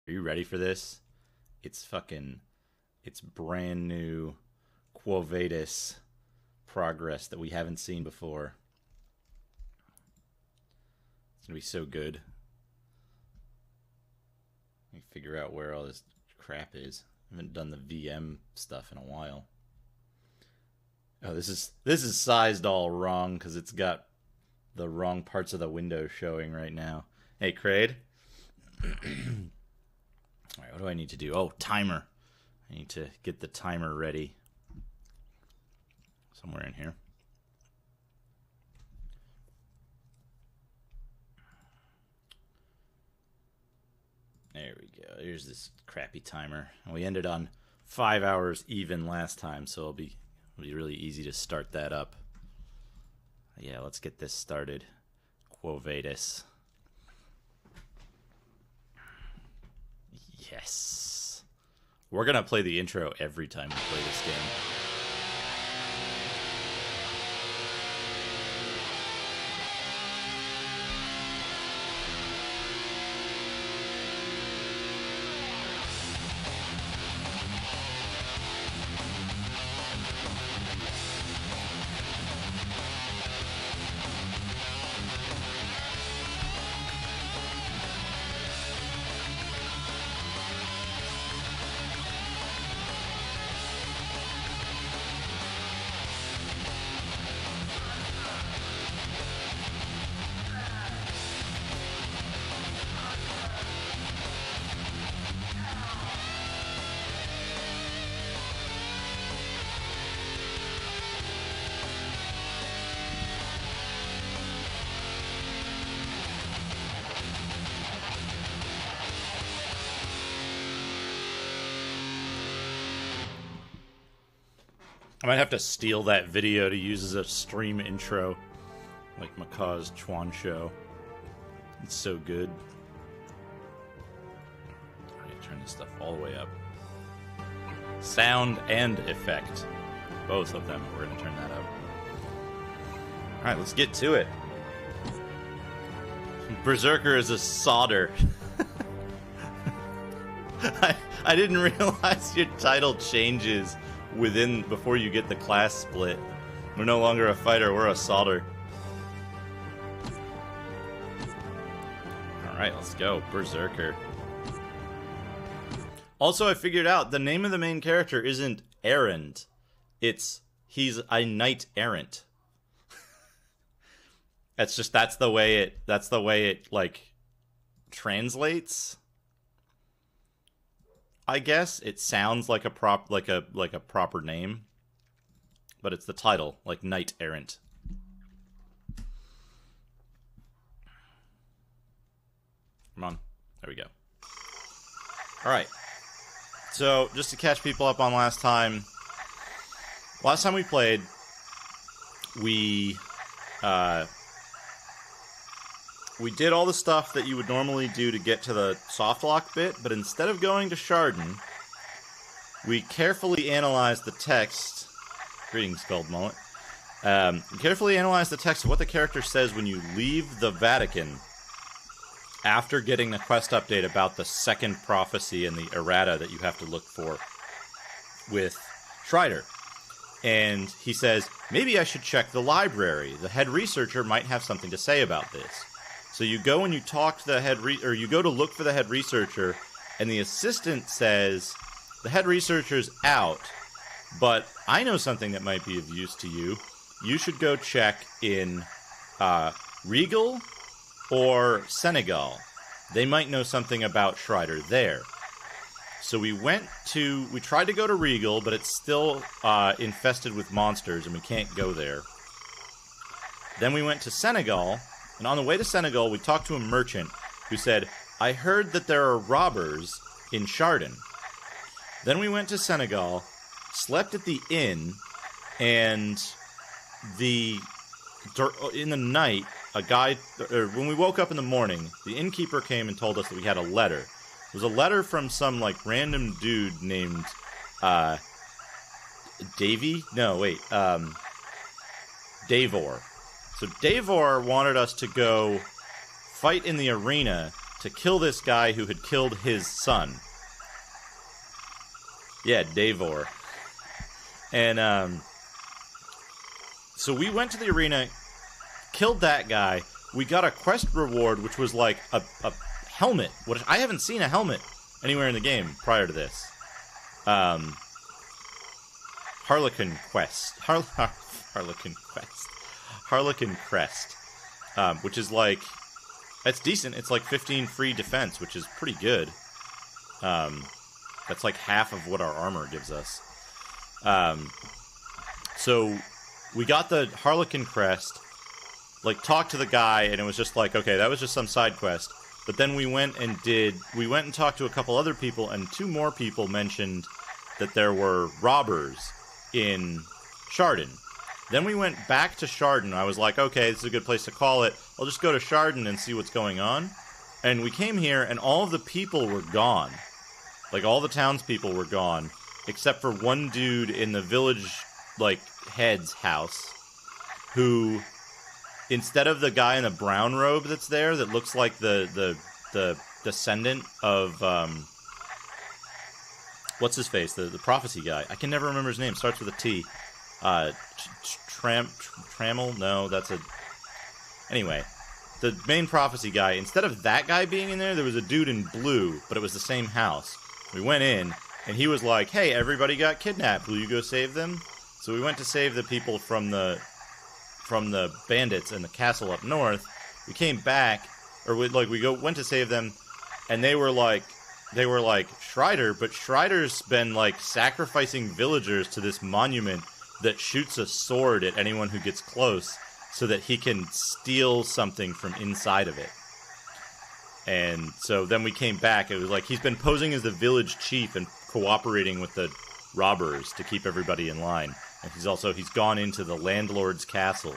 Are you ready for this? It's brand new Quo Vadis progress that we haven't seen before. It's gonna be so good. Let me figure out where all this crap is. I haven't done the VM stuff in a while. Oh, this is sized all wrong because it's got the wrong parts of the window showing right now. Hey, Kraid. Alright, what do I need to do? Oh, timer. I need to get the timer ready. Somewhere in here. There we go. Here's this crappy timer. And we ended on 5 hours even last time, so it'll be really easy to start that up. Yeah, let's get this started. Quo Vadis. Yes. We're going to play the intro every time we play this game. I might have to steal that video to use as a stream intro, like Macaw's Chuan show. It's so good. I need to turn this stuff all the way up. Sound and effect. Both of them. We're going to turn that up. Alright, let's get to it. Berserker is a solder. I didn't realize your title changes before you get the class split. We're no longer a fighter, we're a solder. Alright, let's go. Berserker. Also, I figured out the name of the main character isn't Errand. He's a knight errant. that's the way it like translates. I guess it sounds like a proper name, but it's the title, like knight errant. Come on, there we go. All right. So just to catch people up on last time we played, we did all the stuff that you would normally do to get to the softlock bit, but instead of going to Chardon, we carefully analyzed the text. Greetings, Gold Mullet. Carefully analyzed the text of what the character says when you leave the Vatican after getting the quest update about the second prophecy and the errata that you have to look for with Strider. And he says, maybe I should check the library. The head researcher might have something to say about this. So you go and you talk to the you go to look for the head researcher, and the assistant says, the head researcher's out, but I know something that might be of use to you. You should go check in Regal or Senegal. They might know something about Strider there. So we tried to go to Regal, but it's still infested with monsters, and we can't go there. Then we went to Senegal. And on the way to Senegal, we talked to a merchant who said, I heard that there are robbers in Chardon. Then we went to Senegal, slept at the inn, and in the night, when we woke up in the morning, the innkeeper came and told us that we had a letter. It was a letter from some, like, random dude named, Davy? No, wait, Davor. So Davor wanted us to go fight in the arena to kill this guy who had killed his son. Yeah, Davor. And so we went to the arena, killed that guy. We got a quest reward, which was like a helmet. Which I haven't seen a helmet anywhere in the game prior to this. Harlequin Quest. Harlequin Quest. Harlequin Crest. Which is like... That's decent. It's like 15 free defense, which is pretty good. That's like half of what our armor gives us. So we got the Harlequin Crest, like talked to the guy, and it was just like, okay, that was just some side quest. But then we went and talked to a couple other people, and 2 more people mentioned that there were robbers in Chardon. Then we went back to Chardon. I was like, okay, this is a good place to call it. I'll just go to Chardon and see what's going on. And we came here, and all of the people were gone. Like, all the townspeople were gone, except for one dude in the village, like, head's house, who, instead of the guy in the brown robe that's there, that looks like the descendant of, what's his face? The prophecy guy. I can never remember his name. Starts with a T. Trammel? No, that's a... Anyway, the main prophecy guy, instead of that guy being in there was a dude in blue, but it was the same house. We went in, and he was like, hey, everybody got kidnapped. Will you go save them? So we went to save the people from the bandits in the castle up north. We came back, or went to save them, and they were like, Strider, but Strider's been, like, sacrificing villagers to this monument that shoots a sword at anyone who gets close so that he can steal something from inside of it. And so then we came back. It was like he's been posing as the village chief and cooperating with the robbers to keep everybody in line. And he's gone into the landlord's castle.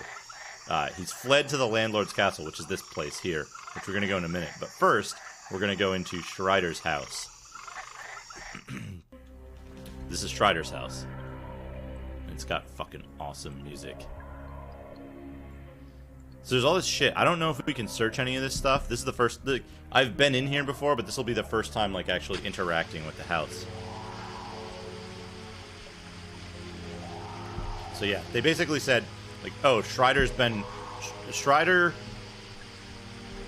He's fled to the landlord's castle, which is this place here, which we're going to go in a minute. But first, we're going to go into Strider's house. This is Strider's house. And it's got fucking awesome music. So there's all this shit. I don't know if we can search any of this stuff. This is the first... I've been in here before, but this will be the first time, like, actually interacting with the house. So yeah, they basically said, like, oh, Strider's been... Strider...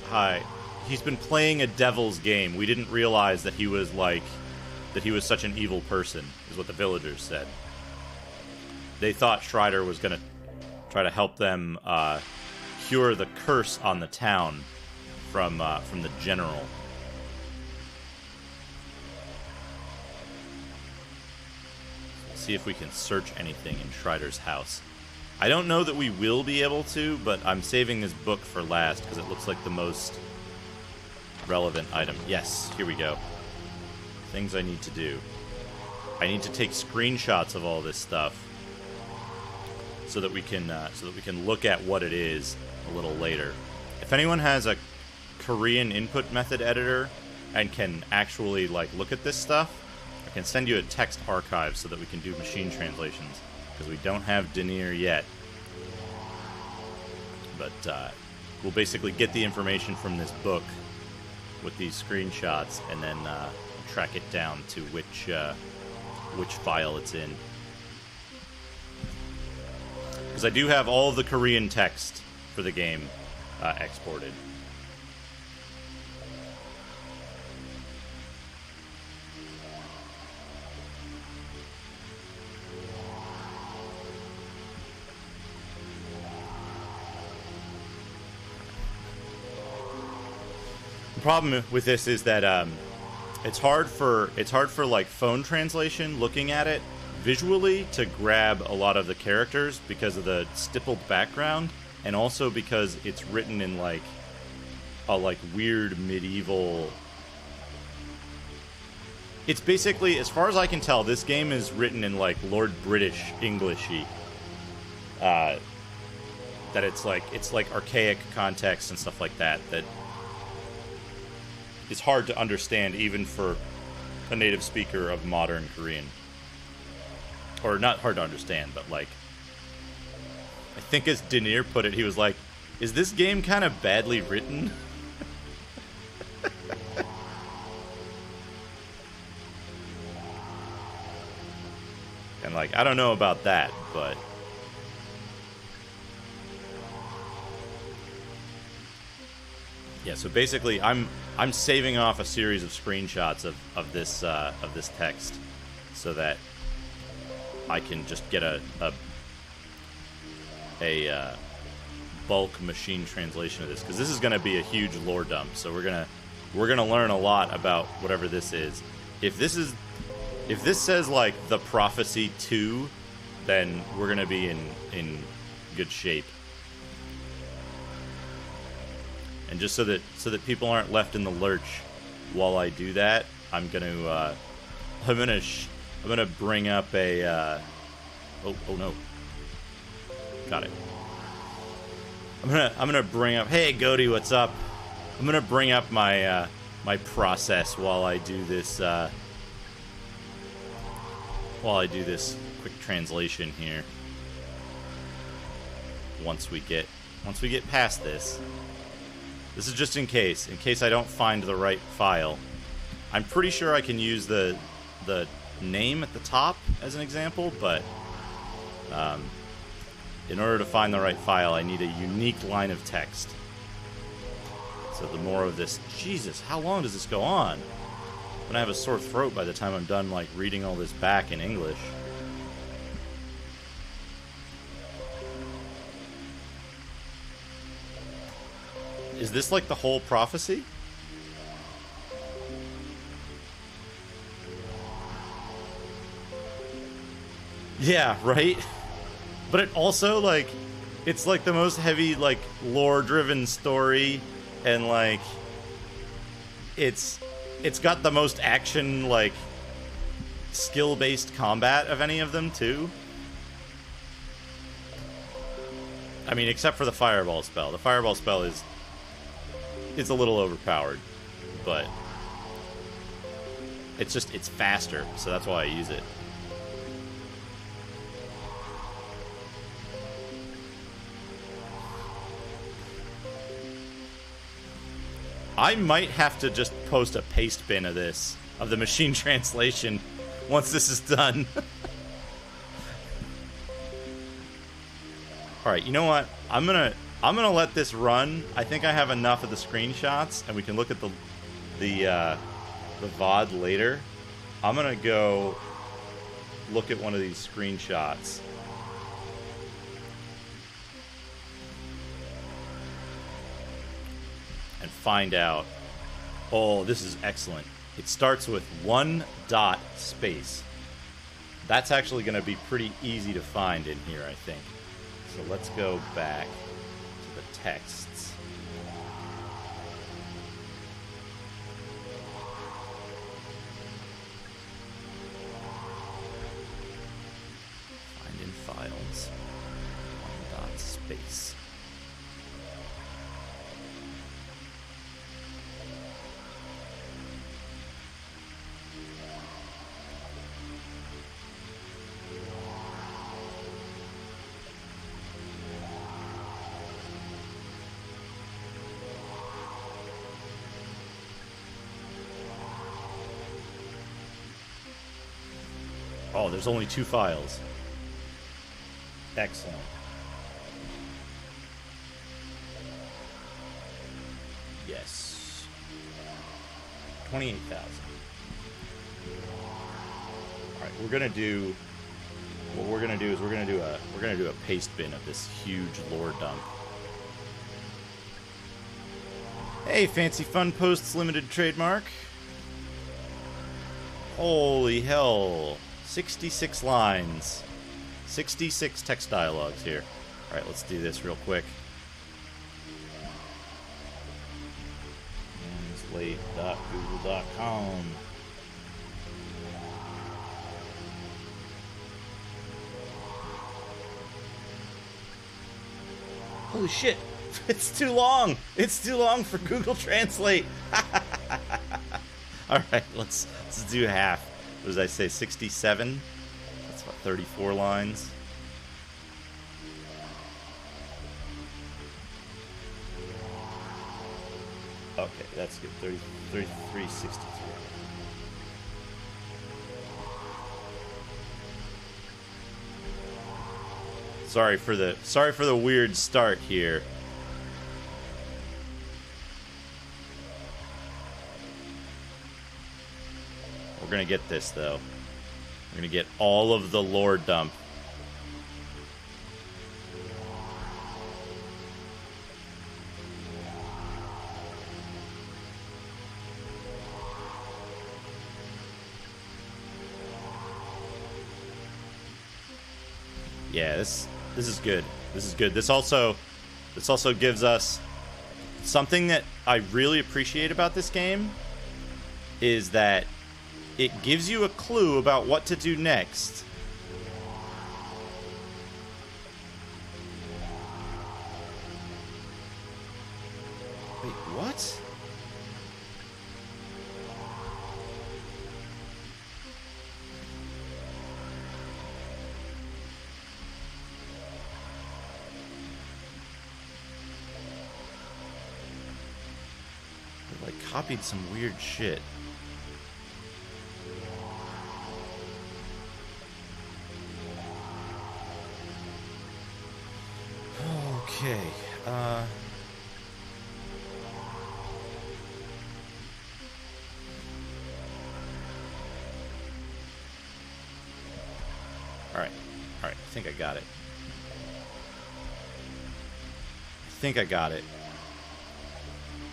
Hi. He's been playing a devil's game. We didn't realize that he was, like... that he was such an evil person, is what the villagers said. They thought Strider was gonna try to help them, cure the curse on the town from the general. Let's see if we can search anything in Strider's house. I don't know that we will be able to, but I'm saving this book for last because it looks like the most relevant item. Yes, here we go. Things I need to do. I need to take screenshots of all this stuff so that we can look at what it is a little later. If anyone has a Korean input method editor and can actually, like, look at this stuff, I can send you a text archive so that we can do machine translations, because we don't have Denier yet. But we'll basically get the information from this book with these screenshots and then track it down to which file it's in. Because I do have all of the Korean text for the game exported. The problem with this is that it's hard for like phone translation, looking at it visually, to grab a lot of the characters because of the stippled background, and also because it's written in like a weird medieval... It's basically, as far as I can tell, this game is written in like Lord British Englishy. That it's like archaic context and stuff like that is hard to understand even for a native speaker of modern Korean. Or not hard to understand, but like, I think as Denier put it, he was like, is this game kind of badly written? And, like, I don't know about that, but... Yeah, so basically, I'm saving off a series of screenshots of this text so that I can just get a bulk machine translation of this, because this is going to be a huge lore dump. So we're gonna learn a lot about whatever this is. If this says like the Prophecy 2, then we're gonna be in good shape. And just so that people aren't left in the lurch while I do that, I'm gonna bring up a oh no, got it. I'm gonna bring up, hey Goaty, what's up? I'm gonna bring up my my process while I do this quick translation here. Once we get past this. This is just in case I don't find the right file. I'm pretty sure I can use the name at the top as an example, but in order to find the right file, I need a unique line of text. So the more of this... Jesus, how long does this go on? I'm gonna have a sore throat by the time I'm done, like, reading all this back in English. Is this like the whole prophecy? Yeah, right? But it also, like, it's like the most heavy, like, lore-driven story, and, like, it's got the most action, like, skill-based combat of any of them, too. I mean, except for the fireball spell. The fireball spell is... It's a little overpowered, but it's faster, so that's why I use it. I might have to just post a paste bin of this, of the machine translation, once this is done. Alright, you know what? I'm gonna let this run. I think I have enough of the screenshots, and we can look at the VOD later. I'm gonna go look at one of these screenshots. And find out. Oh, this is excellent. It starts with 1 dot space. That's actually gonna be pretty easy to find in here, I think. So let's go back to the texts. Find in files. 1 dot space. Oh, there's only 2 files. Excellent. Yes. 28,000. All right, we're gonna do. What we're gonna do is we're gonna do a paste bin of this huge lore dump. Hey, Fancy Fun Posts Limited trademark. Holy hell. 66 lines. 66 text dialogues here. Alright, let's do this real quick. Translate.google.com. Holy shit! It's too long! It's too long for Google Translate! Alright, let's do half. What did I say, 67? That's about 34 lines. Okay, that's good. 3363. Sorry for the weird start here. We're gonna get this though. We're gonna get all of the lore dump. Yeah, this is good. This is good. This also gives us something that I really appreciate about this game is that it gives you a clue about what to do next. Wait, what? They, like, copied some weird shit. Okay, Alright, I think I got it.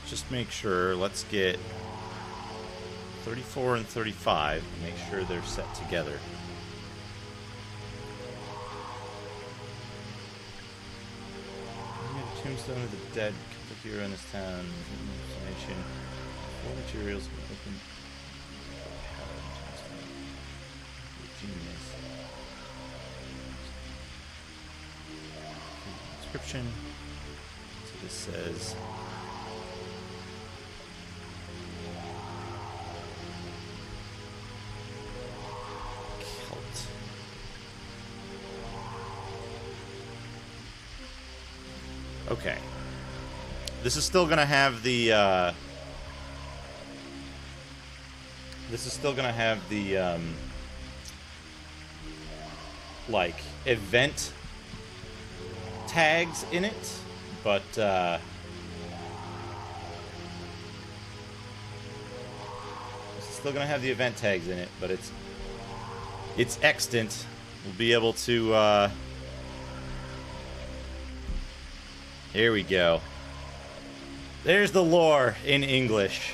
Just make sure, let's get 34 and 35, make sure they're set together. Tombstone of the dead, the hero in this town, information, all materials open. Genius. Description. So this says Celt. Okay. This is still gonna have the like event tags in it, but this is still gonna have the event tags in it, but it's extant. We'll be able to here we go. There's the lore in English.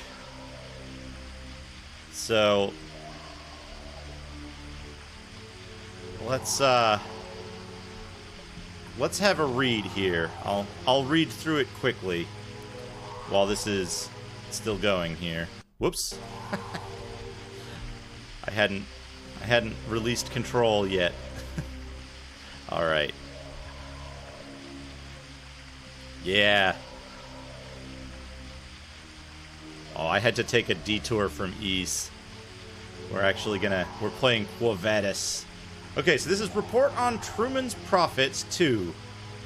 So let's have a read here. I'll read through it quickly while this is still going here. Whoops. I hadn't released control yet. All right. Yeah. Oh, I had to take a detour from East. We're playing Vadis. Okay, so this is Report on Truman's Prophets 2.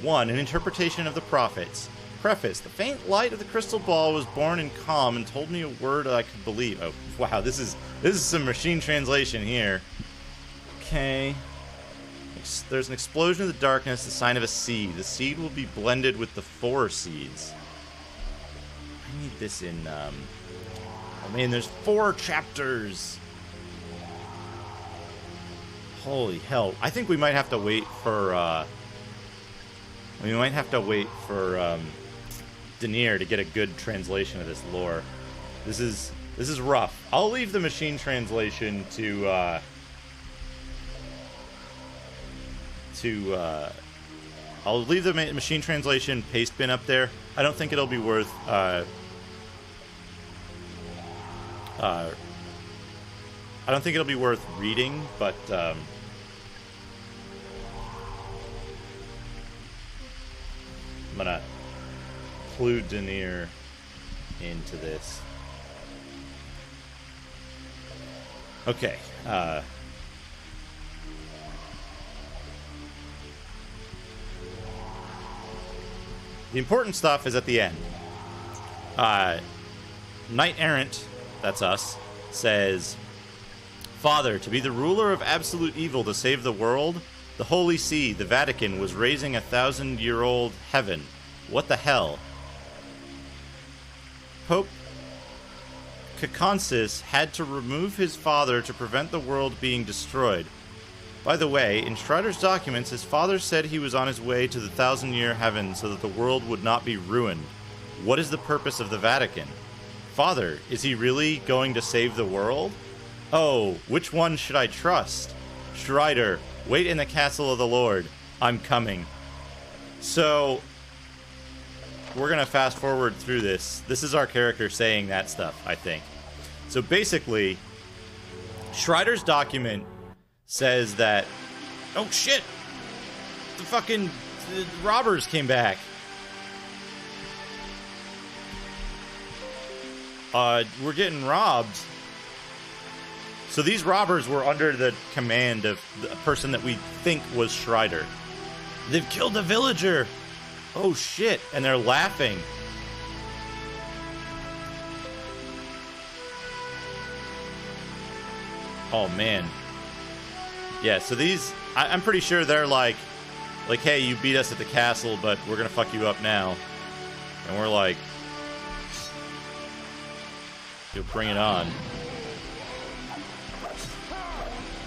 1. An interpretation of the prophets. Preface. The faint light of the crystal ball was born in calm and told me a word I could believe. Oh, wow, this is some machine translation here. Okay. There's an explosion in the darkness, the sign of a seed. The seed will be blended with the 4 seeds. I need this in, oh man, there's 4 chapters! Holy hell. I think we might have to wait for, Denier to get a good translation of this lore. This is rough. I'll leave the machine translation I'll leave the machine translation paste bin up there. I don't think it'll be worth I don't think it'll be worth reading, but I'm gonna include Denier into this. Okay. The important stuff is at the end. Knight Errant, that's us, says, Father, to be the ruler of absolute evil to save the world, The Holy See, the Vatican, was raising a 1,000-year-old heaven. What the hell? Pope Caconsis had to remove his father to prevent the world being destroyed. By the way, in Strider's documents, his father said he was on his way to the 1,000-year heaven so that the world would not be ruined. What is the purpose of the Vatican? Father, is he really going to save the world? Oh, which one should I trust? Strider, wait in the castle of the Lord. I'm coming. So, we're going to fast forward through this. This is our character saying that stuff, I think. So basically, Strider's document says that, oh shit, the robbers came back. We're getting robbed. So these robbers were under the command of a person that we think was Strider. They've killed a villager. Oh shit, and they're laughing. Oh man. Yeah, so these, I'm pretty sure they're like, hey, you beat us at the castle, but we're gonna fuck you up now. And we're like, you'll bring it on.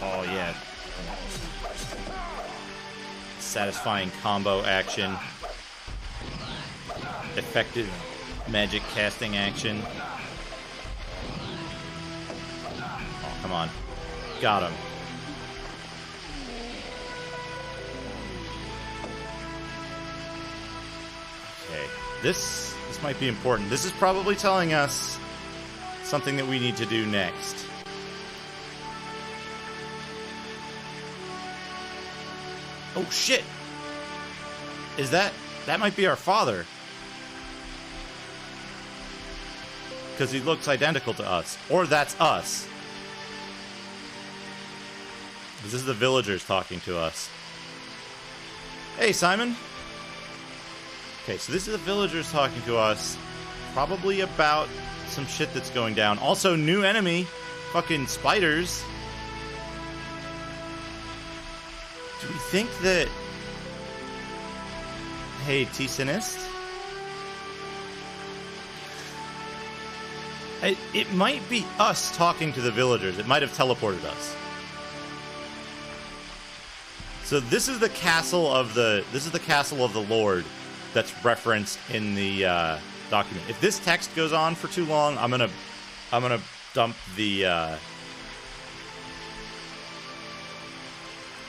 Oh yeah. Satisfying combo action. Effective magic casting action. Oh, come on. Got him. Okay. This might be important. This is probably telling us something that we need to do next. Oh shit! Is that might be our father. Because he looks identical to us. Or that's us. This is the villagers talking to us. Hey, Simon. Okay, so this is the villagers talking to us. Probably about some shit that's going down. Also, new enemy. Fucking spiders. Do we think that... Hey, T-Sinist? It might be us talking to the villagers. It might have teleported us. So this is the castle of the Lord that's referenced in the document. If this text goes on for too long, I'm gonna dump the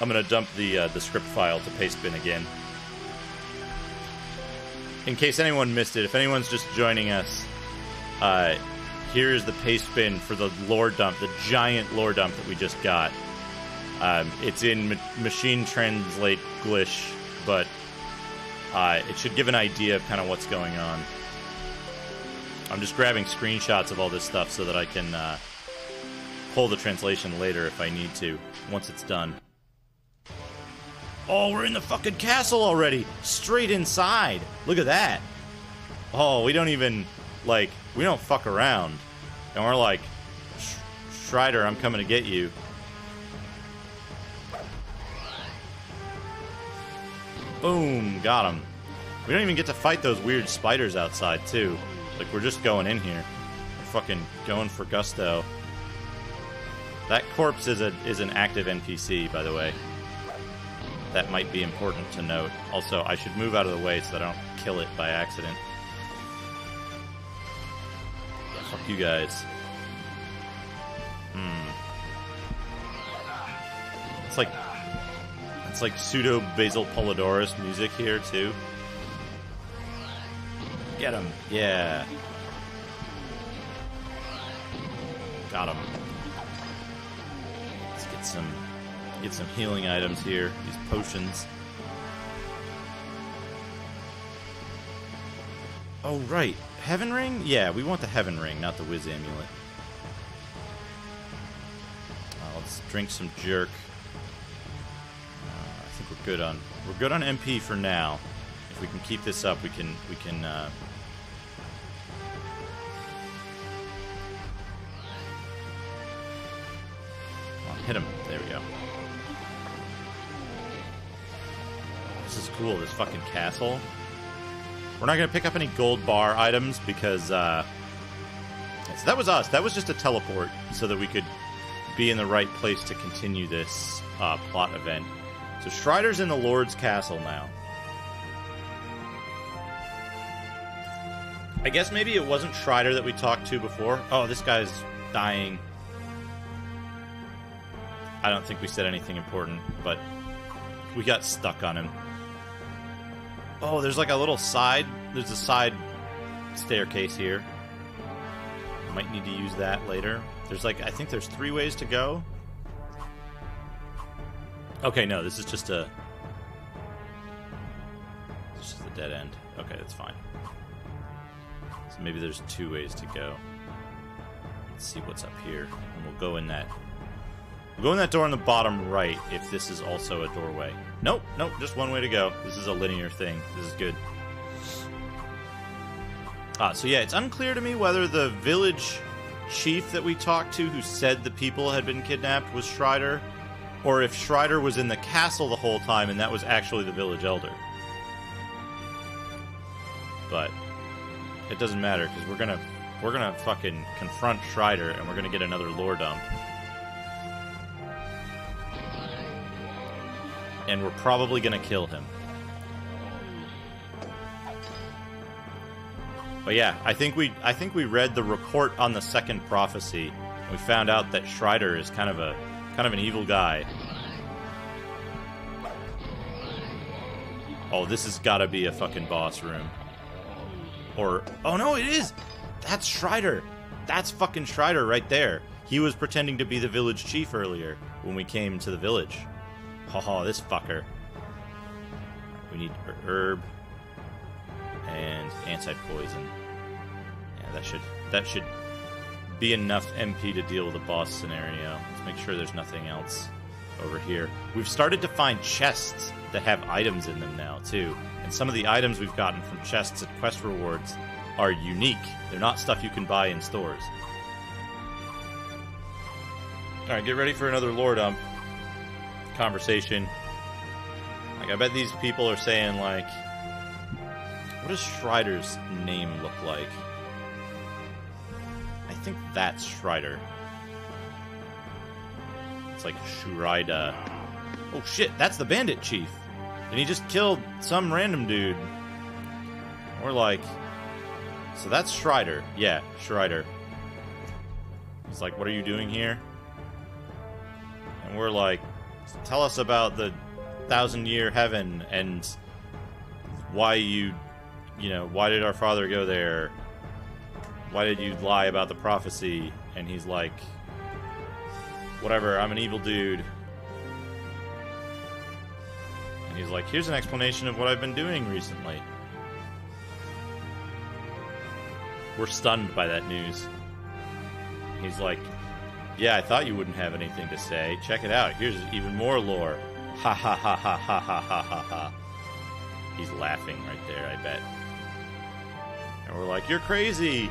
the script file to paste bin again. In case anyone missed it, if anyone's just joining us, here's the paste bin for the lore dump, the giant lore dump that we just got. It's in machine translate Glish, but it should give an idea of kind of what's going on. I'm just grabbing screenshots of all this stuff so that I can pull the translation later if I need to, once it's done. Oh, we're in the fucking castle already! Straight inside! Look at that! Oh, we don't even, we don't fuck around. And we're like, Strider, I'm coming to get you. Boom, got him. We don't even get to fight those weird spiders outside, too. We're just going in here. We're fucking going for gusto. That corpse is an active NPC, by the way. That might be important to note. Also, I should move out of the way so that I don't kill it by accident. Yeah, fuck you guys. It's like pseudo Basil Polidorus music here too. Get him, yeah. Got him. Let's get some healing items here. These potions. Oh right, Heaven Ring? Yeah, we want the Heaven Ring, not the Wiz Amulet. Let's drink some jerk. I think we're good on MP for now. If we can keep this up, we can come on, hit him. There we go. this is cool, this fucking castle. We're not going to pick up any gold bar items because, so that was us. That was just a teleport so that we could be in the right place to continue this plot event. So Strider's in the Lord's Castle now. I guess maybe it wasn't Strider that we talked to before. Oh, this guy's dying. I don't think we said anything important, but we got stuck on him. Oh, there's like a little side... There's a side staircase here. Might need to use that later. There's like... I think there's 3 ways to go. Okay, no, this is just a... This is just a dead end. Okay, that's fine. So maybe there's 2 ways to go. Let's see what's up here. And we'll go in that... We'll go in that door on the bottom right if this is also a doorway. Nope, nope, just 1 way to go. This is a linear thing. This is good. So yeah, it's unclear to me whether the village chief that we talked to who said the people had been kidnapped was Strider, or if Strider was in the castle the whole time and that was actually the village elder. But it doesn't matter, because we're gonna fucking confront Strider and we're gonna get another lore dump. And we're probably gonna kill him. But yeah, I think we read the report on the second prophecy. And we found out that Strider is kind of an evil guy. Oh, this has got to be a fucking boss room. Or oh no, it is. That's Strider. That's fucking Strider right there. He was pretending to be the village chief earlier when we came to the village. Oh, this fucker. We need herb and anti-poison. Yeah, that should be enough MP to deal with the boss scenario. Let's make sure there's nothing else over here. We've started to find chests that have items in them now, too. And some of the items we've gotten from chests at quest rewards are unique. They're not stuff you can buy in stores. Alright, get ready for another lore dump conversation. Like, I bet these people are saying, like, what does Strider's name look like? I think that's Strider. It's like Shurida. Oh shit, that's the bandit chief. And he just killed some random dude. We're like, so that's Strider. Yeah, Strider. He's like, what are you doing here? And we're like, tell us about the 1,000-year heaven and why you know, why did our father go there? Why did you lie about the prophecy? And he's like, whatever, I'm an evil dude. And he's like, here's an explanation of what I've been doing recently. We're stunned by that news. He's like, yeah, I thought you wouldn't have anything to say. Check it out. Here's even more lore. Ha ha ha ha ha ha ha ha ha. He's laughing right there, I bet. And we're like, you're crazy.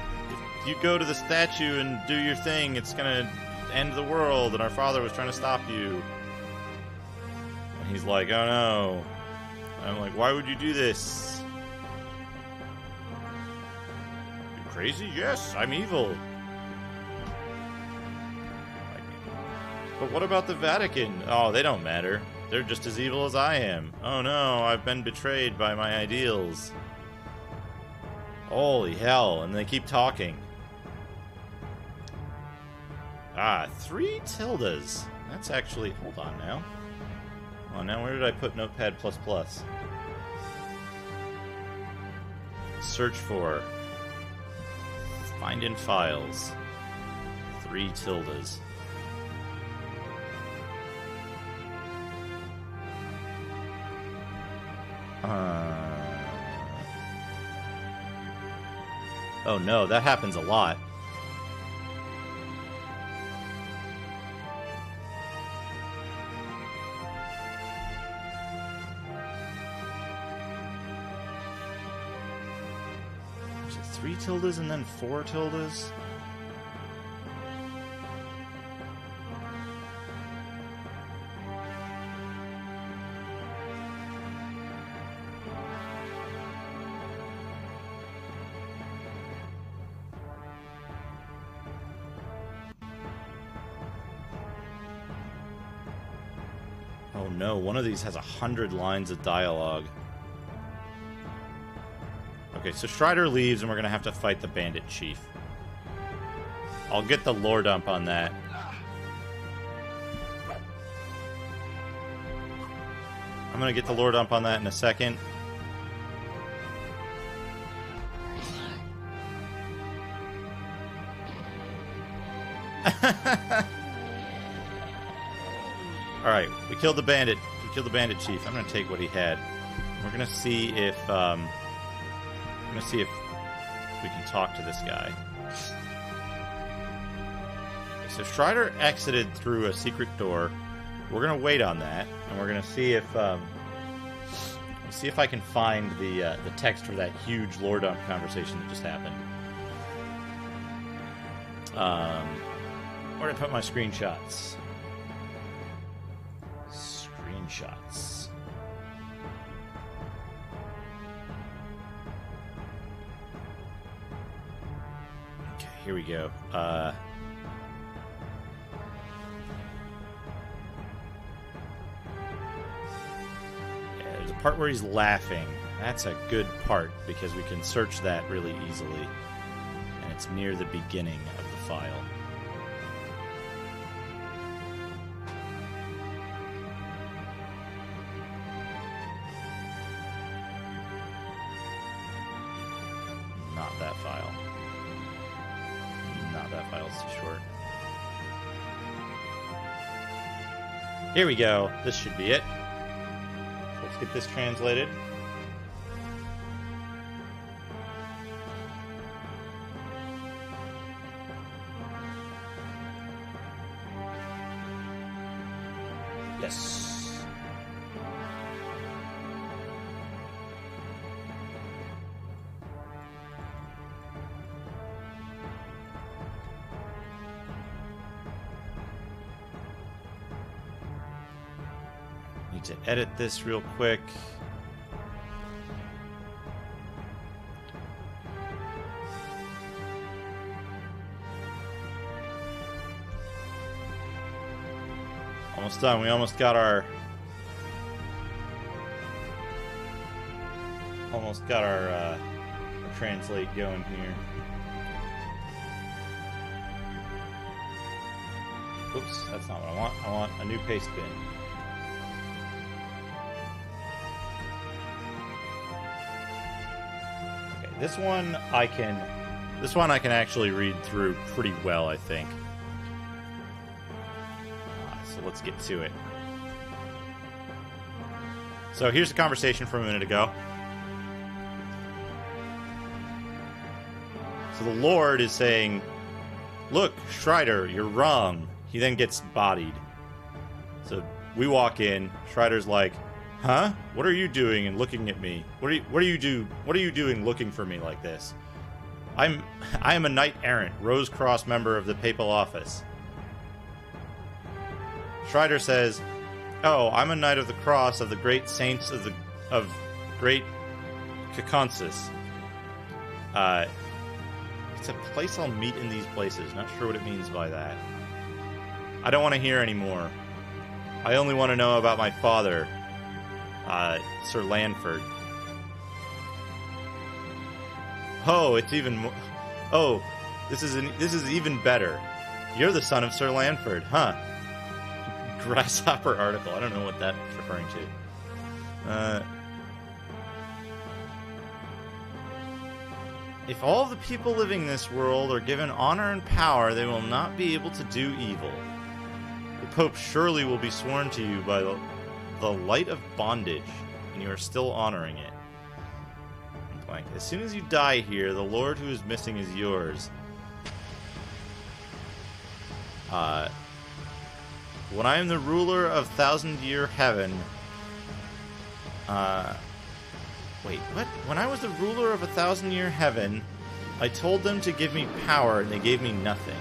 If you go to the statue and do your thing, it's gonna end the world, and our father was trying to stop you. And he's like, oh no. And I'm like, why would you do this? You're crazy? Yes, I'm evil. But what about the Vatican? Oh, they don't matter. They're just as evil as I am. Oh no, I've been betrayed by my ideals. Holy hell, and they keep talking. Ah, 3 tildes. That's actually... Hold on now. Oh, now where did I put Notepad++? Search for... Find in files. 3 tildes. Oh no, that happens a lot. Is it 3 tildes and then 4 tildes? Oh no, one of these has 100 lines of dialogue. Okay, so Strider leaves and we're gonna have to fight the bandit chief. I'll get the lore dump on that. I'm gonna get the lore dump on that in a second. Alright, we killed the bandit. We killed the bandit chief. I'm gonna take what he had. We're gonna see if we can talk to this guy. Okay, so Strider exited through a secret door. We're gonna wait on that, and we're gonna see if I can find the text for that huge lore dump conversation that just happened. Where did I put my screenshots? Screenshots. Okay, here we go. Yeah, there's a part where he's laughing. That's a good part because we can search that really easily. And it's near the beginning of the file. Not that file. Not that file, it's too short. Here we go. This should be it. So let's get this translated. Yes. Need to edit this real quick. Almost done. We almost got our translate going here. Oops, that's not what I want. I want a new paste bin. Okay, this one I can actually read through pretty well, I think. So let's get to it. So here's the conversation from a minute ago. So the Lord is saying, "Look, Strider, you're wrong." He then gets bodied. So we walk in. Strider's like, "Huh? What are you doing and looking at me? What are you doing looking for me like this? I am a knight errant, Rose Cross member of the Papal Office." Strider says, "Oh, I'm a knight of the cross of the great saints of great Caconsis. It's a place I'll meet in these places. Not sure what it means by that. I don't want to hear anymore. I only want to know about my father, Sir Lanford." Oh, it's even more. Oh, this is even better. You're the son of Sir Lanford, huh? Grasshopper article. I don't know what that's referring to. If all the people living in this world are given honor and power, they will not be able to do evil. The Pope surely will be sworn to you by the light of bondage, and you are still honoring it. Blank. As soon as you die here, the Lord who is missing is yours. When I am the ruler of thousand-year heaven... Wait, what? When I was the ruler of a thousand-year heaven, I told them to give me power, and they gave me nothing.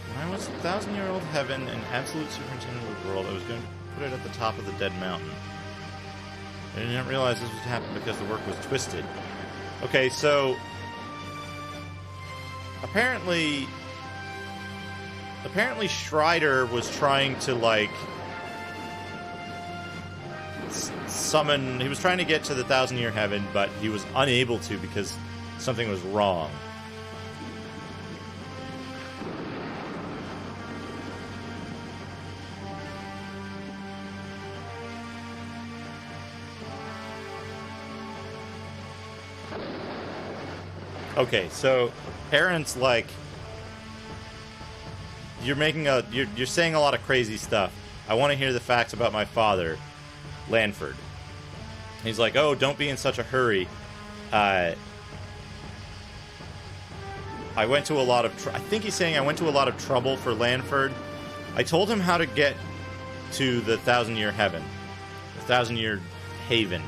When I was a thousand-year-old heaven and absolute superintendent of the world, I was going to put it at the top of the dead mountain. I didn't realize this would happen because the work was twisted. Okay, so... apparently... apparently Strider was trying to, like, summon... He was trying to get to the 1,000-year heaven, but he was unable to because something was wrong. Okay, so Aaron's like, you're saying a lot of crazy stuff. I want to hear the facts about my father, Lanford. He's like, oh, don't be in such a hurry. I went to a lot of... I think he's saying I went to a lot of trouble for Lanford. I told him how to get to the 1,000-year heaven. The 1,000-year haven.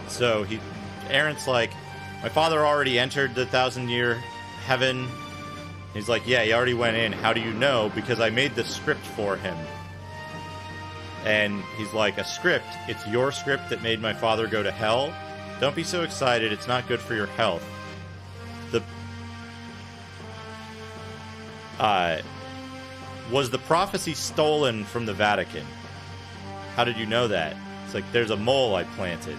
So Aaron's like, my father already entered the 1,000-year heaven. He's like, yeah, he already went in. How do you know? Because I made the script for him. And he's like, a script? It's your script that made my father go to hell? Don't be so excited. It's not good for your health. Was the prophecy stolen from the Vatican? How did you know that? It's like, there's a mole I planted.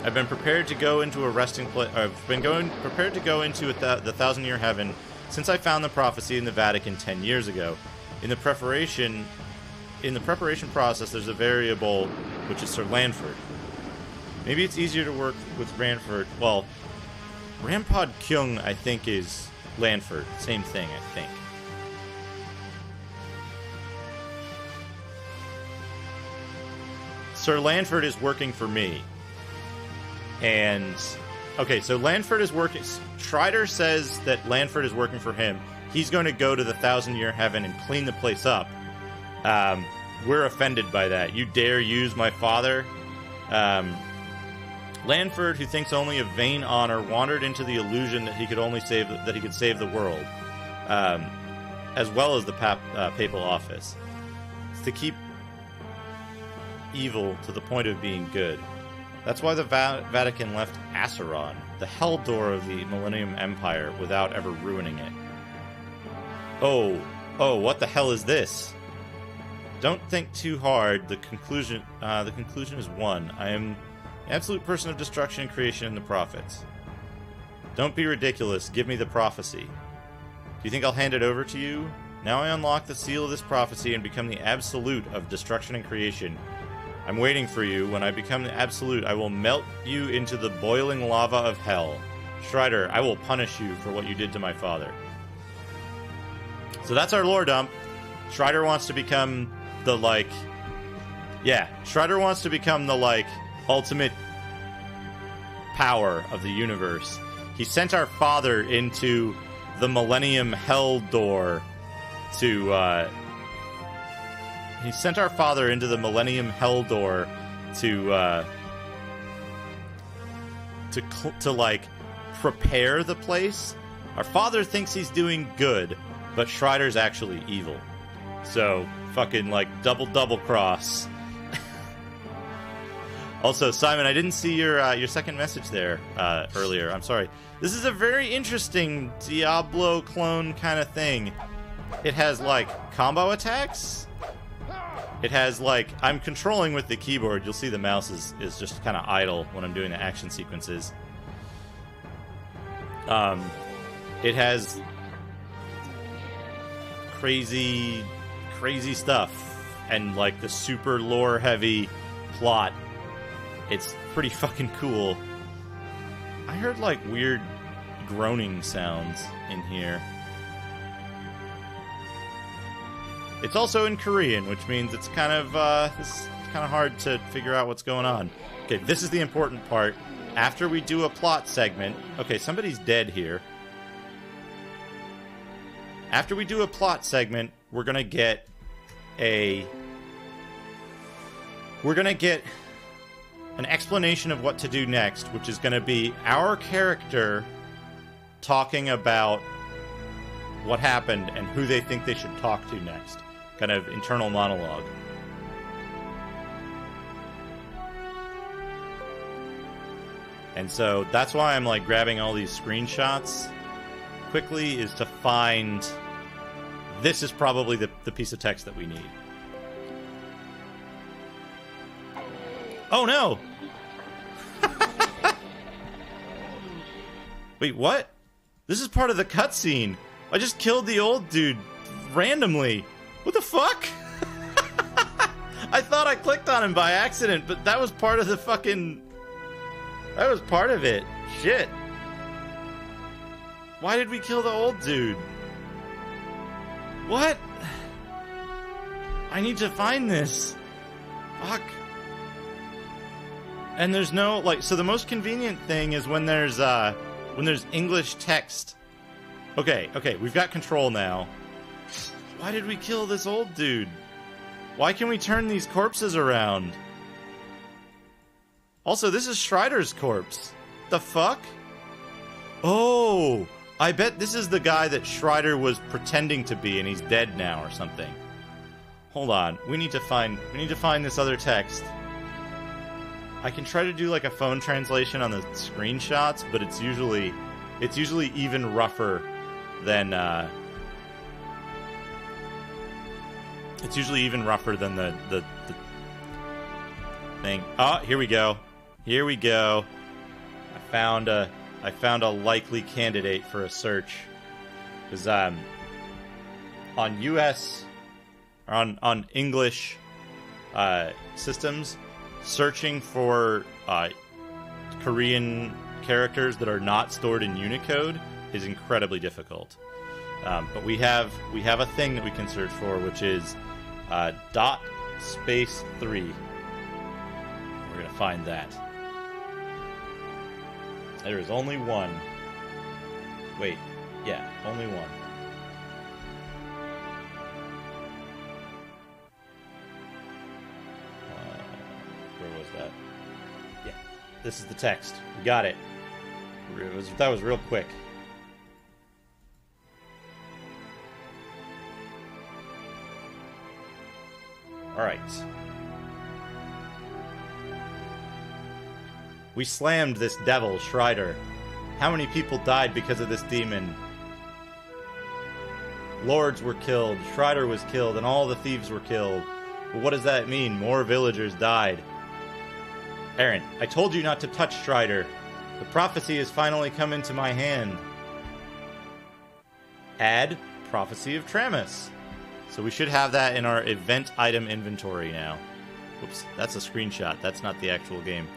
I've been prepared to go into a resting place. I've been prepared to go into the 1,000-year heaven since I found the prophecy in the Vatican 10 years ago. In the preparation process, there's a variable which is Sir Lanford. Maybe it's easier to work with Ranford. Well, Rampod Kyung, I think, is Lanford. Same thing, I think. Sir Lanford is working for me. And, okay, so Lanford is working... Strider says that Lanford is working for him. He's going to go to the 1,000-year heaven and clean the place up. We're offended by that. You dare use my father? Lanford, who thinks only of vain honor, wandered into the illusion that he could save the world, as well as the papal office. It's to keep evil to the point of being good. That's why the Vatican left Acheron, the hell door of the Millennium Empire, without ever ruining it. Oh, what the hell is this? Don't think too hard. The conclusion is one. I am the absolute person of destruction and creation in the prophets. Don't be ridiculous. Give me the prophecy. Do you think I'll hand it over to you? Now I unlock the seal of this prophecy and become the absolute of destruction and creation. I'm waiting for you. When I become the absolute, I will melt you into the boiling lava of hell. Strider, I will punish you for what you did to my father. So that's our lore dump. Strider wants to become the, like... Yeah, Strider wants to become the, like, ultimate power of the universe. He sent our father into the Millennium Hell Door to, He sent our father into the Millennium Hell Door to like, prepare the place. Our father thinks he's doing good, but Strider's actually evil. So, fucking, like, double cross. Also, Simon, I didn't see your second message there earlier. I'm sorry. This is a very interesting Diablo clone kind of thing. It has, like, combo attacks. It has, like, I'm controlling with the keyboard. You'll see the mouse is just kind of idle when I'm doing the action sequences. It has crazy stuff and, like, the super lore heavy plot. It's pretty fucking cool. I heard, like, weird groaning sounds in here. It's also in Korean, which means it's kind of hard to figure out what's going on. Okay, this is the important part. After we do a plot segment... Okay, somebody's dead here. After we do a plot segment, we're gonna get an explanation of what to do next, which is gonna be our character talking about what happened and who they think they should talk to next. Kind of internal monologue. And so that's why I'm like grabbing all these screenshots quickly, is to find... This is probably the piece of text that we need. Oh no! Wait, what? This is part of the cutscene. I just killed the old dude randomly. What the fuck? I thought I clicked on him by accident, but that was part of the fucking... That was part of it. Shit. Why did we kill the old dude? What? I need to find this. Fuck. And there's no, like, so the most convenient thing is when there's English text. Okay, we've got control now. Why did we kill this old dude? Why can we turn these corpses around? Also, this is Strider's corpse. The fuck? Oh, I bet this is the guy that Strider was pretending to be and he's dead now or something. Hold on, we need to find this other text. I can try to do like a phone translation on the screenshots, but it's usually even rougher than the thing. Oh, here we go. I found a likely candidate for a search, because on US or on English systems, searching for Korean characters that are not stored in Unicode is incredibly difficult. But we have a thing that we can search for, which is .3. We're gonna find that. There is only one. Wait, yeah, only one. Where was that? Yeah, this is the text. We got it. That was real quick. Alright. We slammed this devil, Strider. How many people died because of this demon? Lords were killed, Strider was killed, and all the thieves were killed. But what does that mean? More villagers died. Aaron, I told you not to touch Strider. The prophecy has finally come into my hand. Add Prophecy of Tramus. So we should have that in our event item inventory now. Whoops, that's a screenshot. That's not the actual game.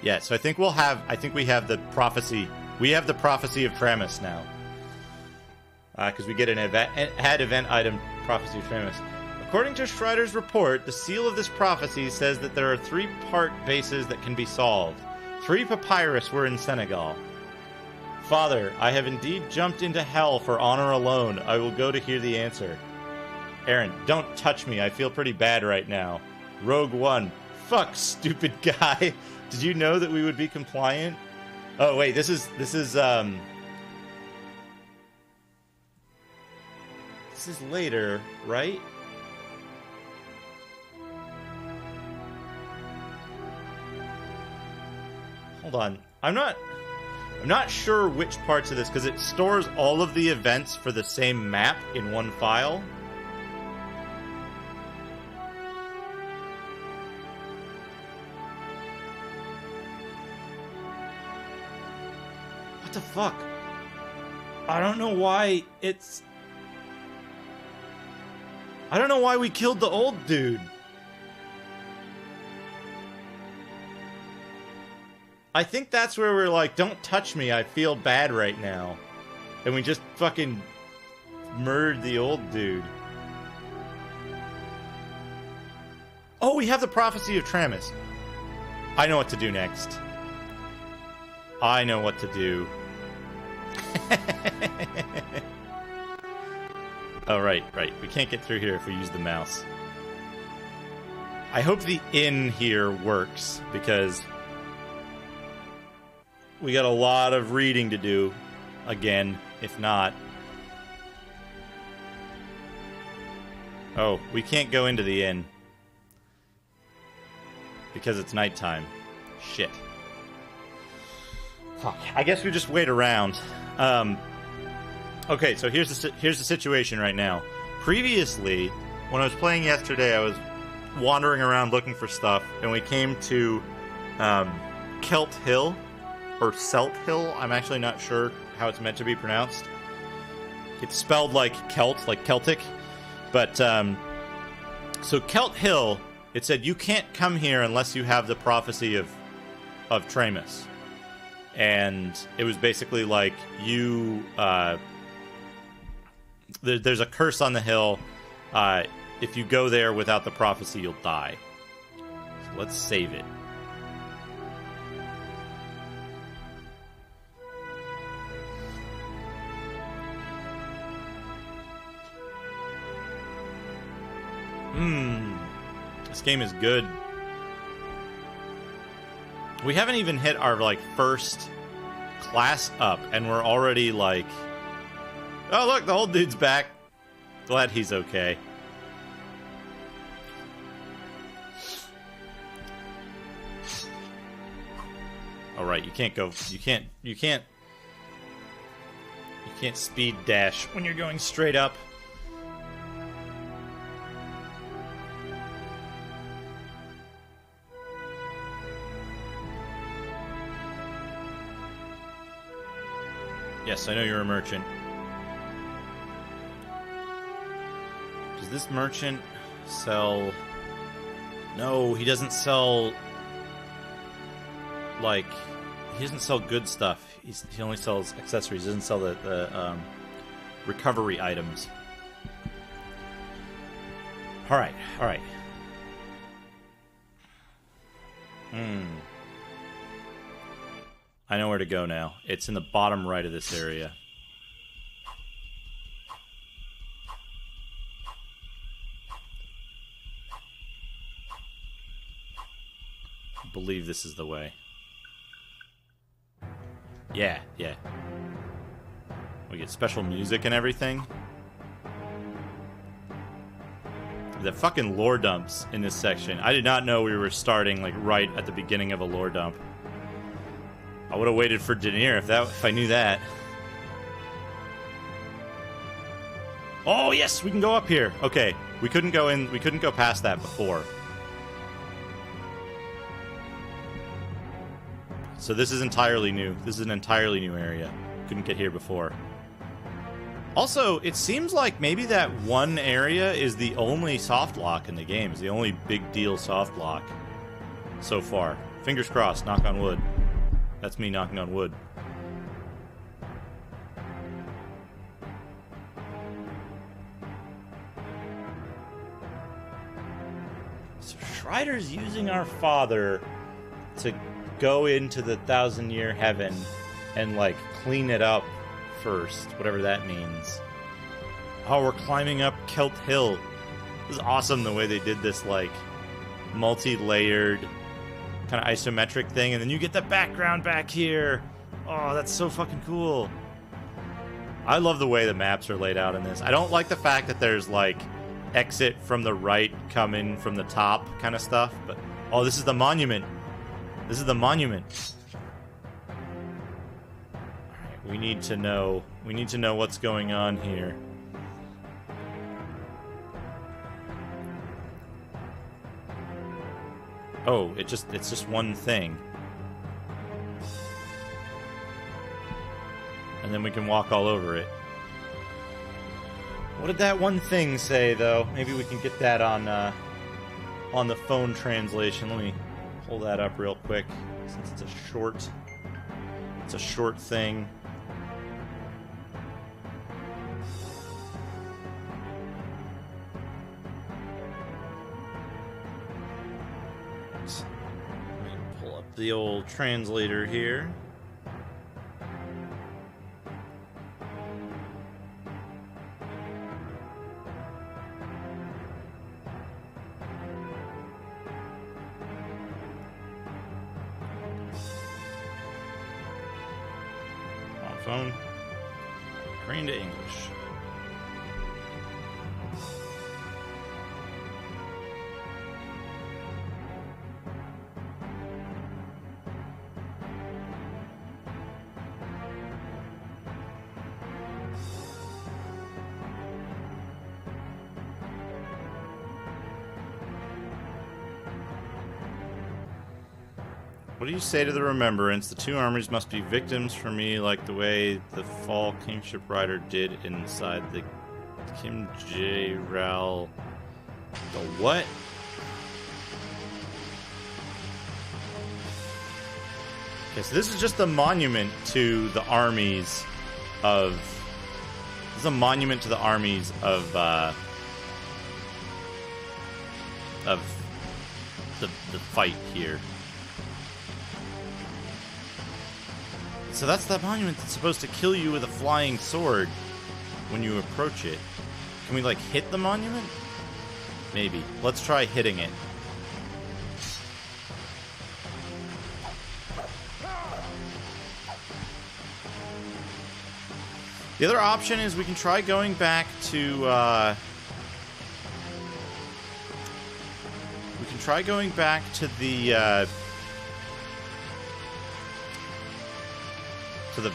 Yeah, so I think we have the prophecy. We have the Prophecy of Tramus now. Because we get an add event item, Prophecy of Tramus. According to Strider's report, the seal of this prophecy says that there are 3-part bases that can be solved. 3 papyrus were in Senegal. Father, I have indeed jumped into hell for honor alone. I will go to hear the answer. Aaron, don't touch me. I feel pretty bad right now. Rogue One. Fuck, stupid guy. Did you know that we would be compliant? Oh, wait, this is later, right? Hold on. I'm not sure which parts of this, because it stores all of the events for the same map in one file. What the fuck? I don't know why we killed the old dude. I think that's where we're like, don't touch me, I feel bad right now. And we just fucking murdered the old dude. Oh, we have the Prophecy of Tramus. I know what to do next. I know what to do. Oh, right. We can't get through here if we use the mouse. I hope the in here works, because we got a lot of reading to do, again, if not. Oh, we can't go into the inn. because it's nighttime. Shit. Fuck. I guess we just wait around. Okay, so here's the situation right now. Previously, when I was playing yesterday, I was wandering around looking for stuff, and we came to Celt Hill, or Celt Hill. I'm actually not sure how it's meant to be pronounced. It's spelled like Celt, like Celtic. But, so Celt Hill, it said you can't come here unless you have the prophecy of Tramus. And it was basically like you, there's a curse on the hill. If you go there without the prophecy, you'll die. So let's save it. This game is good. We haven't even hit our, like, first class up, and we're already, like... Oh, look, the old dude's back. Glad he's okay. Alright, you can't go... You can't speed dash when you're going straight up. Yes, I know you're a merchant. Does this merchant sell... No, he doesn't sell... Like... He doesn't sell good stuff. He only sells accessories. He doesn't sell the recovery items. Alright, alright. I know where to go now. It's in the bottom right of this area. I believe this is the way. Yeah, yeah. We get special music and everything. The fucking lore dumps in this section. I did not know we were starting, like, right at the beginning of a lore dump. I would have waited for Denier if I knew that. Oh yes, we can go up here. Okay, we couldn't go in. We couldn't go past that before. So this is entirely new. This is an entirely new area. Couldn't get here before. Also, it seems like maybe that one area is the only soft lock in the game. It's the only big deal soft lock so far. Fingers crossed. Knock on wood. That's me knocking on wood. So Strider's using our father to go into the 1,000-year heaven and, like, clean it up first, whatever that means. Oh, we're climbing up Celt Hill. This is awesome the way they did this, like, multi-layered kind of isometric thing, and then you get the background back here. Oh, that's so fucking cool. I love the way the maps are laid out in this. I don't like the fact that there's, like, exit from the right, come in from the top kind of stuff, but... Oh, this is the monument. This is the monument. Alright, we need to know what's going on here. Oh, it's just one thing. And then we can walk all over it. What did that one thing say, though? Maybe we can get that on the phone translation. Let me pull that up real quick, since it's a short thing. The old translator here. On phone. Korean to English. What do you say to the remembrance? The two armies must be victims for me, like the way the fall kingship rider did inside the Kim J. Ral. The what? Okay, so this is just a monument to the armies of. This is a monument to the armies of the fight here. So that's that monument that's supposed to kill you with a flying sword when you approach it. Can we, like, hit the monument? Maybe. Let's try hitting it. The other option is we can try going back to, we can try going back to the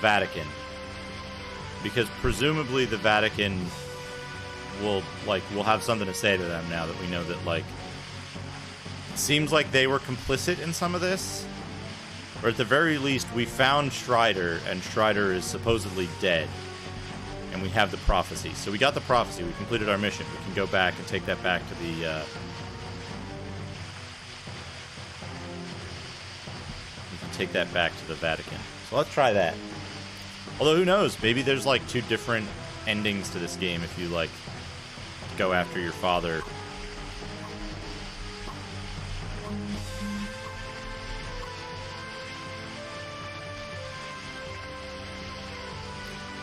Vatican. Because presumably the Vatican will, like, we'll have something to say to them now that we know that, like, it seems like they were complicit in some of this. Or at the very least, we found Strider, and Strider is supposedly dead. And we have the prophecy. So we got the prophecy. We completed our mission. We can go back and take that back to the... we can take that back to the Vatican. So let's try that. Although, who knows? Maybe there's, like, two different endings to this game if you, like, go after your father.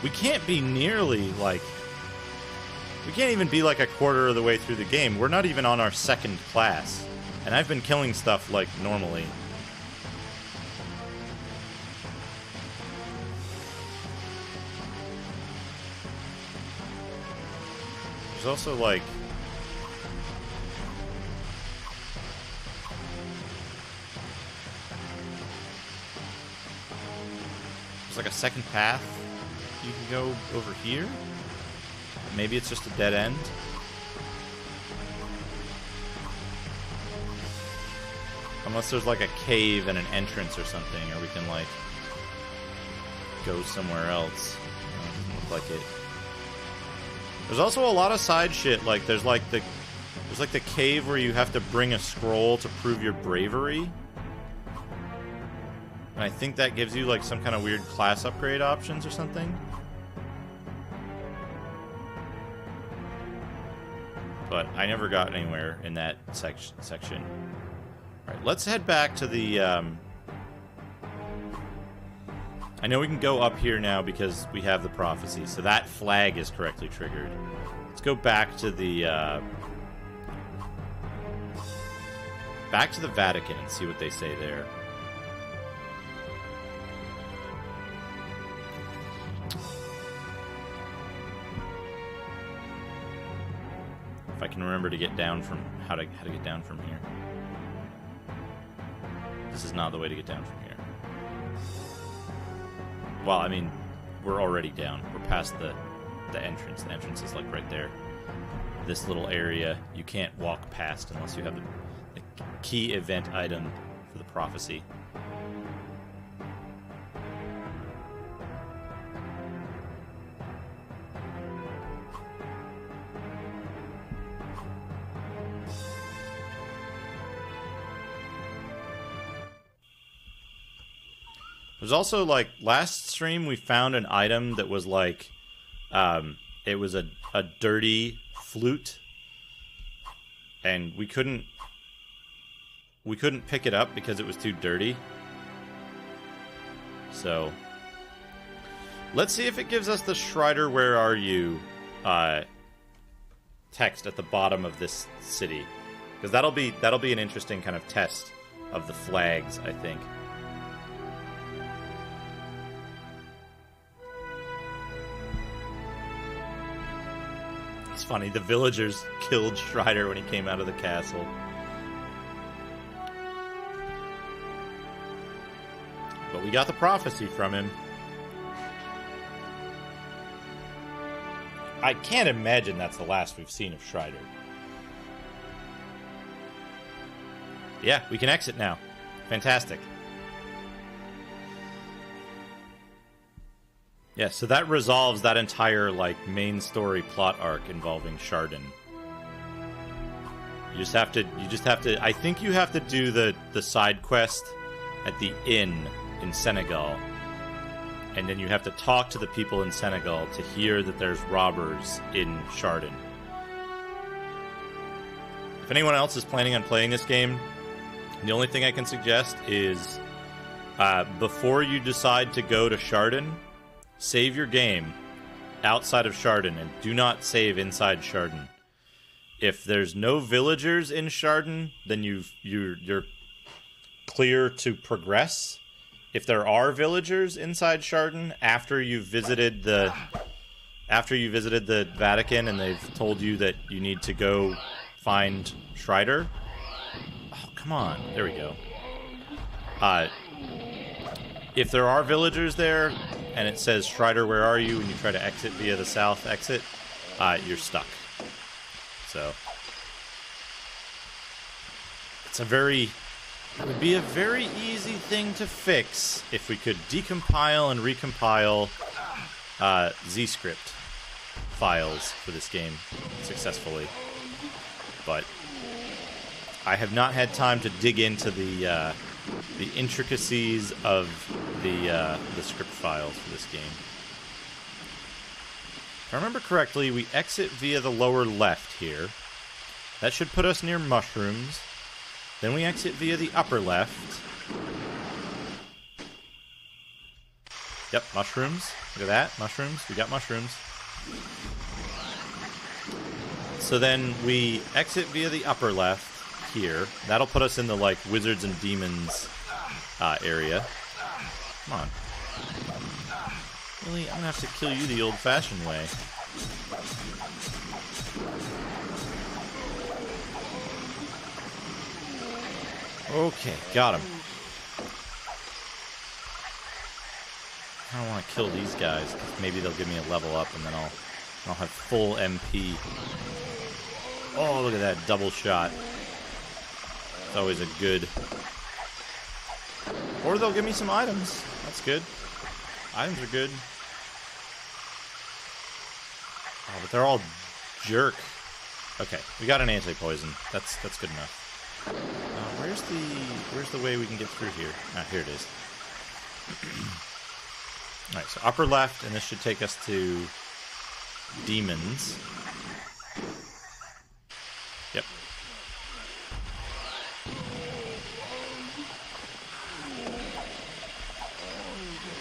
We can't be nearly, like... We can't even be, like, a quarter of the way through the game. We're not even on our second class. And I've been killing stuff, like, normally. There's also, like... There's, like, a second path you can go over here? Maybe it's just a dead end? Unless there's, like, a cave and an entrance or something, or we can, like, go somewhere else. No, it doesn't look like it. There's also a lot of side shit, like, there's like the cave where you have to bring a scroll to prove your bravery. And I think that gives you, like, some kind of weird class upgrade options or something. But I never got anywhere in that section. Alright, let's head back to the, I know we can go up here now because we have the prophecy, so that flag is correctly triggered. Let's go back to the, Vatican and see what they say there. If I can remember to get down from how to get down from here. This is not the way to get down from here. Well, I mean, we're already down. We're past the entrance. The entrance is, like, right there. This little area you can't walk past unless you have the key event item for the prophecy. There's also, like, last stream we found an item that was, like, it was a dirty flute, and we couldn't pick it up because it was too dirty. So, let's see if it gives us the Strider, where are you, text at the bottom of this city. Because that'll be an interesting kind of test of the flags, I think. It's funny, the villagers killed Strider when he came out of the castle. But we got the prophecy from him. I can't imagine that's the last we've seen of Strider. Yeah, we can exit now. Fantastic. Yeah, so that resolves that entire, like, main story plot arc involving Chardon. You just have to, I think you have to do the side quest at the inn in Senegal. And then you have to talk to the people in Senegal to hear that there's robbers in Chardon. If anyone else is planning on playing this game, the only thing I can suggest is before you decide to go to Chardon, save your game outside of Chardon and do not save inside Chardon. If there's no villagers in Chardon, then you're clear to progress. If there are villagers inside Chardon after you visited the Vatican and they've told you that you need to go find Strider. Oh, come on. There we go. If there are villagers there and it says Strider, where are you? And you try to exit via the south exit, you're stuck. So it would be a very easy thing to fix if we could decompile and recompile Z-script files for this game successfully. But I have not had time to dig into the intricacies of the script files for this game. If I remember correctly, we exit via the lower left here. That should put us near mushrooms. Then we exit via the upper left. Yep, mushrooms. Look at that, mushrooms. We got mushrooms. So then we exit via the upper left here. That'll put us in the, like, wizards and demons area. Come on. Really? I'm gonna have to kill you the old-fashioned way. Okay, got him. I don't want to kill these guys, because maybe they'll give me a level up, and then I'll have full MP. Oh, look at that double shot. It's always a good... Or they'll give me some items. That's good. Items are good. Oh, but they're all jerk. Okay, we got an anti-poison. That's good enough. Where's the way we can get through here? Ah, here it is. Alright, so upper left, and this should take us to demons. Yep.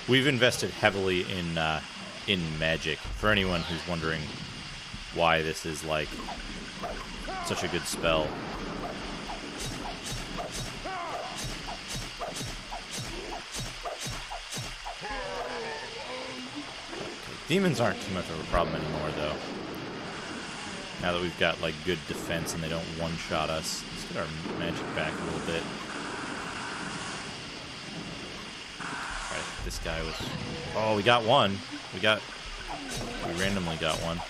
We've invested heavily in magic. For anyone who's wondering why this is, like, such a good spell. Demons aren't too much of a problem anymore, though. Now that we've got, like, good defense and they don't one-shot us. Let's get our magic back a little bit. Alright, this guy was... Oh, we got one. We randomly got one.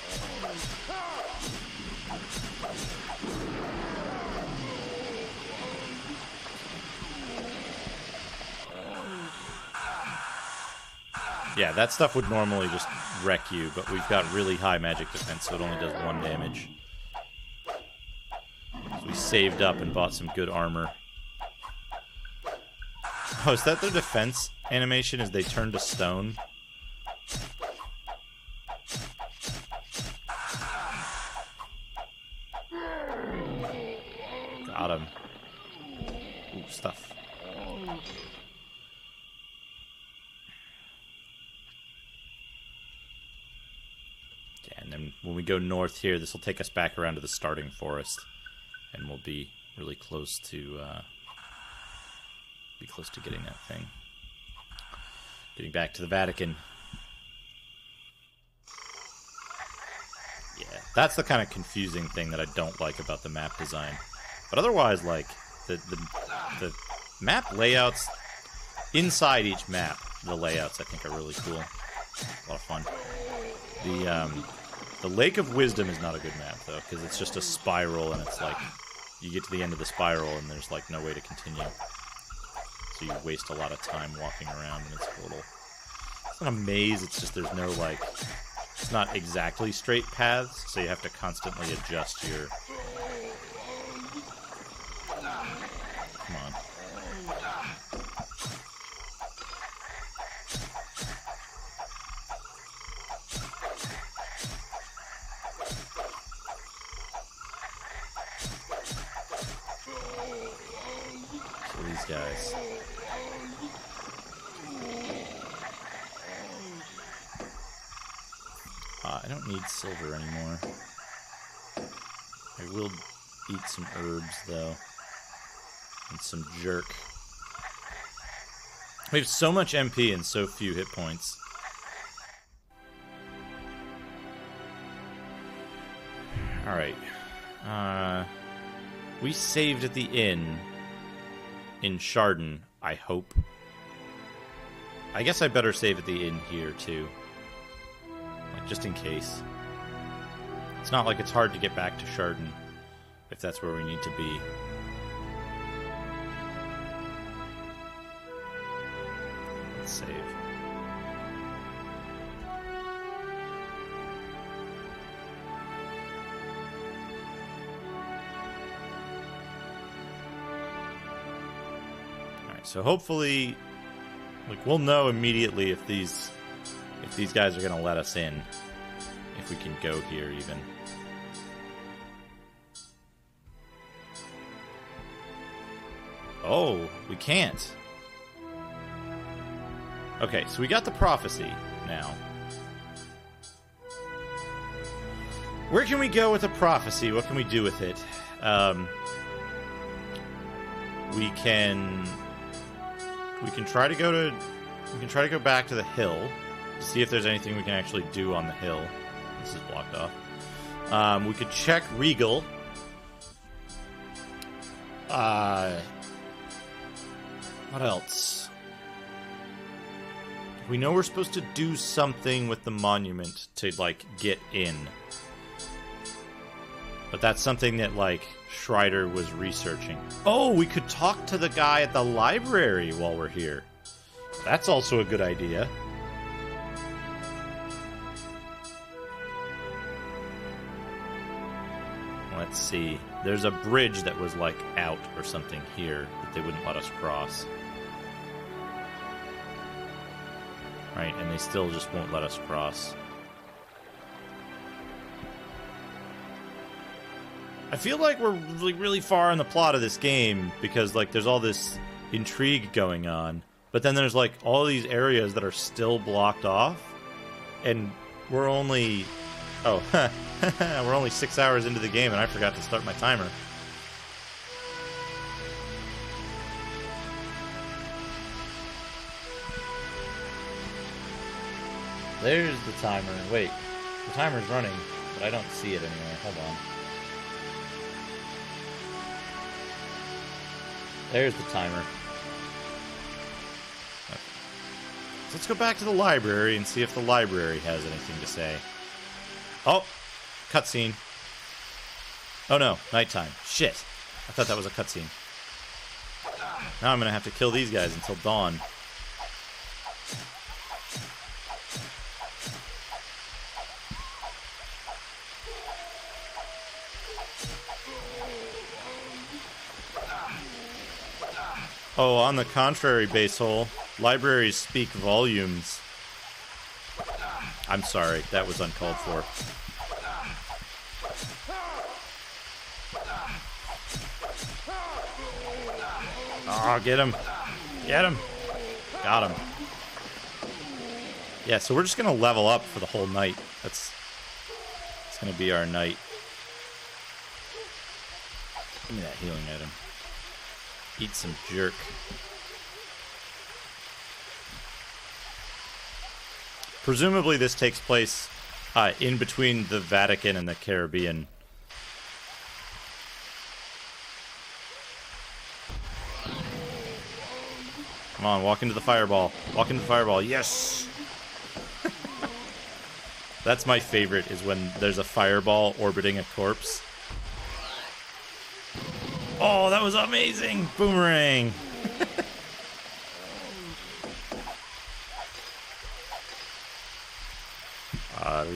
Yeah, that stuff would normally just wreck you, but we've got really high magic defense, so it only does 1 damage. So we saved up and bought some good armor. Oh, is that their defense animation as they turn to stone? Got him. Ooh, stuff. And then when we go north here, this will take us back around to the starting forest, and we'll be really close to getting that thing. Getting back to the Vatican. Yeah, that's the kind of confusing thing that I don't like about the map design. But otherwise, like, the map layouts inside each map, the layouts I think are really cool. A lot of fun. The Lake of Wisdom is not a good map, though, because it's just a spiral, and it's like, you get to the end of the spiral, and there's, like, no way to continue. So you waste a lot of time walking around, and it's a It's not a maze, it's just there's no, like... It's not exactly straight paths, so you have to constantly adjust your... Come on. So these guys... I don't need silver anymore. I will eat some herbs, though. And some jerk. We have so much MP and so few hit points. Alright. We saved at the inn in Chardon, I hope. I guess I better save at the inn here, too. Just in case. It's not like it's hard to get back to Chardon, if that's where we need to be. Let's save. Alright, so hopefully, like, we'll know immediately if these guys are going to let us in. If we can go here, even. Oh, we can't. Okay, so we got the prophecy now. Where can we go with the prophecy? What can we do with it? We can try to go to... We can try to go back to the hill. See if there's anything we can actually do on the hill. This is blocked off. We could check Regal. What else? We know we're supposed to do something with the monument to, like, get in. But that's something that, like, Strider was researching. Oh, we could talk to the guy at the library while we're here. That's also a good idea. Let's see. There's a bridge that was, like, out or something here that they wouldn't let us cross. Right, and they still just won't let us cross. I feel like we're really far in the plot of this game because, like, there's all this intrigue going on. But then there's, like, all these areas that are still blocked off. And we're only... Oh, we're only 6 hours into the game and I forgot to start my timer. There's the timer. Wait, the timer's running, but I don't see it anywhere. Hold on. There's the timer. Okay. So let's go back to the library and see if the library has anything to say. Oh, cutscene. Oh no, nighttime. Shit. I thought that was a cutscene. Now I'm gonna have to kill these guys until dawn. Oh, on the contrary, Basehole, libraries speak volumes. I'm sorry, that was uncalled for. Oh, get him. Get him. Got him. Yeah, so we're just going to level up for the whole night. It's going to be our night. Give me that healing item. Eat some jerk. Presumably this takes place in between the Vatican and the Caribbean. Come on, walk into the fireball. Walk into the fireball. Yes! That's my favorite, is when there's a fireball orbiting a corpse. Oh, that was amazing! Boomerang!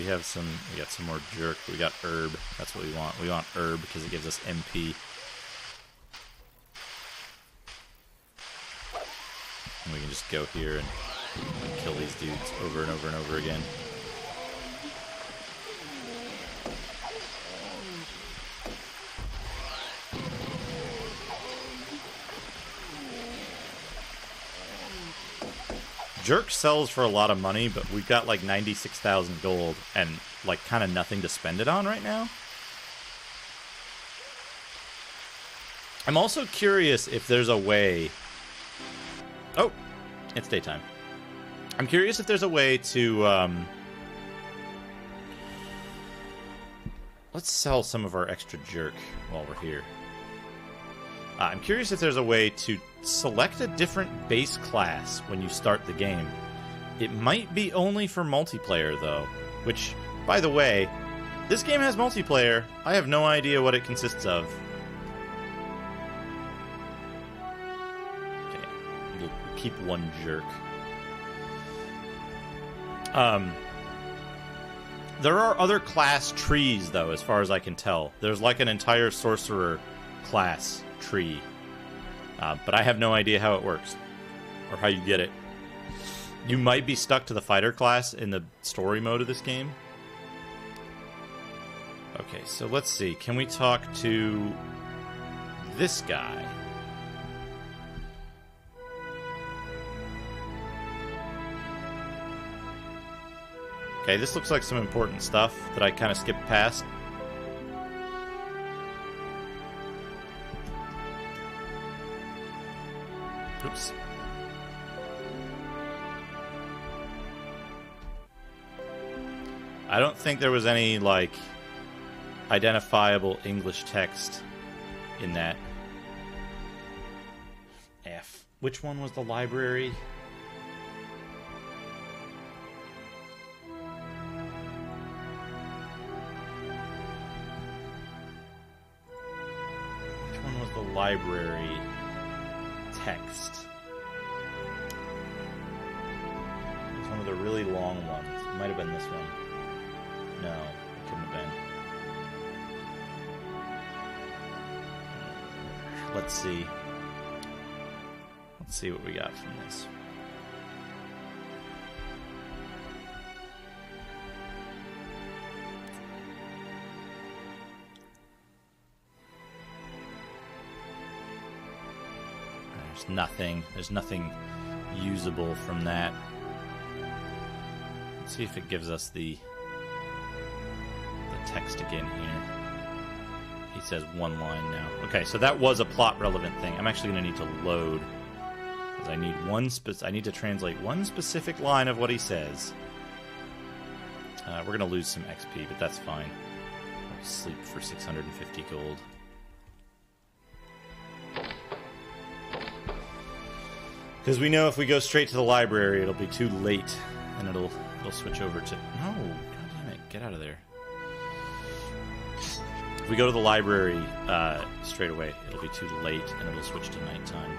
we got some more jerk. We got herb. That's what we want. We want herb because it gives us MP. And we can just go here and kill these dudes over and over and over again. Jerk sells for a lot of money, but we've got like 96,000 gold and like kind of nothing to spend it on right now. I'm also curious if there's a way... Oh, it's daytime. I'm curious if there's a way to... Let's sell some of our extra jerk while we're here. I'm curious if there's a way to select a different base class when you start the game. It might be only for multiplayer, though. Which, by the way, this game has multiplayer. I have no idea what it consists of. Okay, we'll keep one jerk. There are other class trees, though, as far as I can tell. There's like an entire sorcerer class tree. But I have no idea how it works. Or how you get it. You might be stuck to the fighter class in the story mode of this game. Okay, so let's see. Can we talk to this guy? Okay, this looks like some important stuff that I kind of skipped past. Oops. I don't think there was any, like, identifiable English text in that. F. Which one was the library? Which one was the library text? It was one of the really long ones. It might have been this one. No, it couldn't have been. Let's see. Let's see what we got from this. There's nothing. There's nothing usable from that. Let's see if it gives us the text again here. He says one line now. Okay, so that was a plot relevant thing. I'm actually going to need to load because I need I need to translate one specific line of what he says. We're going to lose some XP, but that's fine. I'll sleep for 650 gold. Because we know if we go straight to the library, it'll be too late, and it'll switch over to... No, god damn it, get out of there. If we go to the library straight away, it'll be too late, and it'll switch to nighttime.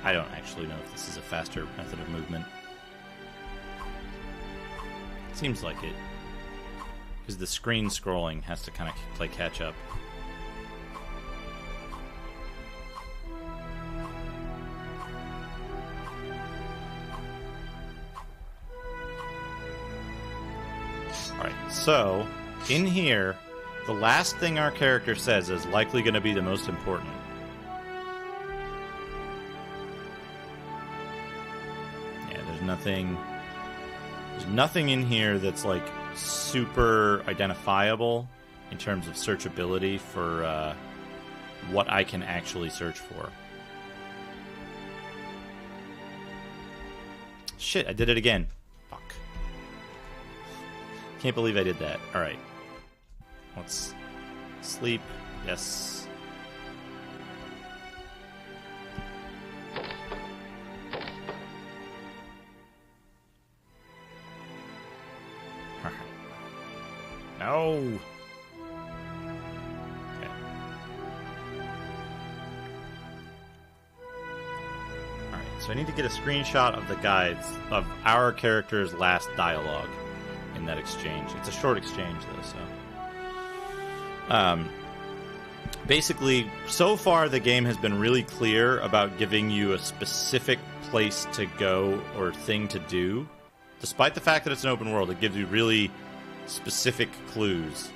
I don't actually know if this is a faster method of movement. Seems like it. Because the screen scrolling has to kind of play catch up. Alright, so, in here, the last thing our character says is likely going to be the most important. There's nothing in here that's like super identifiable in terms of searchability for what I can actually search for. Shit, I did it again. Fuck. Can't believe I did that. Alright. Let's sleep. Yes. No. Okay. Alright, so I need to get a screenshot of of our character's last dialogue in that exchange. It's a short exchange, though, so... basically, so far the game has been really clear about giving you a specific place to go or thing to do. Despite the fact that it's an open world, it gives you really specific clues.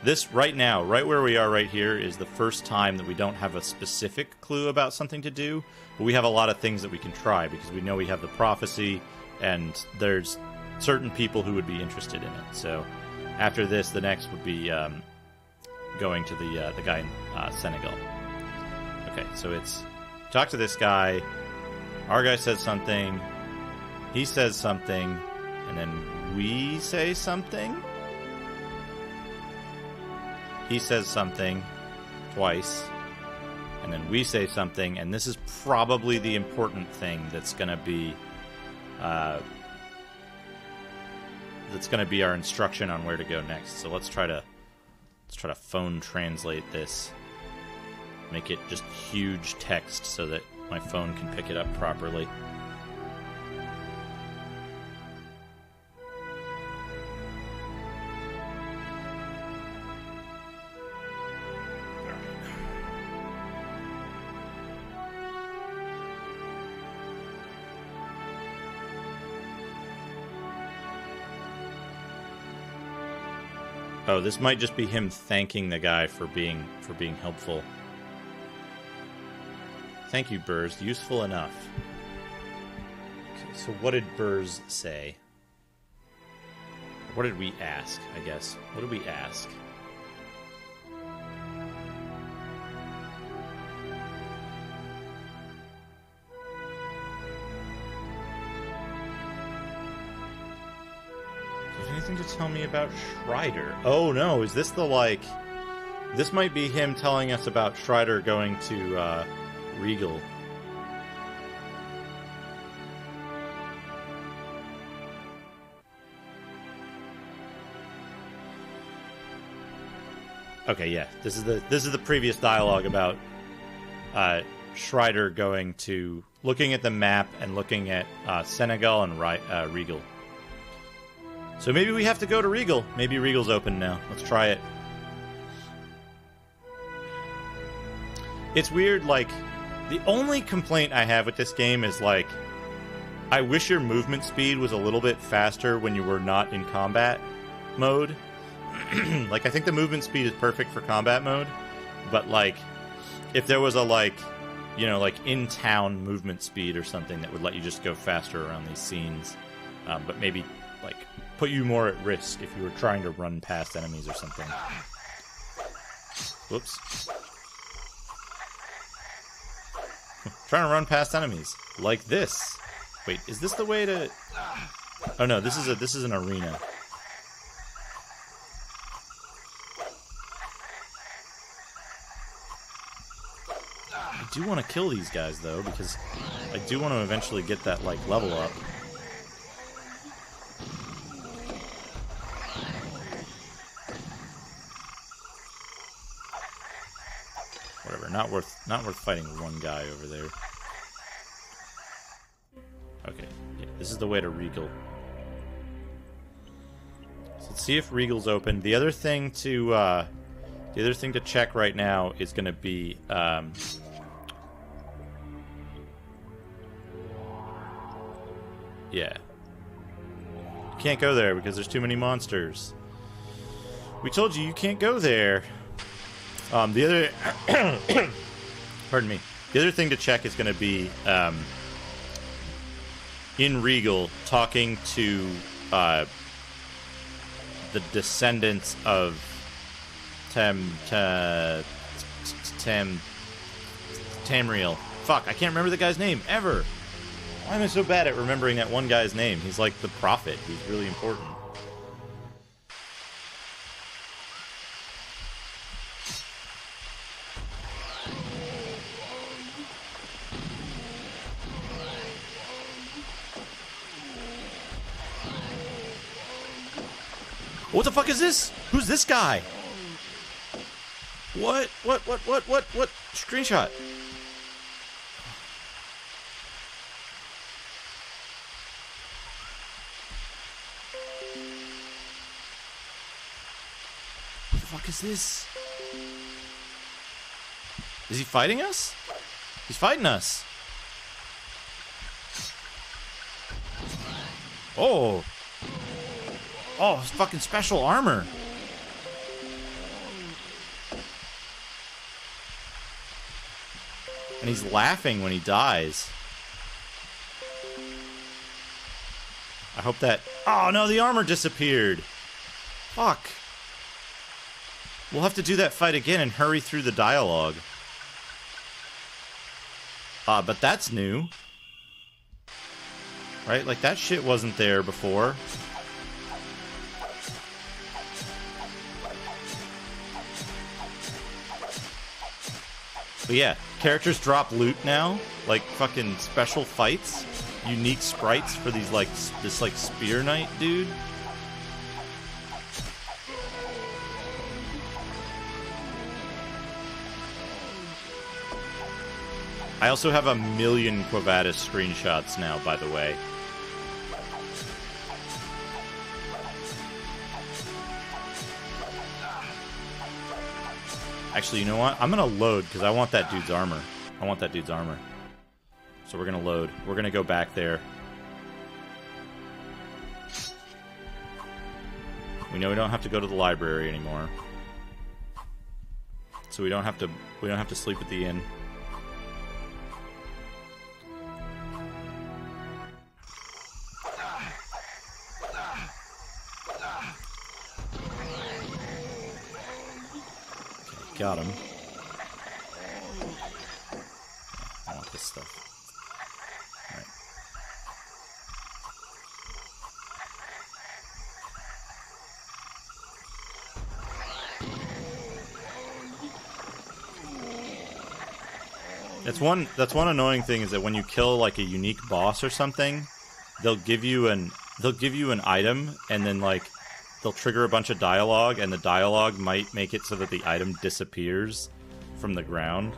This, right now, right where we are right here, is the first time that we don't have a specific clue about something to do, but we have a lot of things that we can try, because we know we have the prophecy, and there's certain people who would be interested in it. So, after this, the next would be going to the guy in Senegal. Okay, so it's talk to this guy, our guy says something, he says something, and then we say something? He says something twice, and then we say something, and this is probably the important thing that's going to be our instruction on where to go next. So let's try to phone translate this. Make it just huge text so that my phone can pick it up properly. Oh, this might just be him thanking the guy for being helpful. Thank you, Burrs. Useful enough. Okay, so what did Burrs say? What did we ask, I guess? What did we ask? Anything to tell me about Strider? Oh no, is this this might be him telling us about Strider going to Regal. Okay, yeah. This is the previous dialogue about Strider going to looking at the map and looking at Senegal and Regal. So maybe we have to go to Regal. Maybe Regal's open now. Let's try it. It's weird, the only complaint I have with this game is, I wish your movement speed was a little bit faster when you were not in combat mode. I think the movement speed is perfect for combat mode, but, if there was a, in-town movement speed or something that would let you just go faster around these scenes, but maybe, put you more at risk if you were trying to run past enemies or something. Whoops. Trying to run past enemies. Like this. Wait, is this the way to... Oh no, this is an arena. I do want to kill these guys, though, because I do want to eventually get that, level up. Whatever, not worth fighting one guy over there. Okay, yeah, this is the way to Regal. So let's see if Regal's open. The other thing to check right now is going to be yeah. You can't go there because there's too many monsters. We told you can't go there. The other... Pardon me. The other thing to check is going to be, in Regal, talking to, the descendants of Tamriel. Fuck, I can't remember the guy's name, ever! Why am I so bad at remembering that one guy's name? He's like the prophet. He's really important. What the fuck is this? Who's this guy? What? Screenshot. What the fuck is this? Is he fighting us? He's fighting us. Oh. Oh, it's fucking special armor. And he's laughing when he dies. I hope that... Oh, no, the armor disappeared. Fuck. We'll have to do that fight again and hurry through the dialogue. But that's new. Right? Like, that shit wasn't there before. But yeah, characters drop loot now, like fucking special fights, unique sprites for these like this like spear knight dude. I also have 1,000,000 Vadis screenshots now, by the way. Actually, you know what? I'm gonna load, because I want that dude's armor. I want that dude's armor. So we're gonna load. We're gonna go back there. We know we don't have to go to the library anymore. So we don't have to sleep at the inn. Got him. I want this stuff. Alright. That's one annoying thing, is that when you kill like a unique boss or something, they'll give you an item, and then like they'll trigger a bunch of dialogue, and the dialogue might make it so that the item disappears from the ground.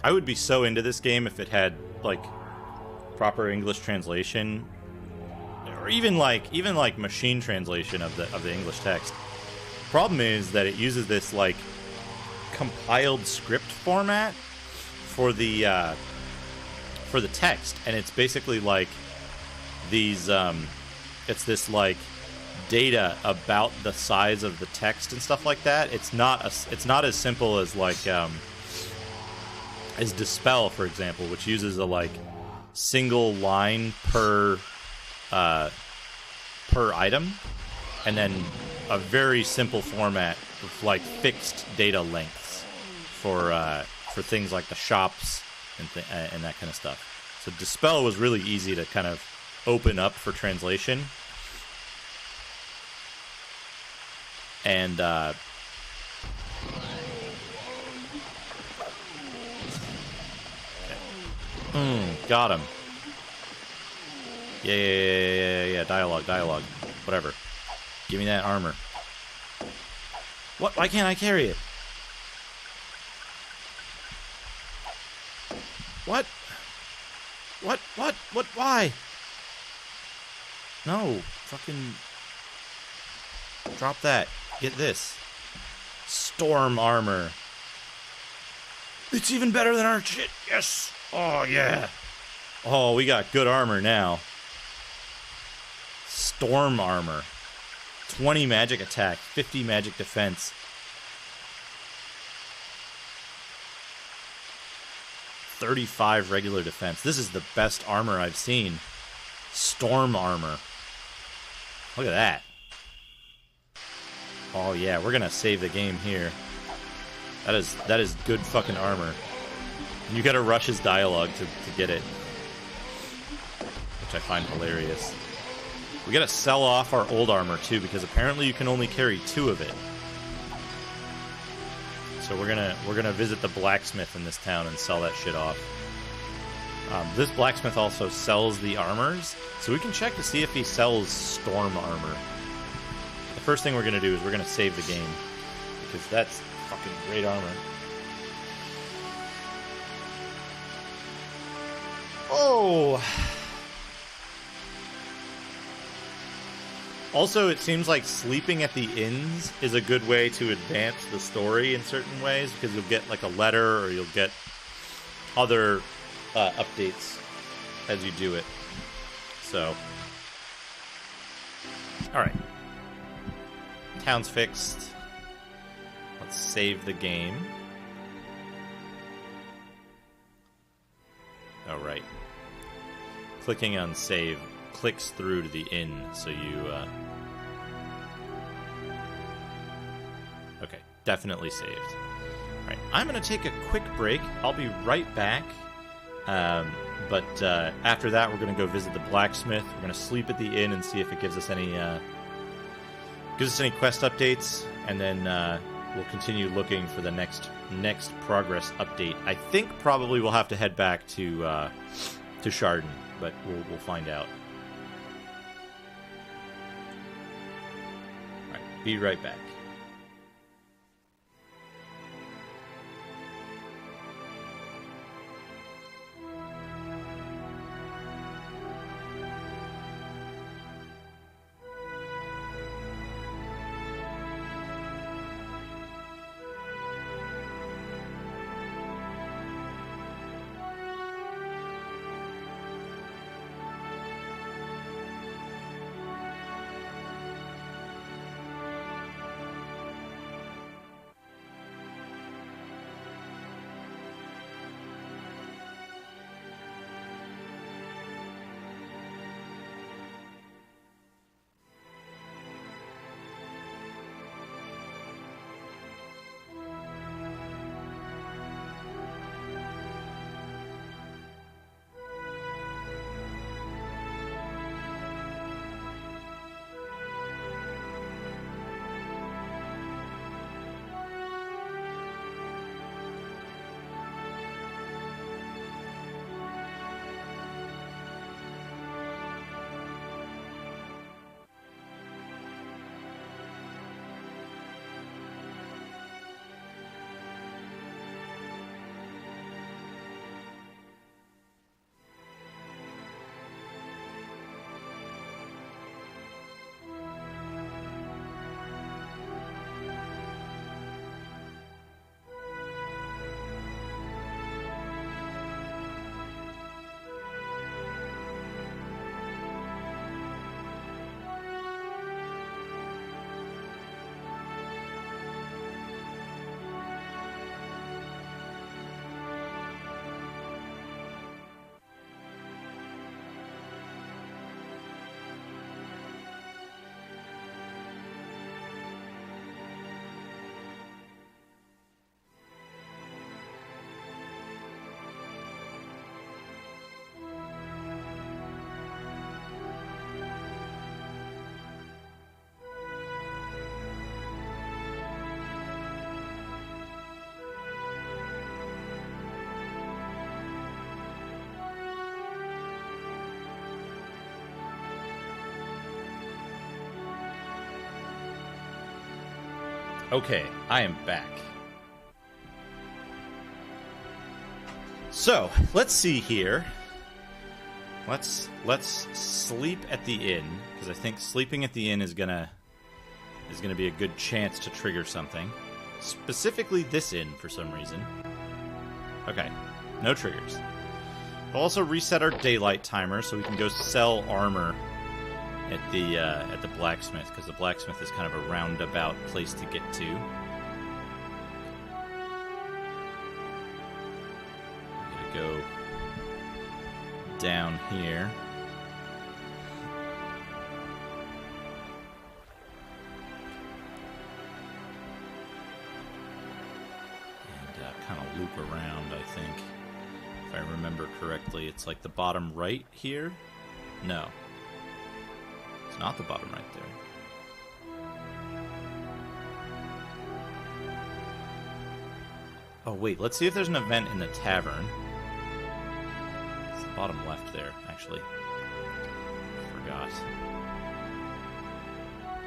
I would be so into this game if it had like proper English translation, or even like machine translation of the English text. Problem is that it uses this like compiled script format for the text, and it's basically like these it's this like data about the size of the text and stuff like that. It's not as simple as like as Dispel, for example, which uses a like single line per item, and then a very simple format of like fixed data lengths for things like the shops and that kind of stuff. So Dispel was really easy to kind of open up for translation, and got him. Yeah. Dialogue. Whatever. Give me that armor. What? Why can't I carry it? What? Why? No. Fucking... Drop that. Get this. Storm armor. It's even better than our shit. Yes. Oh, yeah. Oh, we got good armor now. Storm armor. 20 magic attack, 50 magic defense. 35 regular defense. This is the best armor I've seen. Storm armor. Look at that. Oh yeah, we're gonna save the game here. That is good fucking armor. You gotta rush his dialogue to get it, which I find hilarious. We gotta sell off our old armor too, because apparently you can only carry 2 of it. So we're gonna visit the blacksmith in this town and sell that shit off. This blacksmith also sells the armors, so we can check to see if he sells storm armor. The first thing we're gonna do is we're gonna save the game, because that's fucking great armor. Oh! Also, it seems like sleeping at the inns is a good way to advance the story in certain ways, because you'll get like a letter or you'll get other updates as you do it. So, alright. Town's fixed. Let's save the game. Alright. Clicking on save clicks through to the inn, so you... Okay, definitely saved. Alright, I'm going to take a quick break. I'll be right back. But after that, we're going to go visit the blacksmith. We're going to sleep at the inn and see if it gives us any quest updates, and then we'll continue looking for the next progress update. I think probably we'll have to head back to Chardon, but we'll find out. All right, be right back. Okay, I am back. So, let's see here. Let's sleep at the inn, because I think sleeping at the inn is gonna be a good chance to trigger something. Specifically this inn, for some reason. Okay, no triggers. We'll also reset our daylight timer so we can go sell armor at the blacksmith, because the blacksmith is kind of a roundabout place to get to. I'm gonna go down here. And kind of loop around, I think. If I remember correctly, it's like the bottom right here? No. It's not the bottom right there. Oh, wait. Let's see if there's an event in the tavern. It's the bottom left there, actually. Forgot.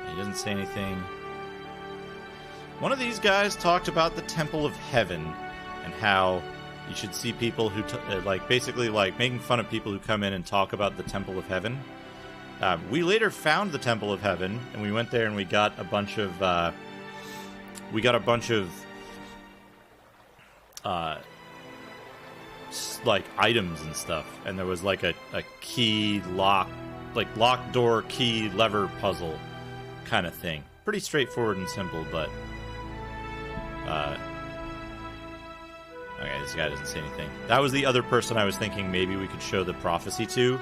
He doesn't say anything. One of these guys talked about the Temple of Heaven and how you should see people who, basically making fun of people who come in and talk about the Temple of Heaven. We later found the Temple of Heaven, and we went there and we got a bunch of, items and stuff, and there was like a key lock, like lock door key lever puzzle kind of thing. Pretty straightforward and simple, but okay, this guy doesn't say anything. That was the other person I was thinking maybe we could show the prophecy to,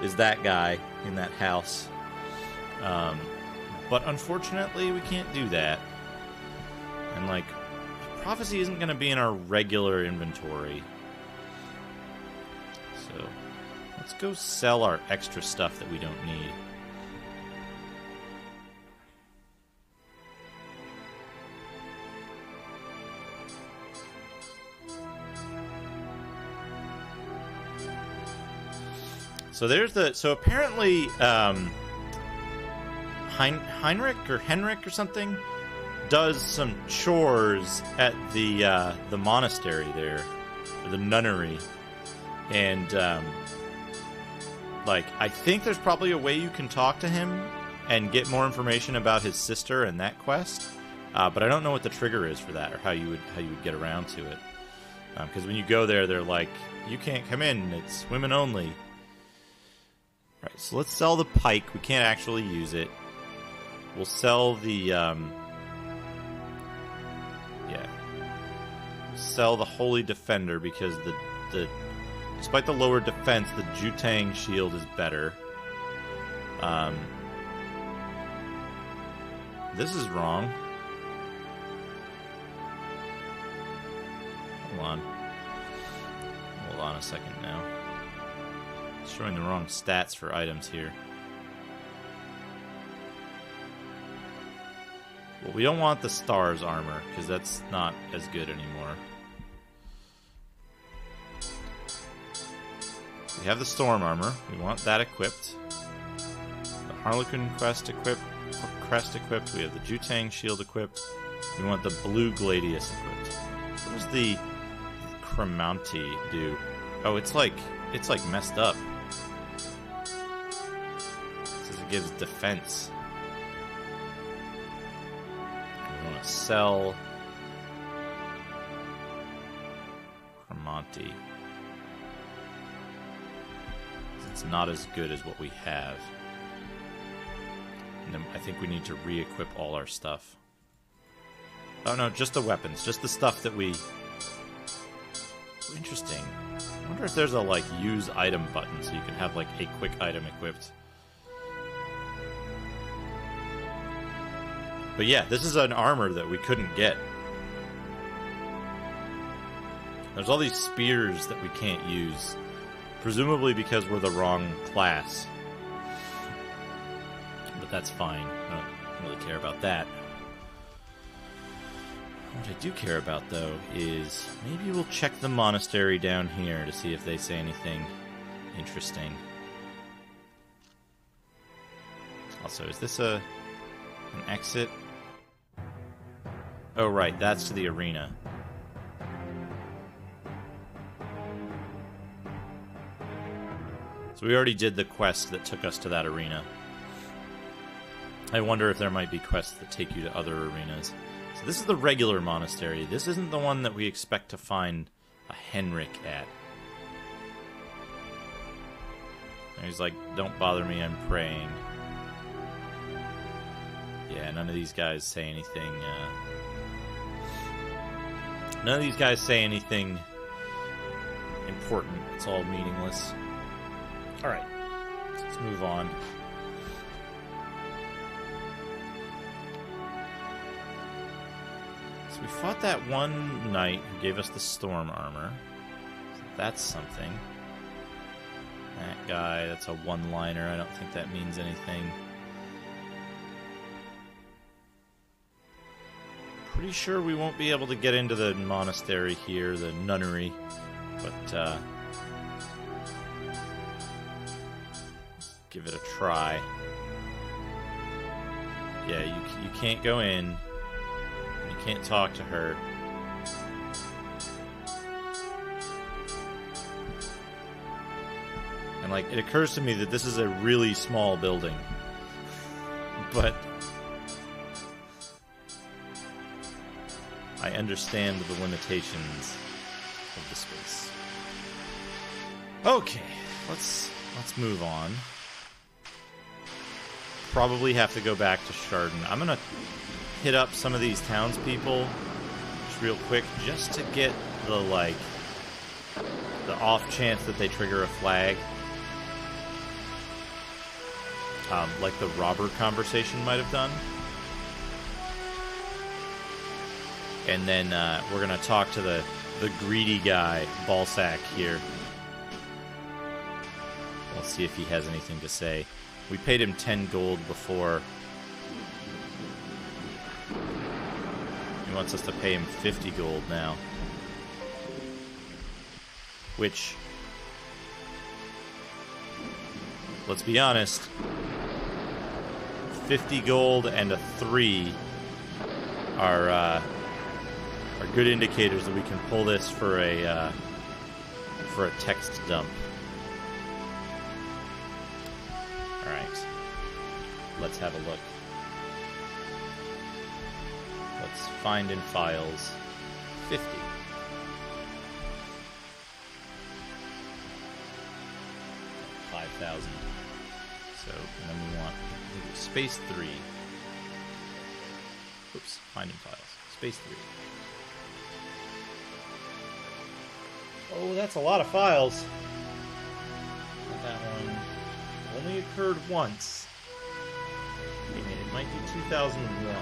is that guy in that house. But unfortunately we can't do that, and prophecy isn't going to be in our regular inventory. So, let's go sell our extra stuff that we don't need. So there's so apparently, Henrik or something does some chores at the monastery there, or the nunnery. And, I think there's probably a way you can talk to him and get more information about his sister and that quest. But I don't know what the trigger is for that, or how you would get around to it. Because when you go there, they're like, you can't come in, it's women only. Right, so let's sell the pike. We can't actually use it. We'll sell the, we'll sell the Holy Defender, because despite the lower defense, the Jutang shield is better. This is wrong. Hold on a second now. It's showing the wrong stats for items here. Well, we don't want the Stars armor, because that's not as good anymore. We have the Storm armor. We want that equipped. The Harlequin crest equipped. We have the Jutang shield equipped. We want the Blue Gladius equipped. What does the Cremonti do? Oh, it's messed up. It says it gives defense. We want to sell Cremonti. It's not as good as what we have. And then I think we need to re-equip all our stuff. Oh no, just the weapons. Just the stuff that we... Interesting. I wonder if there's a, use item button so you can have, a quick item equipped. But yeah, this is an armor that we couldn't get. There's all these spears that we can't use. Presumably because we're the wrong class. But that's fine. I don't really care about that. What I do care about, though, is maybe we'll check the monastery down here to see if they say anything interesting. Also, is this an exit? Oh, right, that's to the arena. So we already did the quest that took us to that arena. I wonder if there might be quests that take you to other arenas. So this is the regular monastery. This isn't the one that we expect to find a Henrik at. And he's like, don't bother me, I'm praying. Yeah, none of these guys say anything, None of these guys say anything important. It's all meaningless. Alright, let's move on. So we fought that one knight who gave us the storm armor. So that's something. That guy, that's a one-liner. I don't think that means anything. Pretty sure we won't be able to get into the monastery here, the nunnery, but give it a try. Yeah, you can't go in. You can't talk to her. And, like, it occurs to me that this is a really small building. But I understand the limitations of the space. Okay, let's move on. Probably have to go back to Chardon. I'm gonna hit up some of these townspeople just real quick, just to get the off chance that they trigger a flag. Like the robber conversation might have done. And then we're going to talk to the greedy guy, Balzac, here. Let's see if he has anything to say. We paid him 10 gold before. He wants us to pay him 50 gold now. Which, let's be honest, 50 gold and a 3 are good indicators that we can pull this for a text dump. All right, let's have a look. Let's find in files 50. $5,000. So then we want space 3. Oops, find in files. Space 3. Oh, that's a lot of files. That one only occurred once. Wait a minute, it might be 2001.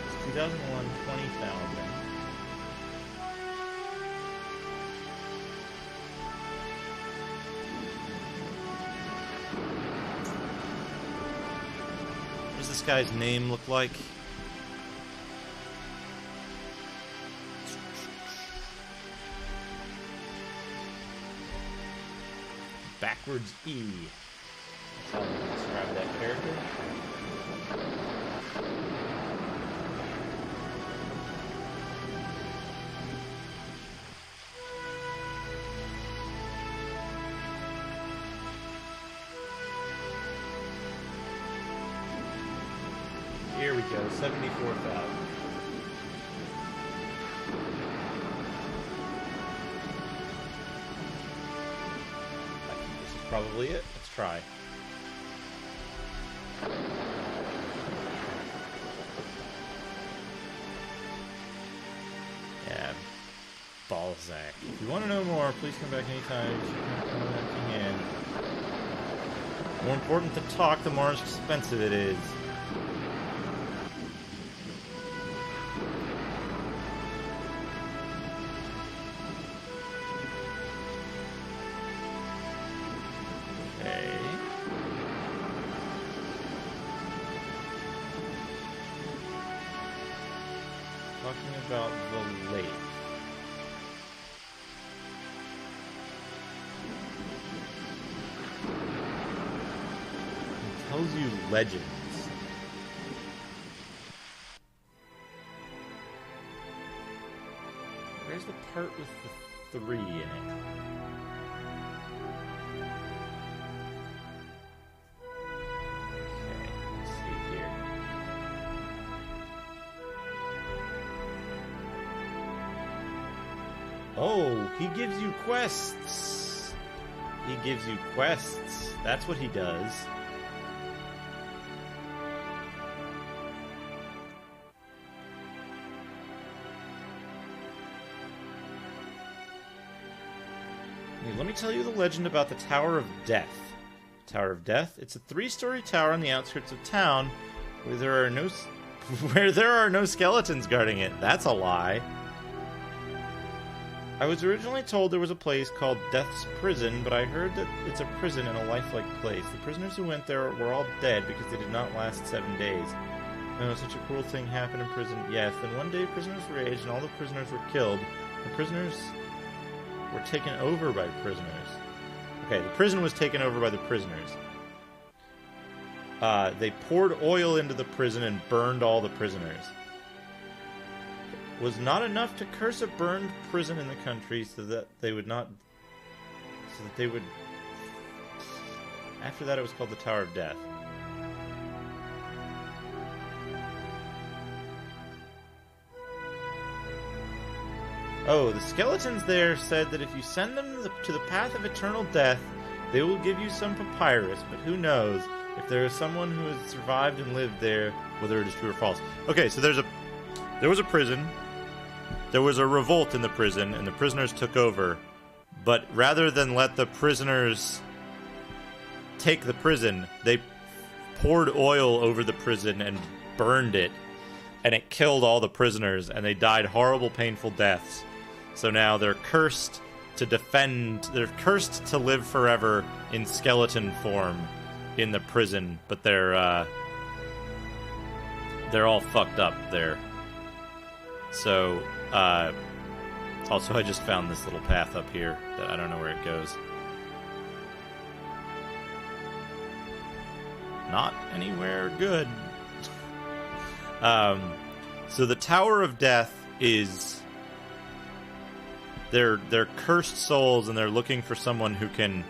It's 2001, 20,000. What does this guy's name look like? Backwards E. That's how we describe that character. Here we go, 74,000. Probably it. Let's try. Yeah. Balzac. If you want to know more, please come back anytime. You should come in. More important to talk, the more expensive it is. About the lake. It tells you legends. Where's the part with the 3 in it? Oh, he gives you quests. He gives you quests. That's what he does. Let me tell you the legend about the Tower of Death. Tower of Death. It's a 3-story tower on the outskirts of town where there are no skeletons guarding it. That's a lie. I was originally told there was a place called Death's Prison, but I heard that it's a prison in a lifelike place. The prisoners who went there were all dead because they did not last 7 days. No, such a cruel thing happened in prison. Yes, then one day prisoners raged and all the prisoners were killed. The prisoners were taken over by prisoners. Okay, the prison was taken over by the prisoners. They poured oil into the prison and burned all the prisoners. Was not enough to curse a burned prison in the country so that they would not... So that they would... After that it was called the Tower of Death. Oh, the skeletons there said that if you send them to the path of eternal death, they will give you some papyrus, but who knows if there is someone who has survived and lived there, whether it is true or false. Okay, so there was a prison, there was a revolt in the prison, and the prisoners took over, but rather than let the prisoners take the prison, they poured oil over the prison and burned it, and it killed all the prisoners, and they died horrible, painful deaths. So now they're cursed to they're cursed to live forever in skeleton form in the prison, but they're all fucked up there. So, also I just found this little path up here that I don't know where it goes. Not anywhere good. So the Tower of Death is... They're cursed souls, and they're looking for someone who can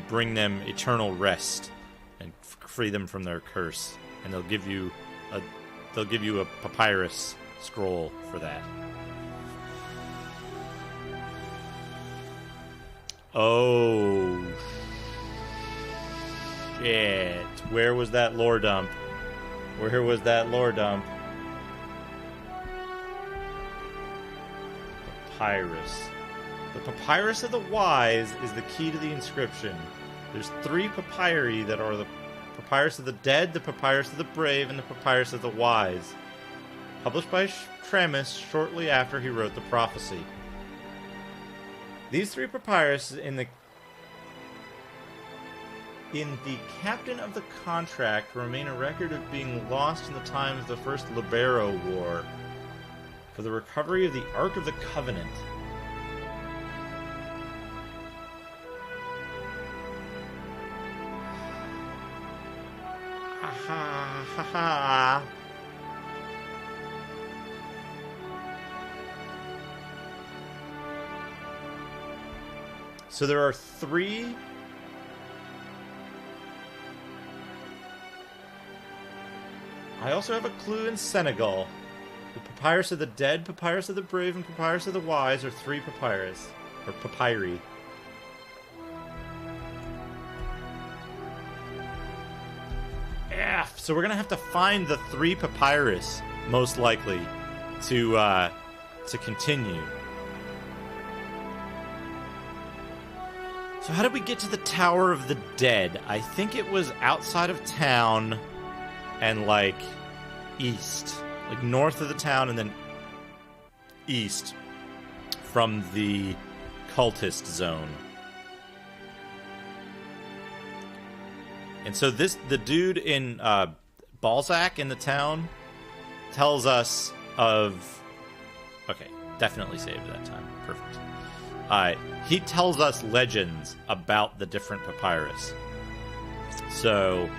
bring them eternal rest and free them from their curse. And they'll give you a papyrus scroll for that. Oh shit! Where was that lore dump? Where was that lore dump? Papyrus. The papyrus of the wise is the key to the inscription. There's 3 papyri that are the papyrus of the dead, the papyrus of the brave, and the papyrus of the wise. Published by Tramus shortly after he wrote the prophecy. These 3 papyrus in the captain of the contract remain a record of being lost in the time of the First Libero War for the recovery of the Ark of the Covenant. Ha ha ha ha. So there are 3... I also have a clue in Senegal. The papyrus of the dead, papyrus of the brave, and papyrus of the wise are 3 papyrus. Or papyri. F. So we're gonna have to find the 3 papyrus, most likely, to continue. So how did we get to the Tower of the Dead? I think it was outside of town and, like, east. Like, north of the town and then east from the cultist zone. And so the dude in Balzac in the town tells us of... Okay, definitely saved that time. Perfect. He tells us legends about the different papyrus. So,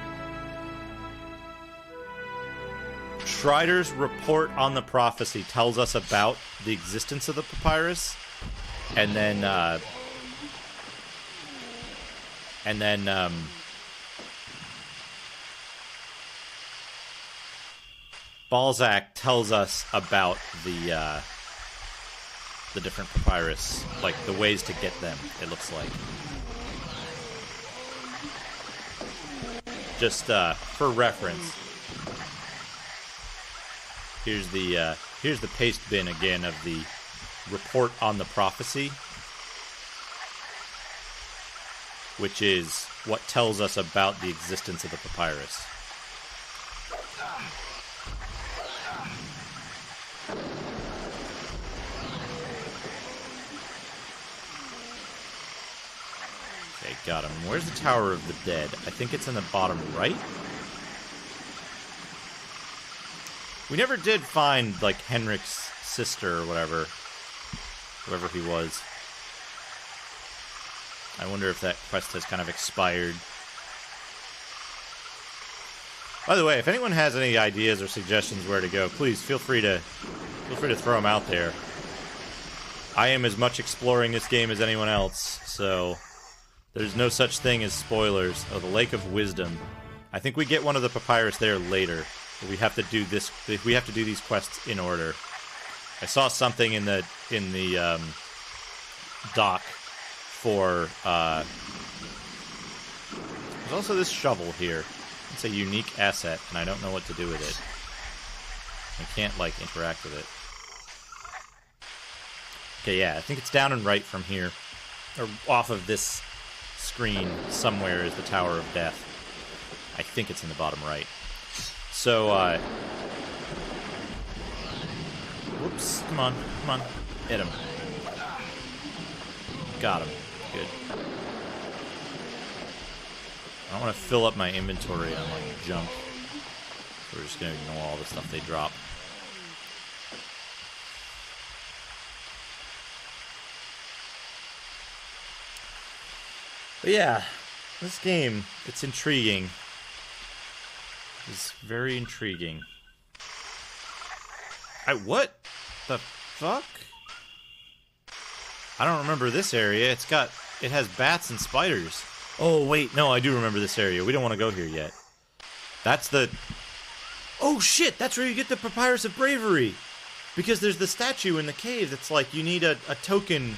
Strider's report on the prophecy tells us about the existence of the papyrus, and then Balzac tells us about the different papyrus, like the ways to get them, it looks like. Just for reference. Here's the paste bin again of the report on the prophecy, which is what tells us about the existence of the papyrus. Okay, got him. Where's the Tower of the Dead? I think it's in the bottom right. We never did find, like, Henrik's sister or whatever. Whoever he was. I wonder if that quest has kind of expired. By the way, if anyone has any ideas or suggestions where to go, please feel free to throw them out there. I am as much exploring this game as anyone else, so there's no such thing as spoilers. Oh, the Lake of Wisdom. I think we get one of the papyrus there later. But we have to do this. We have to do these quests in order. I saw something in the dock for. There's also this shovel here. It's a unique asset, and I don't know what to do with it. I can't like interact with it. Okay, yeah, I think it's down and right from here, or off of this screen somewhere is the Tower of Death. I think it's in the bottom right. So, whoops, come on, hit him. Got him, good. I don't want to fill up my inventory on, like, junk. So we're just going to ignore all the stuff they drop. But yeah, this game, it's intriguing. It's very intriguing. What the fuck? I don't remember this area. It has bats and spiders. Oh, wait, no, I do remember this area. We don't want to go here yet. That's the... Oh, shit, that's where you get the Papyrus of Bravery. Because there's the statue in the cave that's like, you need a token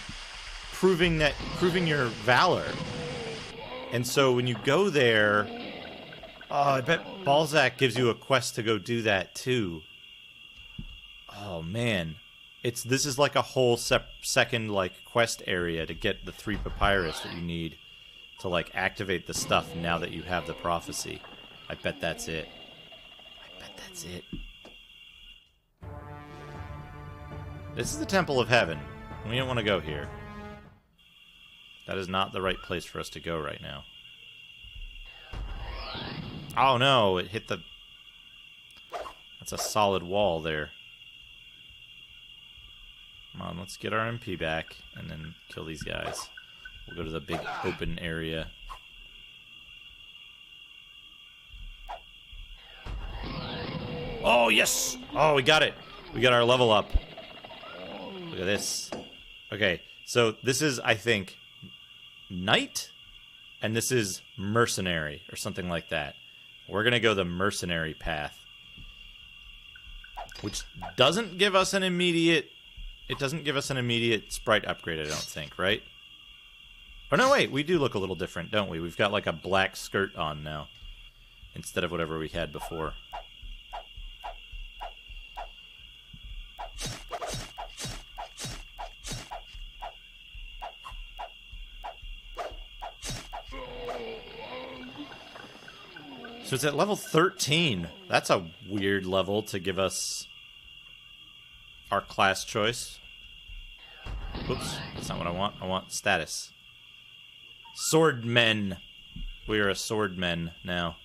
proving your valor. And so when you go there... Oh, I bet Balzac gives you a quest to go do that, too. Oh, man. This is like a whole second, like, quest area to get the 3 papyrus that you need to, like, activate the stuff now that you have the prophecy. I bet that's it. This is the Temple of Heaven. We don't want to go here. That is not the right place for us to go right now. Oh no, it hit the... That's a solid wall there. Come on, let's get our MP back and then kill these guys. We'll go to the big open area. Oh, yes! Oh, we got it! We got our level up. Look at this. Okay, so this is, I think, Knight? And this is Mercenary, or something like that. We're gonna go the Mercenary path. Which doesn't give us an immediate... It doesn't give us an immediate sprite upgrade, I don't think, right? Oh, no, wait, we do look a little different, don't we? We've got, like, a black skirt on now. Instead of whatever we had before. So it's at level 13. That's a weird level to give us our class choice. Oops, that's not what I want. I want status. Swordmen. We are a swordmen now.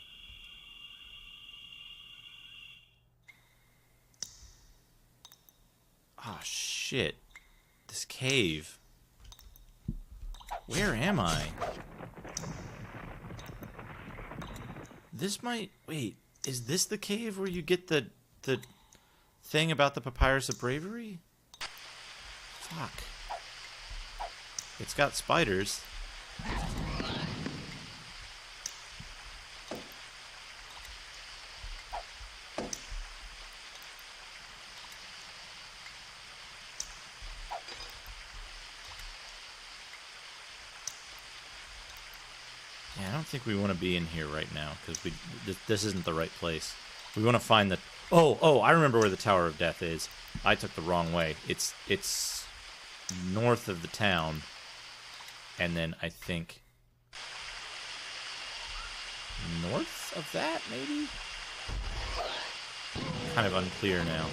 Ah, shit. This cave. Where am I? This might... Wait, is this the cave where you get the thing about the Papyrus of Bravery? Fuck. It's got spiders. Yeah, I don't think we want to be in here right now, because this isn't the right place. We want to find the... Oh, I remember where the Tower of Death is. I took the wrong way. It's north of the town, and then I think north of that, maybe? Kind of unclear now.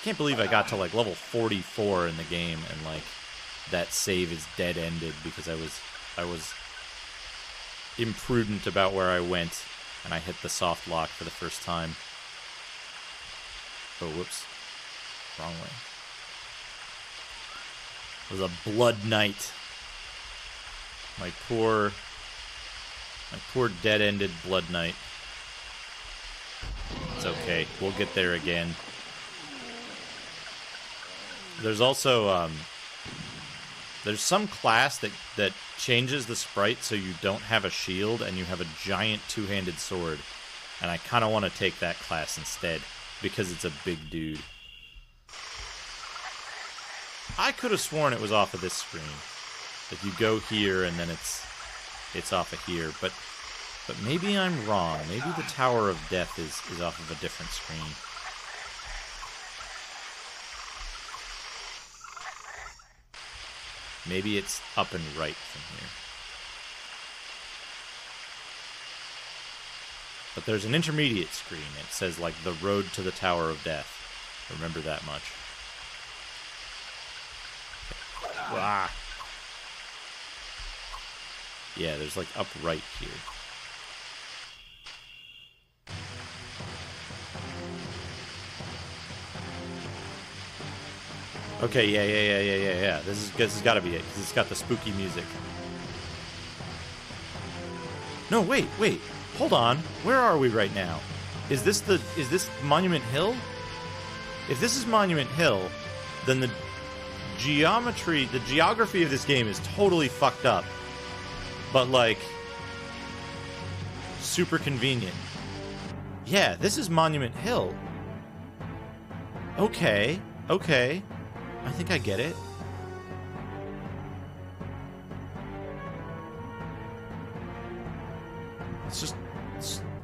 Can't believe I got to, like, level 44 in the game, and, like, that save is dead-ended because I was imprudent about where I went, and I hit the soft lock for the first time. Oh, whoops. Wrong way. It was a blood knight. My poor dead-ended blood knight. It's okay. We'll get there again. There's also, there's some class that changes the sprite so you don't have a shield and you have a giant two-handed sword. And I kind of want to take that class instead, because it's a big dude. I could have sworn it was off of this screen. Like, you go here and then it's off of here, but maybe I'm wrong. Maybe the Tower of Death is off of a different screen. Maybe it's up and right from here. But there's an intermediate screen. It says, like, the road to the Tower of Death. Remember that much. Ah. Yeah, there's, like, up right here. Okay, yeah. This has got to be it, because it's got the spooky music. No, wait. Hold on. Where are we right now? Is this Monument Hill? If this is Monument Hill, then the geography of this game is totally fucked up. But, like, super convenient. Yeah, this is Monument Hill. Okay. I think I get it. Let's just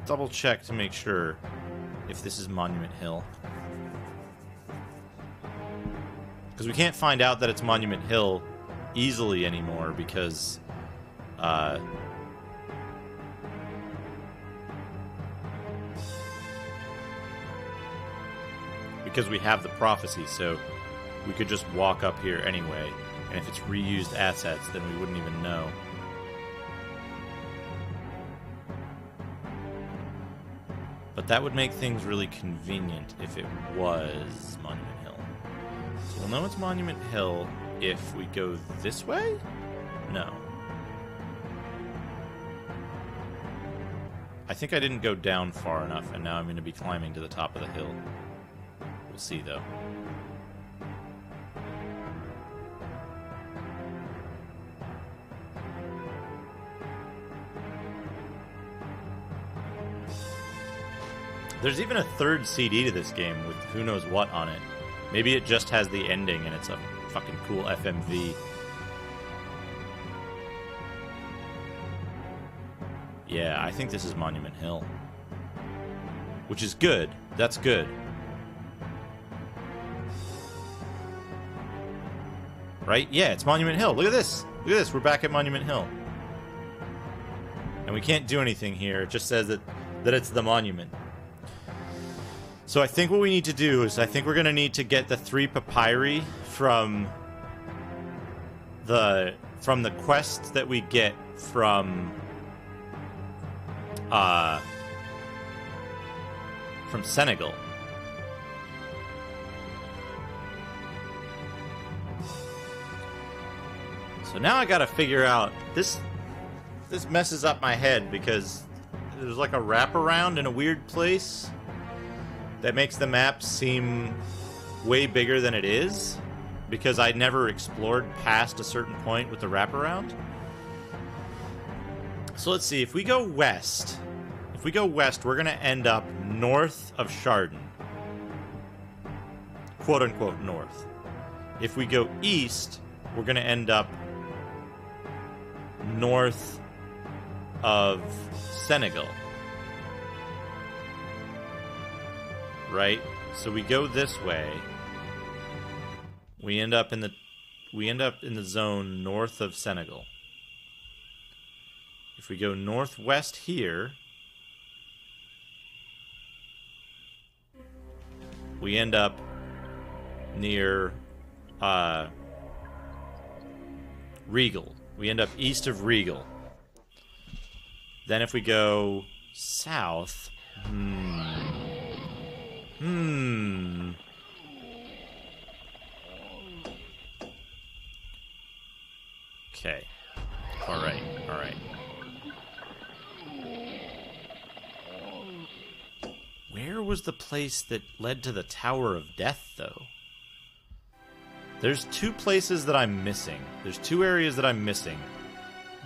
double check to make sure if this is Monument Hill. Because we can't find out that it's Monument Hill easily anymore because we have the prophecy, so we could just walk up here anyway, and if it's reused assets, then we wouldn't even know. But that would make things really convenient if it was Monument Hill. So we'll know it's Monument Hill if we go this way? No. I think I didn't go down far enough, and now I'm going to be climbing to the top of the hill. We'll see, though. There's even a third CD to this game with who knows what on it. Maybe it just has the ending and it's a fucking cool FMV. Yeah, I think this is Monument Hill. Which is good. That's good. Right? Yeah, it's Monument Hill. Look at this. Look at this. We're back at Monument Hill. And we can't do anything here. It just says that it's the monument. So I think what we need to do is I think we're going to need to get the 3 papyri from the quests that we get from Senegal. So now I got to figure out this messes up my head because there's like a wraparound in a weird place that makes the map seem way bigger than it is, because I never explored past a certain point with the wraparound. So let's see, if we go west, we're going to end up north of Chardon. Quote-unquote north. If we go east, we're going to end up north of Senegal. Right? So we go this way. We end up in the zone north of Senegal. If we go northwest here, we end up near Regal. We end up east of Regal. Then if we go south, Where was the place that led to the Tower of Death, though? There's two places that I'm missing. There's two areas that I'm missing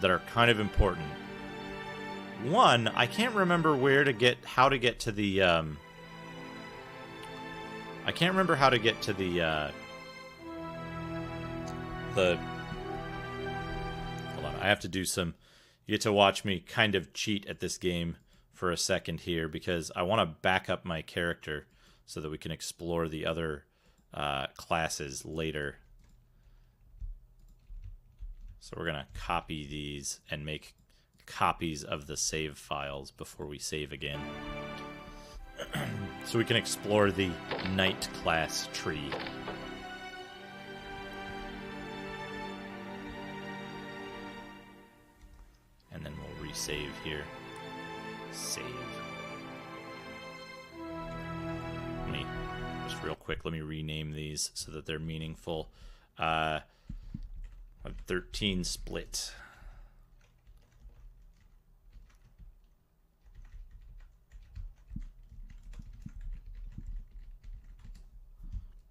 that are kind of important. One, I can't remember how to get to the, I can't remember how to get to the, hold on, I have to do some, you get to watch me kind of cheat at this game for a second here, because I want to back up my character so that we can explore the other classes later. So we're going to copy these and make copies of the save files before we save again. So we can explore the knight class tree. And then we'll resave here. Save. Just real quick, let me rename these so that they're meaningful. 13 split.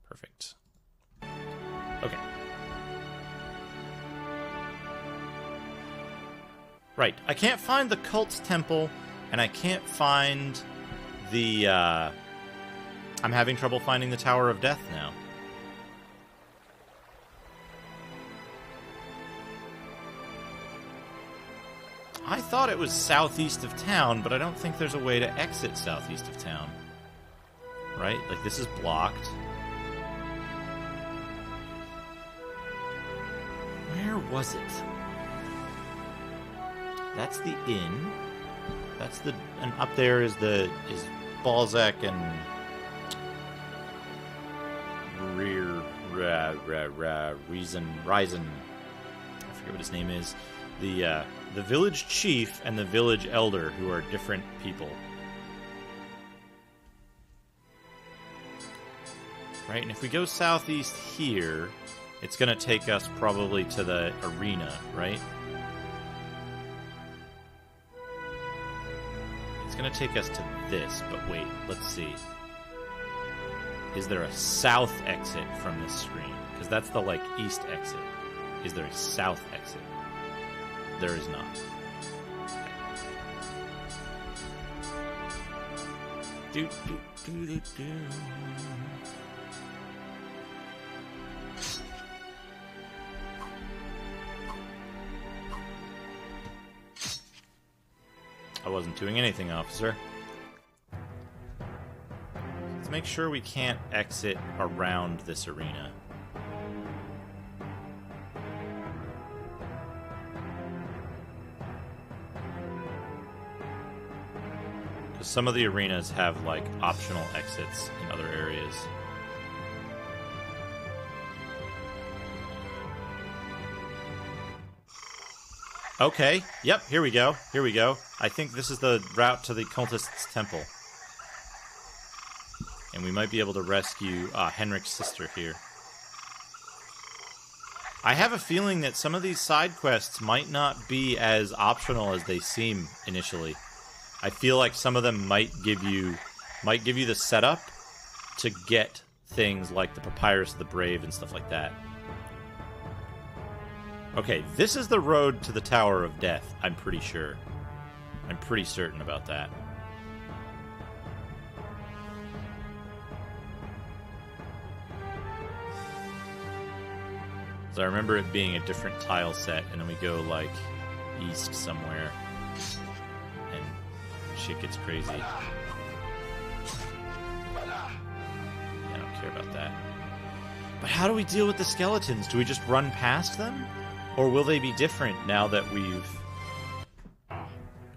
Perfect. Okay. Right. I can't find the cult's temple, and I can't find the, I'm having trouble finding the Tower of Death now. I thought it was southeast of town, but I don't think there's a way to exit southeast of town. Right? Like, this is blocked. Where was it? That's the inn. That's the... And up there is Balzac and... Reason. I forget what his name is. The village chief and the village elder, who are different people. Right, and if we go southeast here, it's going to take us probably to the arena, right? It's going to take us to this, but wait, let's see. Is there a south exit from this screen? Because that's the, like, east exit. Is there a south exit? There is not. Okay. I wasn't doing anything, officer. Let's make sure we can't exit around this arena. Because some of the arenas have, like, optional exits in other areas. Okay, yep, here we go, here we go. I think this is the route to the cultist's temple. And we might be able to rescue Henrik's sister here. I have a feeling that some of these side quests might not be as optional as they seem initially. I feel like some of them might give you the setup to get things like the Papyrus of the Brave and stuff like that. Okay, this is the road to the Tower of Death, I'm pretty sure. I'm pretty certain about that. So I remember it being a different tile set, and then we go, like, east somewhere. And shit gets crazy. Yeah, I don't care about that. But how do we deal with the skeletons? Do we just run past them? Or will they be different now that we've...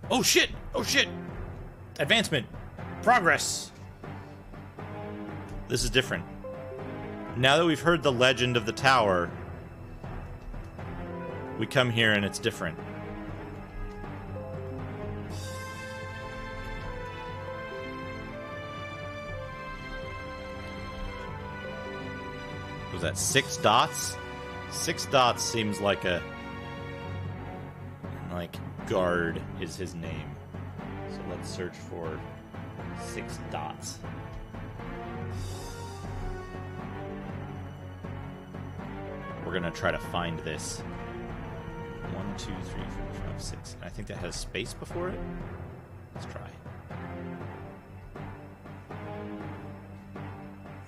Oh shit! Oh shit! Advancement! Progress! This is different. Now that we've heard the legend of the tower, we come here and it's different. Was that 6 dots? 6 dots seems like a... Like, guard is his name. So let's search for 6 dots. We're gonna try to find this. 1, 2, 3, 4, 5, 6. I think that has space before it. Let's try.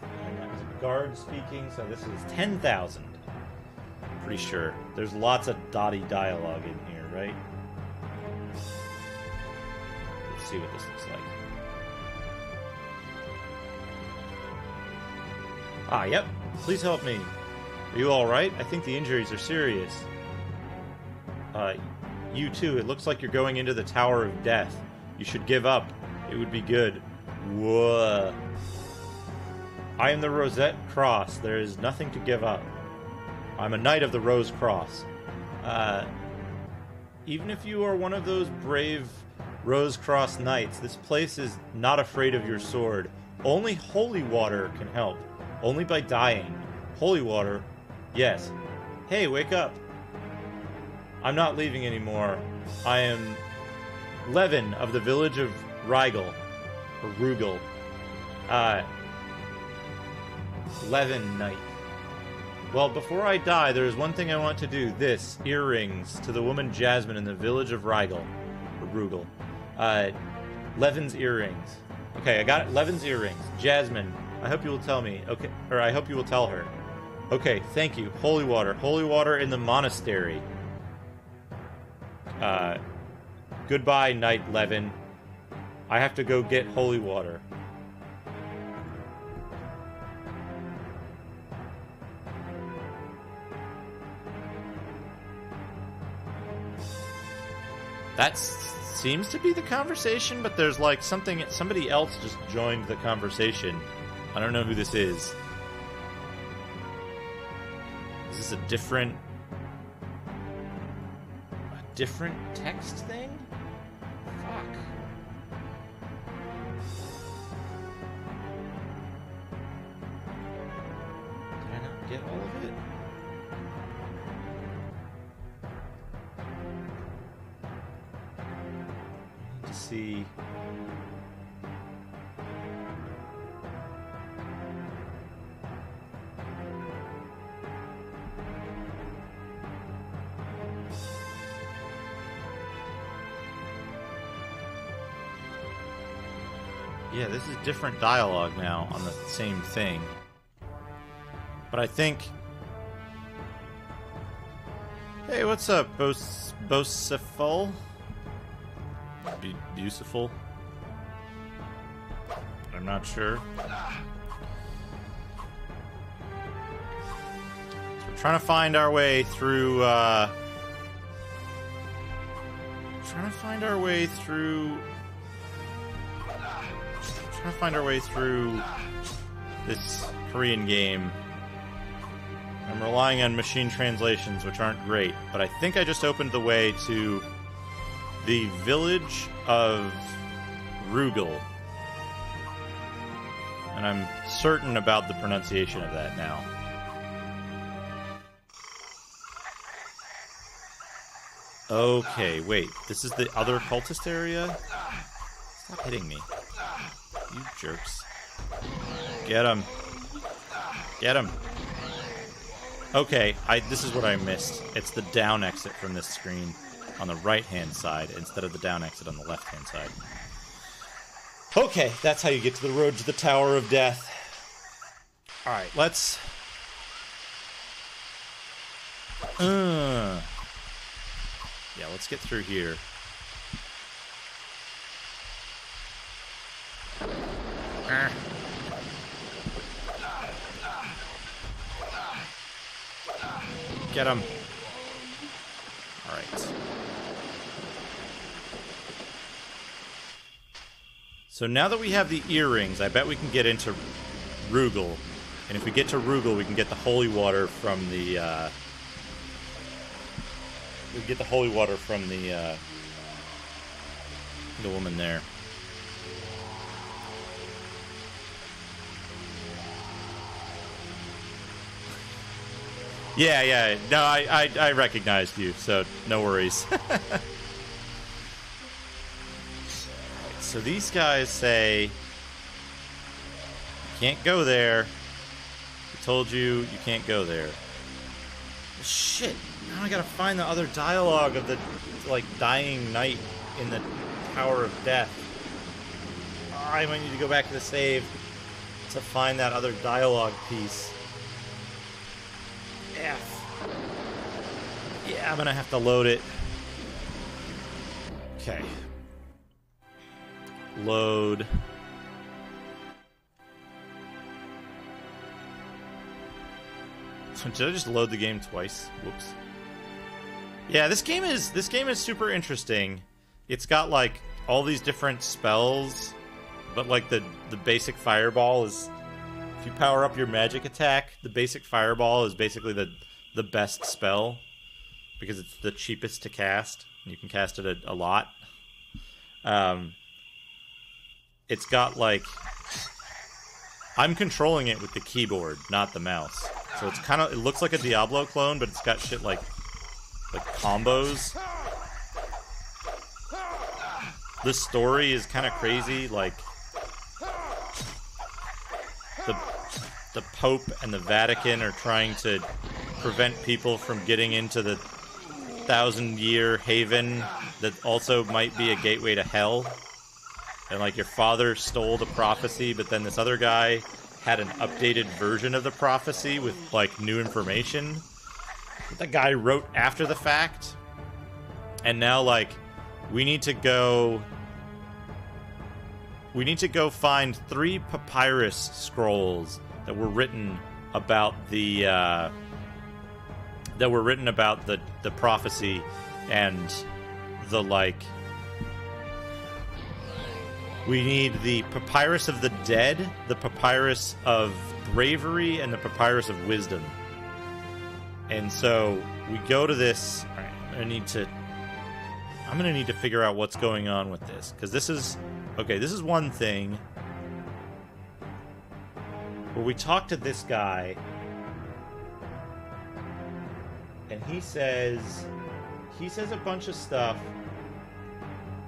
And that was a guard speaking, so this is 10,000. Pretty sure. There's lots of dotty dialogue in here, right? Let's see what this looks like. Ah, yep. Please help me. Are you alright? I think the injuries are serious. You too. It looks like you're going into the Tower of Death. You should give up. It would be good. Whoa. I am the Rosette Cross. There is nothing to give up. I'm a Knight of the Rose Cross. Even if you are one of those brave Rose Cross Knights, this place is not afraid of your sword. Only holy water can help. Only by dying. Holy water? Yes. Hey, wake up. I'm not leaving anymore. I am Levin of the village of Rigel. Or Rugal. Levin Knight. Well, before I die, there is one thing I want to do. This. Earrings to the woman Jasmine in the village of Rigel. Or Rugal. Levin's earrings. Okay, I got it. Levin's earrings. Jasmine. I hope you will tell me. Okay. Or I hope you will tell her. Okay, thank you. Holy water. Holy water in the monastery. Goodbye, Knight Levin. I have to go get holy water. That seems to be the conversation, but there's like somebody else just joined the conversation. I don't know who this is. Is this a different text thing? Fuck. Did I not get all of it? I need to see. Yeah, this is different dialogue now on the same thing. But I think... Hey, what's up, Beautiful? Beautiful? I'm not sure. So we're trying to find our way through, Trying to find our way through this Korean game. I'm relying on machine translations, which aren't great, but I think I just opened the way to the village of Rugal. And I'm certain about the pronunciation of that now. Okay, wait. This is the other cultist area? Stop hitting me. You jerks. Get him. Get him. Okay, this is what I missed. It's the down exit from this screen on the right-hand side instead of the down exit on the left-hand side. Okay, that's how you get to the road to the Tower of Death. Alright, let's... Yeah, let's get through here. Get him. Alright. So now that we have the earrings, I bet we can get into Rugal. And if we get to Rugal, we can get the holy water from the, we can get the holy water from the woman there. Yeah. No, I recognized you, so no worries. So these guys say, Can't go there. I told you you can't go there. Shit. Now I gotta find the other dialogue of the, like, dying knight in the Tower of Death. I might need to go back to the save to find that other dialogue piece. F. Yeah, I'm gonna have to load it. Okay. Load. So did I just load the game twice? Whoops. Yeah, this game is super interesting. It's got like all these different spells, but like the basic fireball is, if you power up your magic attack, the basic fireball is basically the best spell because it's the cheapest to cast. You can cast it a lot. It's got like, I'm controlling it with the keyboard, not the mouse. So it's kind of, it looks like a Diablo clone, but it's got shit like combos. The story is kind of crazy, like the Pope and the Vatican are trying to prevent people from getting into the 1,000-year haven that also might be a gateway to hell. And like your father stole the prophecy, but then this other guy had an updated version of the prophecy with like new information that the guy wrote after the fact. And now like we need to go find 3 papyrus scrolls that were written about the prophecy and the like. We need the papyrus of the dead, the papyrus of bravery, and the papyrus of wisdom. And so we go to this. All right, I'm gonna need to figure out what's going on with this, because this is okay. This is one thing where we talk to this guy, and he says a bunch of stuff,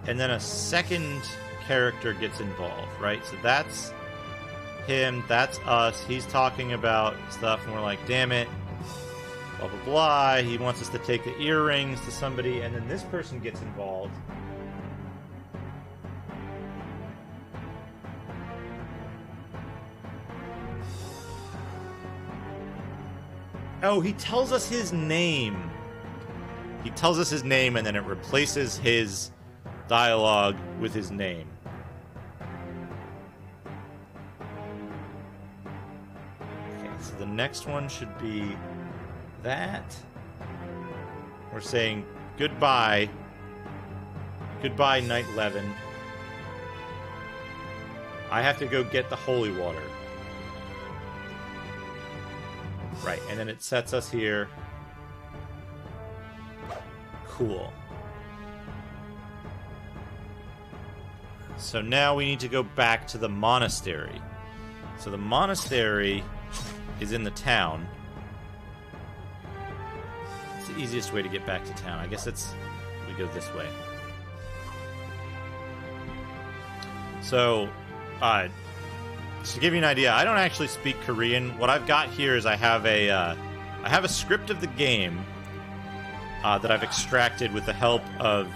and then a second character gets involved, right? So that's him, that's us. He's talking about stuff, and we're like, damn it, blah blah blah. He wants us to take the earrings to somebody, and then this person gets involved. Oh, he tells us his name. He tells us his name, and then it replaces his dialogue with his name. Okay, so the next one should be that. We're saying goodbye. Goodbye, Knight Levin. I have to go get the holy water. Right, and then it sets us here. Cool. So now we need to go back to the monastery. So the monastery is in the town. It's the easiest way to get back to town. I guess we go this way. So, to give you an idea, I don't actually speak Korean. What I've got here is I have a script of the game that I've extracted with the help of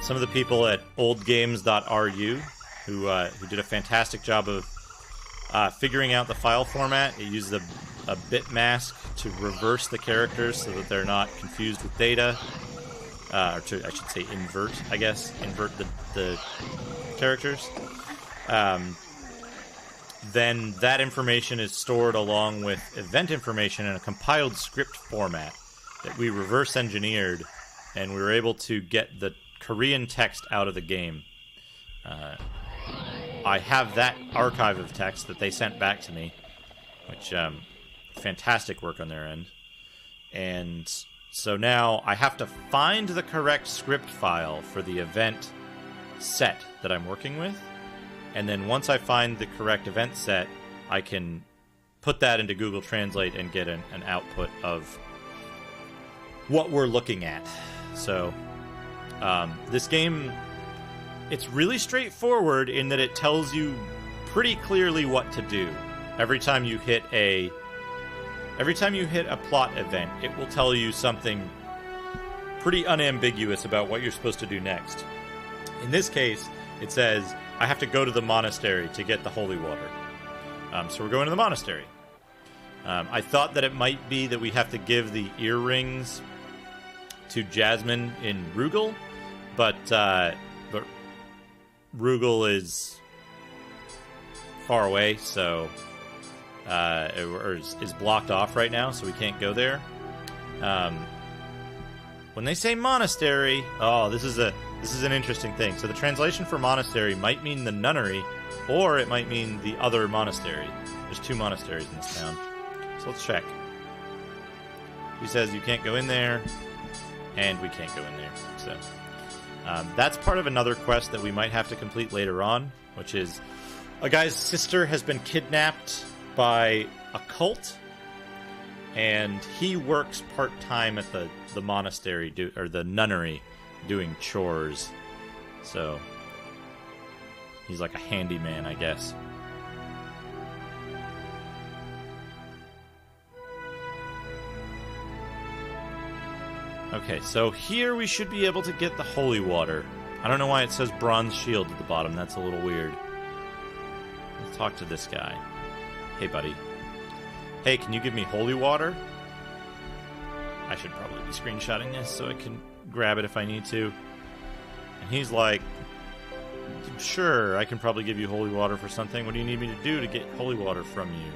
some of the people at oldgames.ru who did a fantastic job of figuring out the file format. It uses a bit mask to reverse the characters so that they're not confused with data. I should say invert, I guess. Invert the characters. Then that information is stored along with event information in a compiled script format that we reverse engineered, and we were able to get the Korean text out of the game. I have that archive of text that they sent back to me, which fantastic work on their end. And so now I have to find the correct script file for the event set that I'm working with. And then once I find the correct event set, I can put that into Google Translate and get an output of what we're looking at. So this game, it's really straightforward in that it tells you pretty clearly what to do. Every time you hit a plot event, it will tell you something pretty unambiguous about what you're supposed to do next. In this case, it says, I have to go to the monastery to get the holy water. So we're going to the monastery. I thought that it might be that we have to give the earrings to Jasmine in Rugal, but Rugal is far away, so is blocked off right now, so we can't go there. When they say monastery, this is an interesting thing. So the translation for monastery might mean the nunnery, or it might mean the other monastery. There's 2 monasteries in this town. So let's check. He says you can't go in there, and we can't go in there. So that's part of another quest that we might have to complete later on, which is a guy's sister has been kidnapped by a cult, and he works part-time at the monastery, or the nunnery, doing chores. So he's like a handyman, I guess. Okay, so here we should be able to get the holy water. I don't know why it says bronze shield at the bottom. That's a little weird. Let's talk to this guy. Hey, buddy. Hey, can you give me holy water? I should probably be screenshotting this so I can grab it if I need to. And he's like, sure, I can probably give you holy water for something. What do you need me to do to get holy water from you?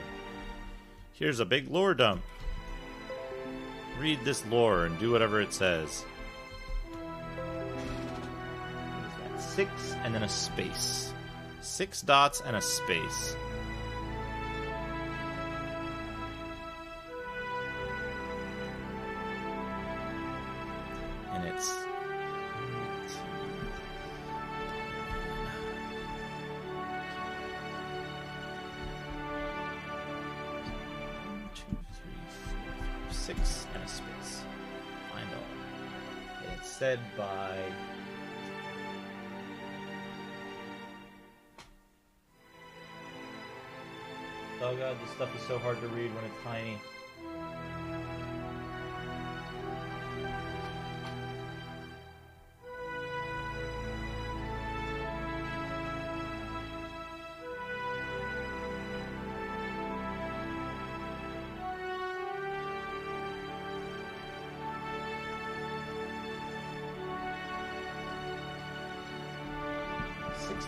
Here's a big lore dump. Read this lore and do whatever it says. What is that? 6 and then a space. 6 dots and a space. And it's... said by oh god, this stuff is so hard to read when it's tiny.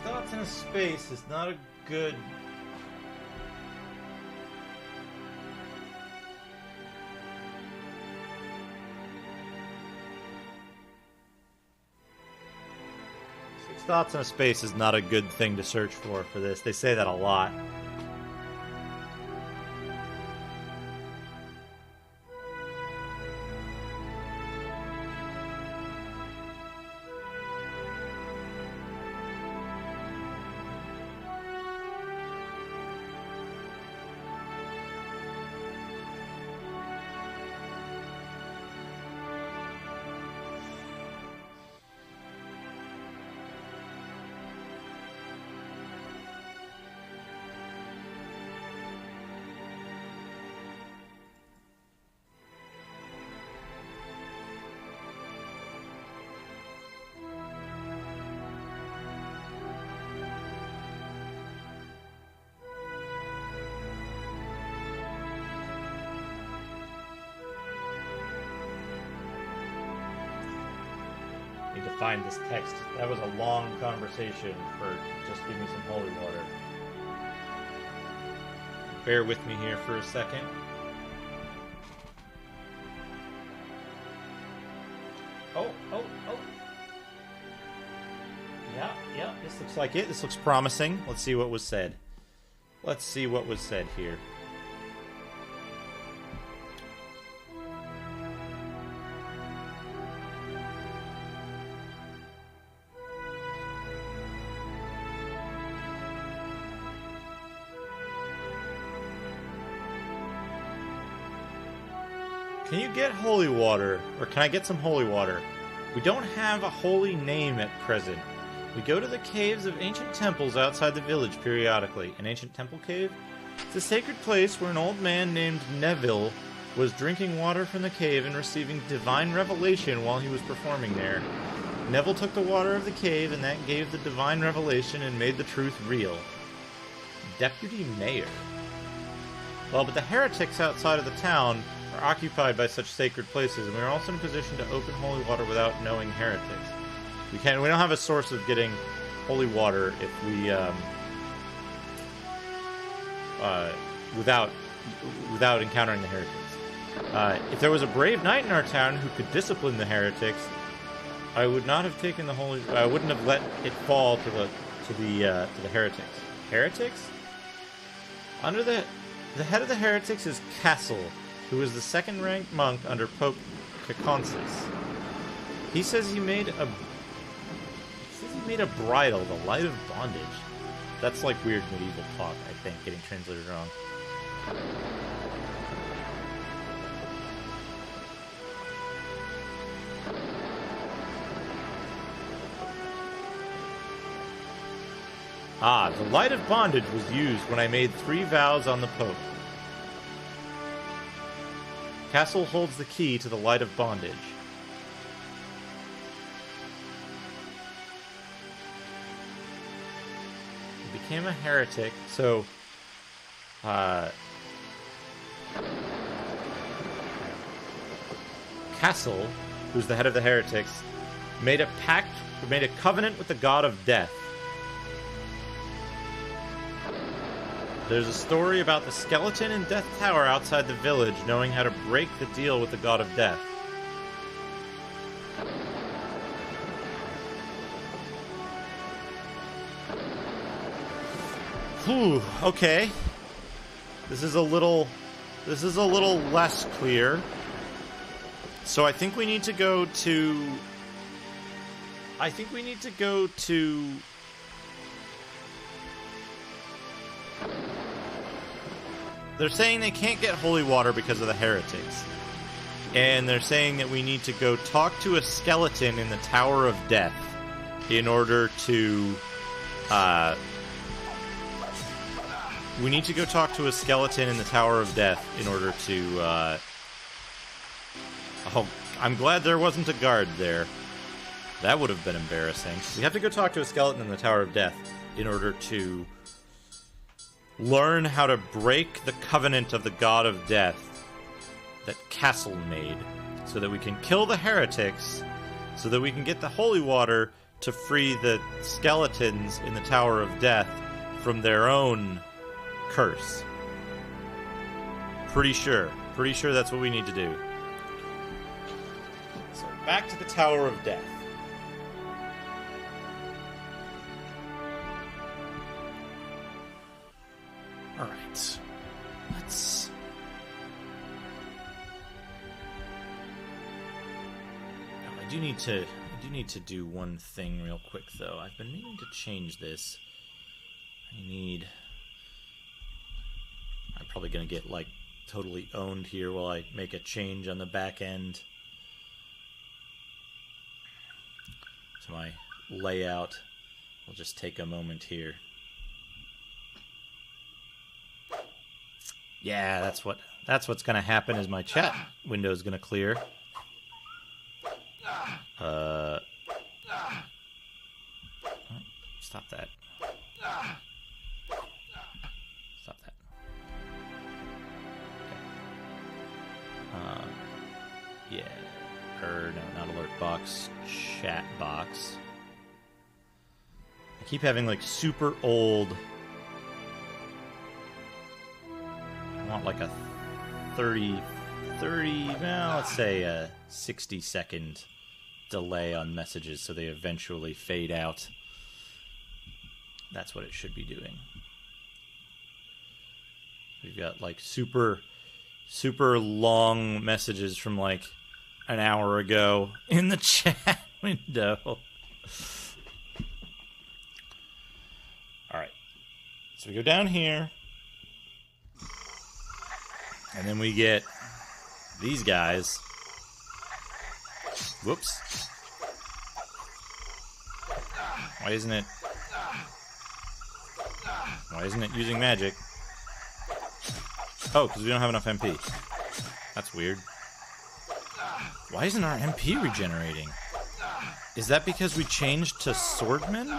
Dots in a space is not a good... Six dots in a space is not a good thing to search for this. They say that a lot. To find this text. That was a long conversation for just give me some holy water. Bear with me here for a second. Oh. Yeah, this looks like it. This looks promising. Let's see what was said. Let's see what was said here. Can you get holy water? Or can I get some holy water? We don't have a holy name at present. We go to the caves of ancient temples outside the village periodically. An ancient temple cave? It's a sacred place where an old man named Neville was drinking water from the cave and receiving divine revelation while he was performing there. Neville took the water of the cave, and that gave the divine revelation and made the truth real. Deputy Mayor. Well, but the heretics outside of the town are occupied by such sacred places, and we are also in a position to open holy water without knowing heretics. We don't have a source of getting holy water if we, without encountering the heretics. If there was a brave knight in our town who could discipline the heretics, I would not have taken the holy. I wouldn't have let it fall to the heretics. Heretics? Under the head of the heretics is Castle, who is the second-ranked monk under Pope Caconsis. He says he made a bridle, the light of bondage. That's like weird medieval talk, I think, getting translated wrong. Ah, the light of bondage was used when I made 3 vows on the Pope. Castle holds the key to the light of bondage. He became a heretic, so... Castle, who's the head of the heretics, made a covenant with the god of death. There's a story about the skeleton in Death Tower outside the village knowing how to break the deal with the god of death. Whew, okay. This is a little less clear. So I think we need to go to... They're saying they can't get holy water because of the heretics. And they're saying that we need to go talk to a skeleton in the Tower of Death in order to... we need to go talk to a skeleton in the Tower of Death in order to... Oh, I'm glad there wasn't a guard there. That would have been embarrassing. We have to go talk to a skeleton in the Tower of Death in order to... learn how to break the covenant of the god of death that Castle made, so that we can kill the heretics, so that we can get the holy water to free the skeletons in the Tower of Death from their own curse. Pretty sure that's what we need to do. So back to the Tower of Death. Alright. Let's... Oh, I do need to do one thing real quick, though. I've been meaning to change this. I'm probably gonna get, like, totally owned here while I make a change on the back end to my layout. We'll just take a moment here. Yeah, that's what's gonna happen is my chat window is gonna clear. Oh, stop that. Stop that. Okay. Yeah. No, not alert box. Chat box. I keep having, like, super old... I want like a 30, well, let's say a 60-second delay on messages so they eventually fade out. That's what it should be doing. We've got like super long messages from like an hour ago in the chat window. Alright. So we go down here. And then we get these guys. Whoops. Why isn't it... Why isn't it using magic? Oh, because we don't have enough MP. That's weird. Why isn't our MP regenerating? Is that because we changed to swordmen?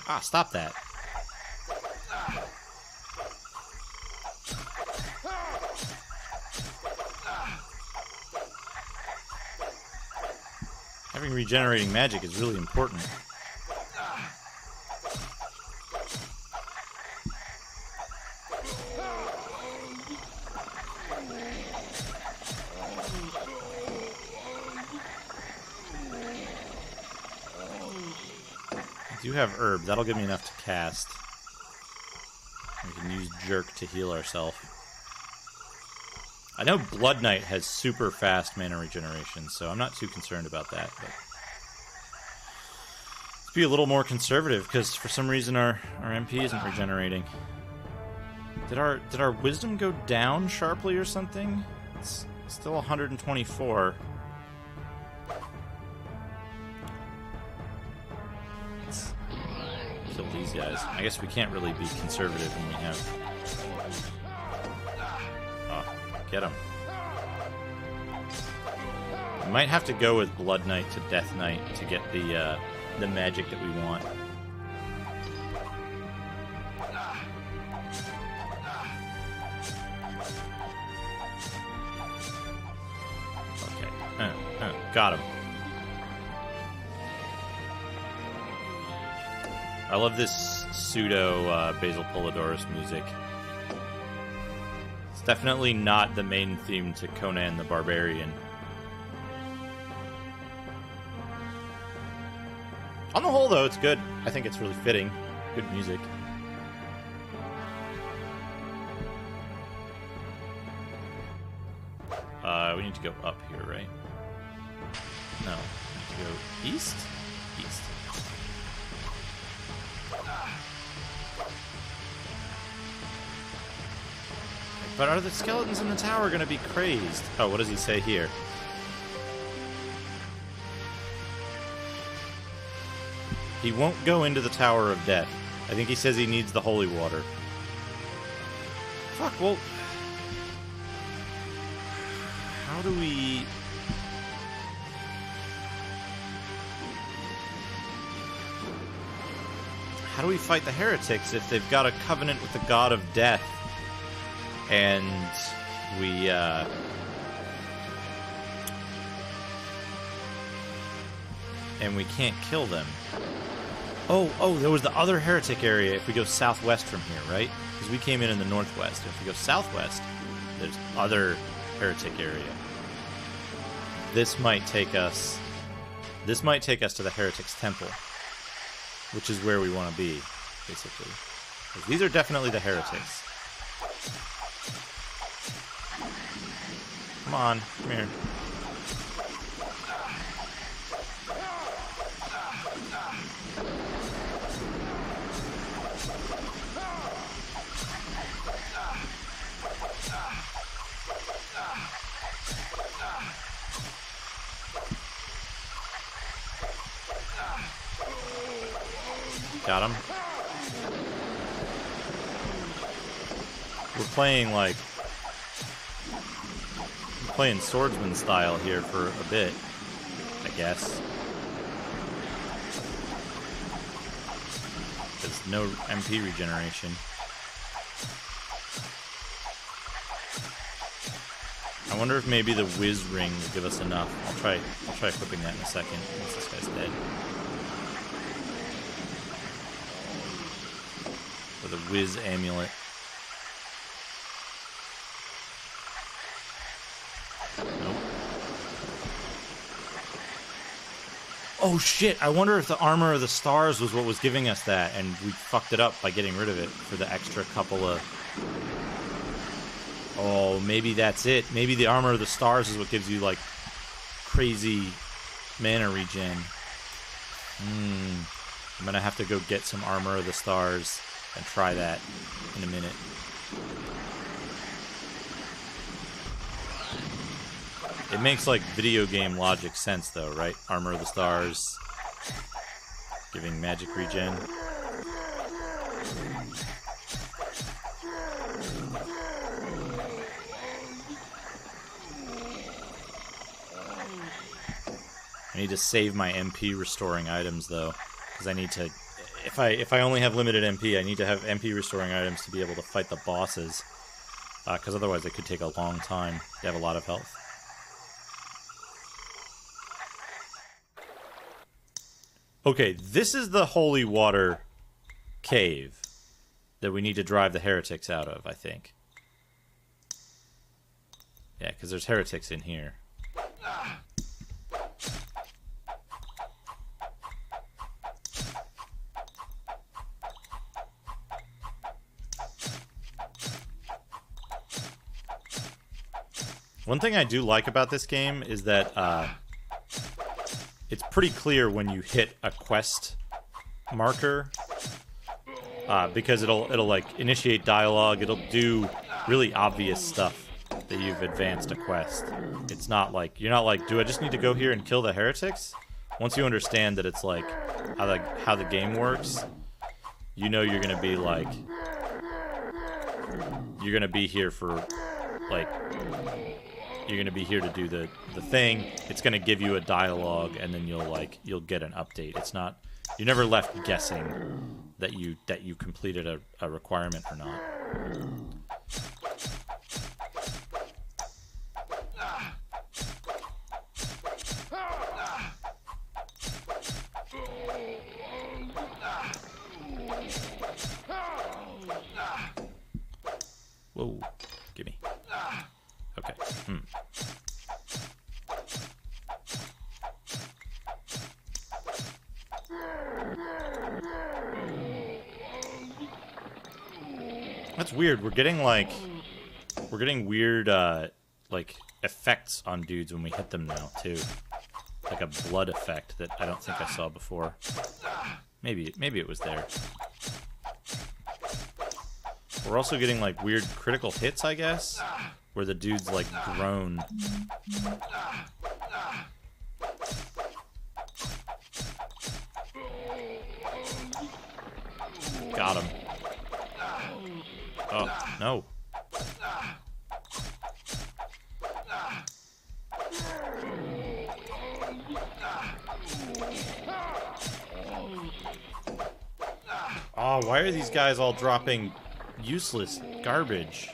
Ah, stop that. Having regenerating magic is really important. I do have herb. That'll give me enough to cast. We can use jerk to heal ourselves. I know Blood Knight has super fast mana regeneration, so I'm not too concerned about that. But let's be a little more conservative, because for some reason our MP isn't regenerating. Did our wisdom go down sharply or something? It's still 124. Let's kill these guys. I guess we can't really be conservative when we have... Get him. We might have to go with Blood Knight to Death Knight to get the magic that we want. Okay. Got him. I love this pseudo Basil Polidorus music. It's definitely not the main theme to Conan the Barbarian. On the whole, though, it's good. I think it's really fitting. Good music. We need to go up here, right? No. We need to go east? East. But are the skeletons in the tower going to be crazed? Oh, what does he say here? He won't go into the Tower of Death. I think he says he needs the holy water. Fuck, well... How do we... How do we fight the heretics if they've got a covenant with the god of death? And we can't kill them. Oh, there was the other heretic area if we go southwest from here, right? Because we came in the northwest. If we go southwest, there's other heretic area. This might take us to the heretic's temple, which is where we want to be, basically. These are definitely the heretics. Come on, come here. Got him. We're playing like... playing swordsman style here for a bit, I guess. There's no MP regeneration. I wonder if maybe the whiz ring will give us enough. I'll try equipping that in a second once this guy's dead. With a whiz amulet. Nope. Oh shit, I wonder if the Armor of the Stars was what was giving us that, and we fucked it up by getting rid of it for the extra couple of... Oh, maybe that's it. Maybe the Armor of the Stars is what gives you, like, crazy mana regen. I'm gonna have to go get some Armor of the Stars and try that in a minute. It makes, like, video game logic sense, though, right? Armor of the Stars. Giving magic regen. I need to save my MP restoring items, though. Because I need to... If I only have limited MP, I need to have MP restoring items to be able to fight the bosses. Because otherwise it could take a long time to have a lot of health. Okay, this is the holy water cave that we need to drive the heretics out of, I think. Yeah, because there's heretics in here. One thing I do like about this game is that it's pretty clear when you hit a quest marker, because it'll like initiate dialogue. It'll do really obvious stuff that you've advanced a quest. It's not like you're not like, do I just need to go here and kill the heretics? Once you understand that it's like how the game works, you know you're gonna be like here for like. You're gonna be here to do the thing. It's gonna give you a dialogue, and then you'll get an update. It's not, you're never left guessing that you completed a requirement or not. Whoa, gimme. Okay. That's weird. We're getting weird like effects on dudes when we hit them now too. Like a blood effect that I don't think I saw before. Maybe it was there. We're also getting like weird critical hits, I guess, where the dudes like groan. Got him. Oh, no. Oh, why are these guys all dropping useless garbage?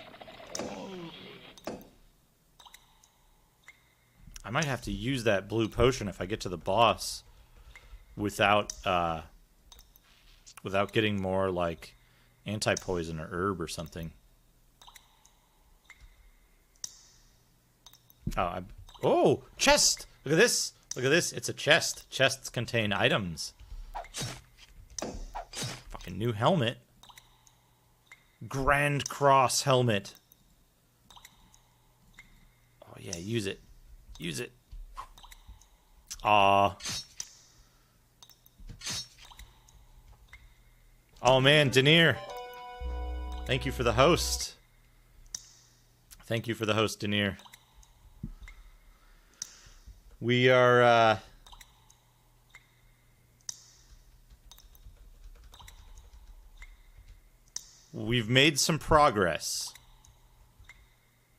I might have to use that blue potion if I get to the boss without getting more like anti-poison or herb or something. Oh, chest! Look at this! Look at this! It's a chest. Chests contain items. Fucking new helmet. Grand Cross helmet. Oh yeah, use it. Use it. Aw. Oh man, Denier. Thank you for the host. Thank you for the host, Denier. We are, we've made some progress.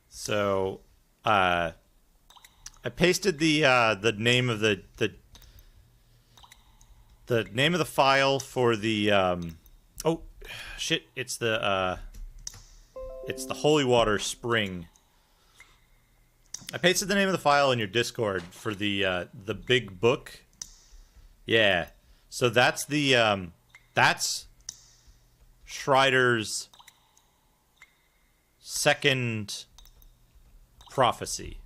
So, I pasted the name of the name of the file for the, oh, shit, it's the Holy Water Spring. I pasted the name of the file in your Discord for the big book. Yeah. So that's that's Strider's second prophecy.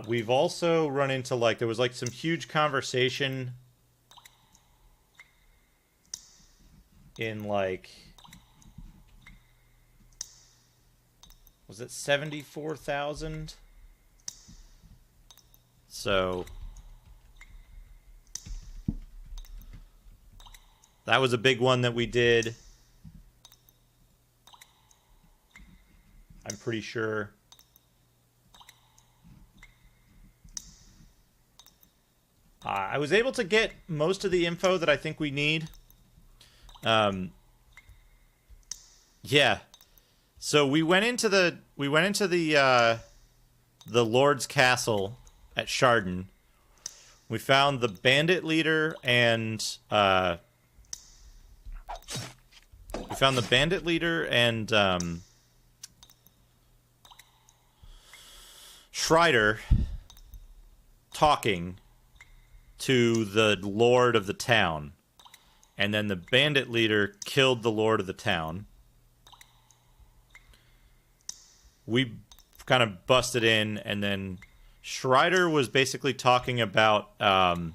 We've also run into, like, there was, like, some huge conversation in, like, was it 74,000? So that was a big one that we did. pretty sure. I was able to get most of the info that I think we need. Yeah. So we went into the Lord's Castle at Chardon. We found the bandit leader and Strider talking to the lord of the town. And then the bandit leader killed the lord of the town. We kind of busted in, and then Strider was basically talking about our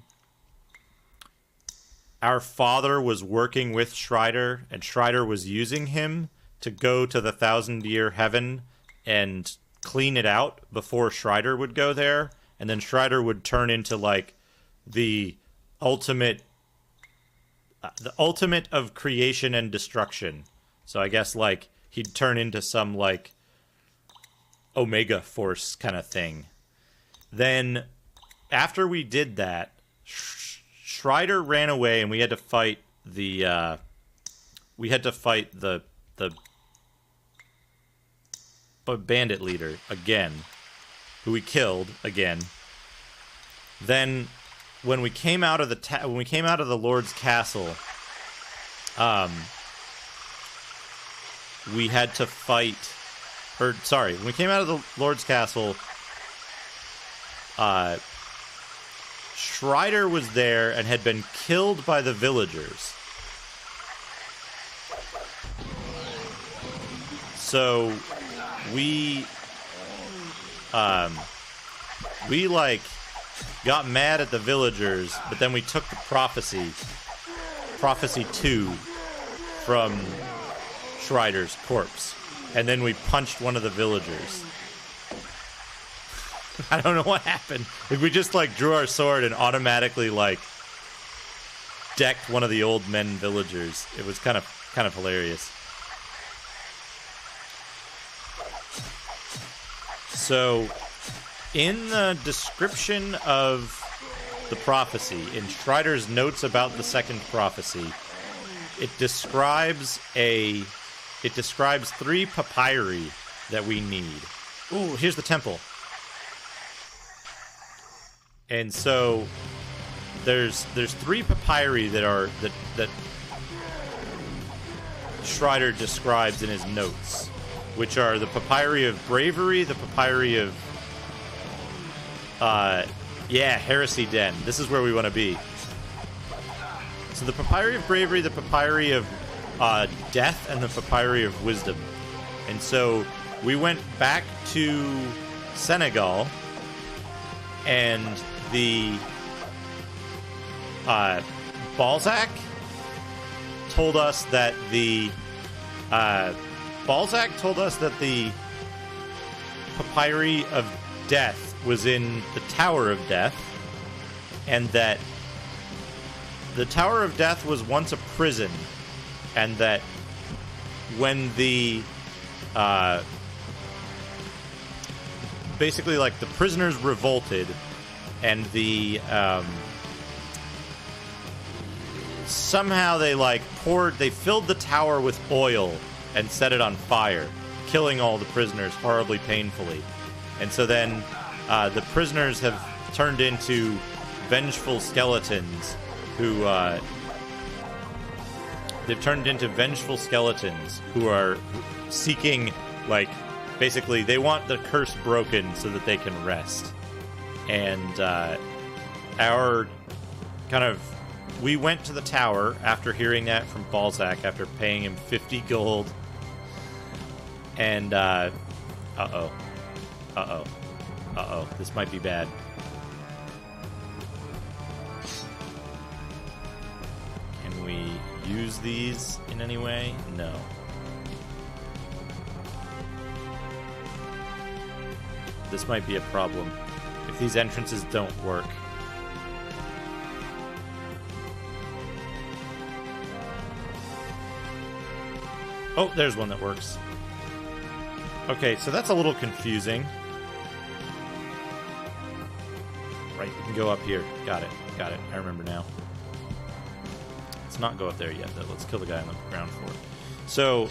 father was working with Strider, and Strider was using him to go to the 1,000-year heaven and clean it out before Strider would go there, and then Strider would turn into, like, the ultimate of creation and destruction. So I guess, like, he'd turn into some, like, Omega Force kind of thing. Then, after we did that, Strider ran away, and we had to fight the bandit leader again, who we killed again. Then, when we came out of the Lord's Castle, we had to fight. When we came out of the Lord's Castle, Strider was there and had been killed by the villagers. So we like got mad at the villagers, but then we took the Prophecy 2 from Strider's corpse, and then we punched one of the villagers. I don't know what happened. Like, we just, like, drew our sword and automatically, like, decked one of the old men villagers. It was kind of hilarious. So, in the description of the prophecy, in Strider's notes about the second prophecy, it describes 3 papyri that we need. Ooh, here's the temple. And so there's 3 papyri that Strider describes in his notes, which are the papyri of bravery, the papyri of Heresy Den. This is where we want to be. So the papyri of bravery, the papyri of death, and the papyri of wisdom. And so we went back to Senegal, and the Balzac told us that the papyri of death was in the Tower of Death, and that the Tower of Death was once a prison, and that when the basically, like, the prisoners revolted, and the somehow they filled the tower with oil and set it on fire, killing all the prisoners horribly painfully. And so then the prisoners have turned into vengeful skeletons who are seeking, like, basically they want the curse broken so that they can rest. And we went to the tower after hearing that from Balzac, after paying him 50 gold. And, this might be bad. Can we use these in any way? No. This might be a problem if these entrances don't work. Oh, there's one that works. Okay, so that's a little confusing. Right, you can go up here. Got it. Got it. I remember now. Let's not go up there yet, though. Let's kill the guy on the ground floor. So,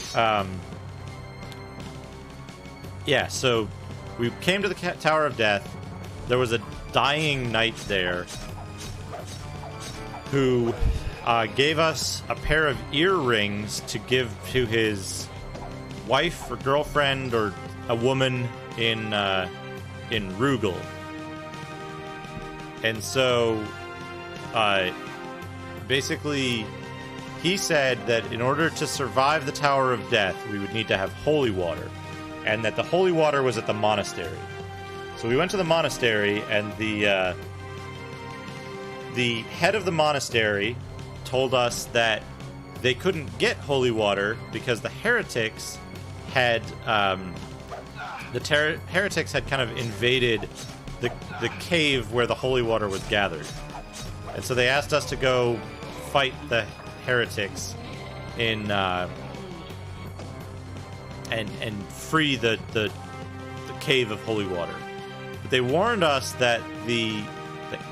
yeah, so we came to the Tower of Death. There was a dying knight there who gave us a pair of earrings to give to his wife or girlfriend or a woman in Rugal. And so, basically, he said that in order to survive the Tower of Death, we would need to have holy water, and that the holy water was at the monastery. So we went to the monastery, and the head of the monastery told us that they couldn't get holy water because the heretics had heretics had kind of invaded the cave where the holy water was gathered, and so they asked us to go fight the heretics in and free the cave of holy water. But they warned us that the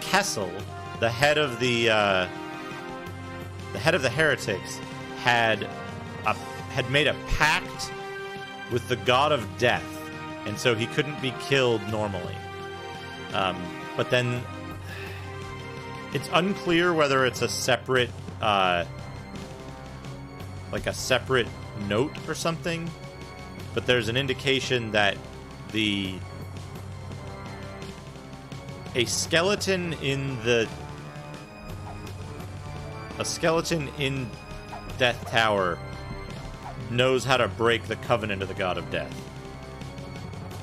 Kessel, the head of the heretics, had made a pact with the god of death, and so he couldn't be killed normally. But then it's unclear whether it's a separate, like a separate note or something. But there's an indication that a skeleton in Death Tower knows how to break the covenant of the god of death.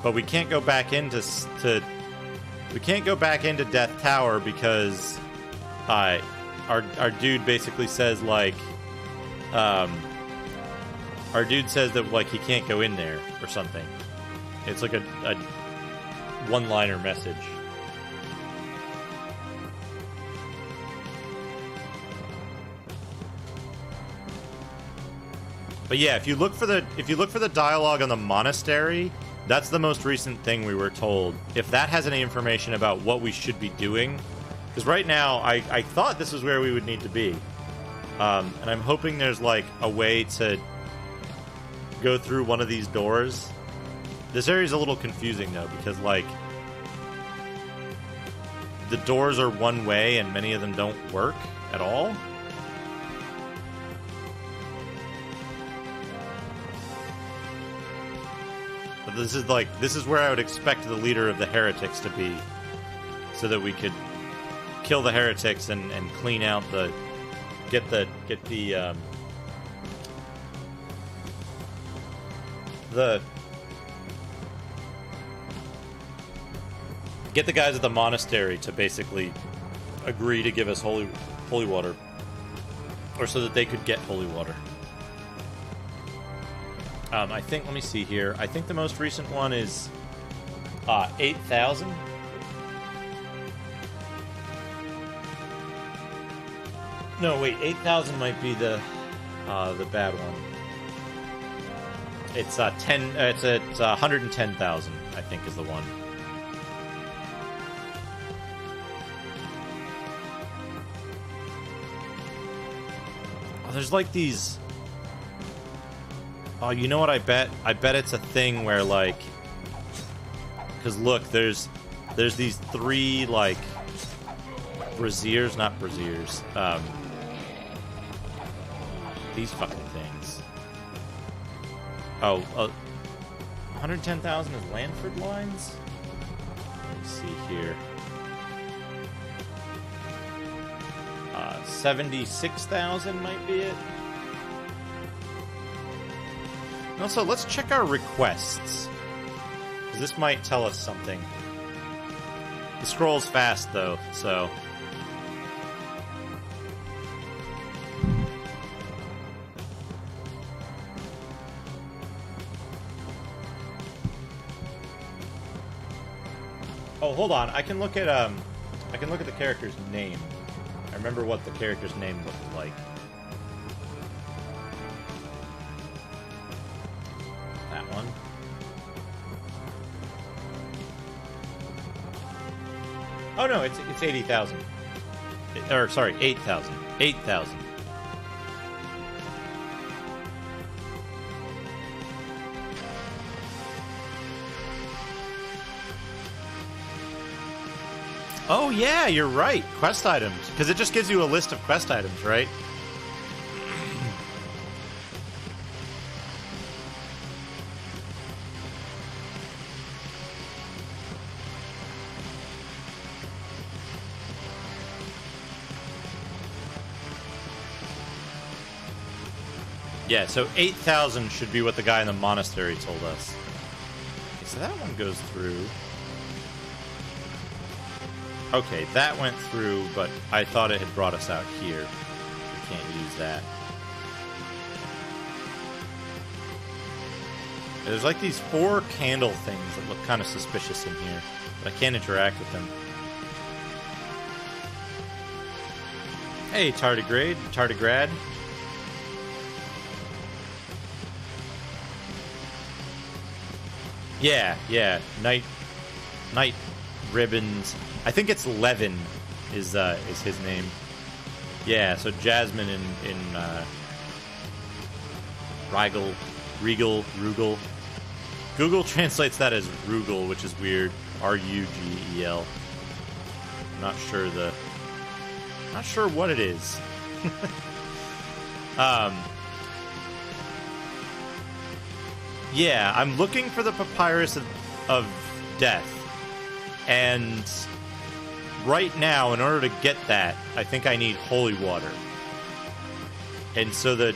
But we can't go back into Death Tower because our dude basically says like our dude says that like he can't go in there or something. It's like a one-liner message. But yeah, if you look for the dialogue on the monastery, that's the most recent thing we were told. If that has any information about what we should be doing, because right now I thought this is where we would need to be, and I'm hoping there's like a way to go through one of these doors. This area is a little confusing though, because like the doors are one way and many of them don't work at all. But this is where I would expect the leader of the heretics to be, so that we could kill the heretics and clean out get the guys at the monastery to basically agree to give us holy water, or so that they could get holy water. I think, let me see here. I think the most recent one is 8,000. No, wait, 8,000 might be the bad one. It's 110,000, I think, is the one. Oh, there's like these. Oh, you know what I bet? I bet it's a thing where, like... Because, look, there's these three, like... Braziers, not braziers. These fucking things. Oh, 110,000 is Lanford lines? Let me see here. 76,000 might be it. Also, let's check our requests, because this might tell us something. The scroll's fast, though, so... Oh, hold on. I can look at the character's name. I remember what the character's name looked like. That one. Oh no, it's 80,000. Or sorry, 8,000. 8,000. Oh yeah, you're right. Quest items, because it just gives you a list of quest items, right? Yeah, so 8,000 should be what the guy in the monastery told us. Okay, so that one goes through. Okay, that went through, but I thought it had brought us out here. We can't use that. There's like these 4 candle things that look kind of suspicious in here, but I can't interact with them. Hey, Tardigrade. Yeah. Night Ribbons. I think it's Levin is his name. Yeah, so Jasmine in Regal. Google translates that as Rugal, which is weird. Rugel. I'm not sure what it is. Yeah, I'm looking for the papyrus of death. And right now, in order to get that, I think I need holy water. And so the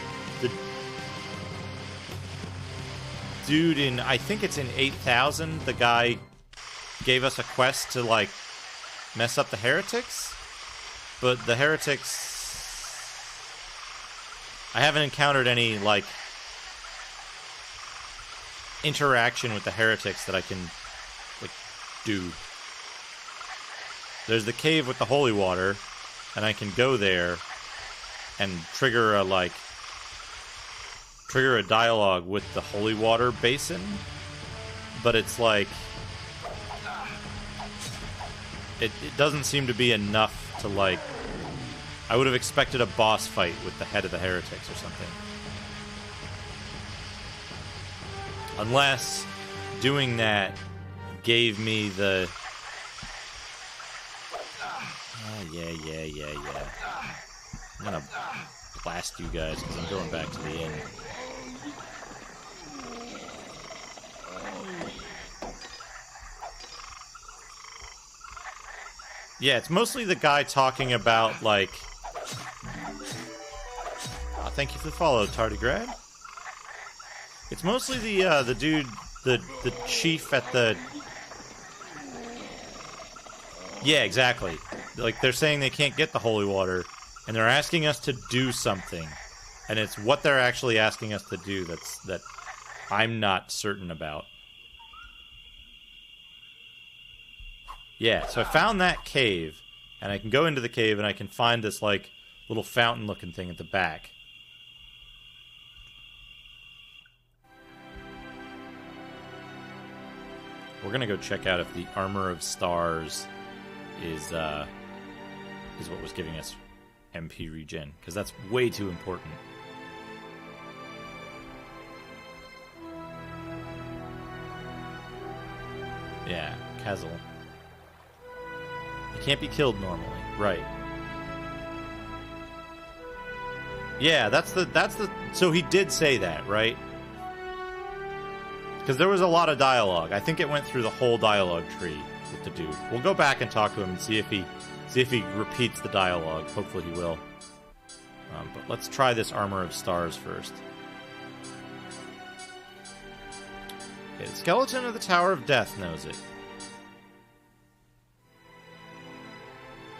dude in, I think it's in 8,000, the guy gave us a quest to, like, mess up the heretics. But the heretics... I haven't encountered any, like, interaction with the heretics that I can, like, do. There's the cave with the holy water, and I can go there and trigger a dialogue with the holy water basin, but it's like it doesn't seem to be enough to, like, I would have expected a boss fight with the head of the heretics or something. Unless doing that gave me the... Yeah. I'm gonna blast you guys because I'm going back to the inn. Yeah, it's mostly the guy talking about, like... Oh, thank you for the follow, Tardigrade. It's mostly the dude, the chief at the... Yeah, exactly. Like, they're saying they can't get the holy water, and they're asking us to do something. And it's what they're actually asking us to do that I'm not certain about. Yeah, so I found that cave, and I can go into the cave, and I can find this, like, little fountain-looking thing at the back. We're gonna go check out if the Armor of Stars is what was giving us MP regen, because that's way too important. Yeah, Kazel. He can't be killed normally, right? Yeah, that's the. So he did say that, right? Because there was a lot of dialogue. I think it went through the whole dialogue tree with the dude. We'll go back and talk to him and see if he repeats the dialogue. Hopefully he will. But let's try this Armor of Stars first. Okay, the skeleton of the Tower of Death knows it.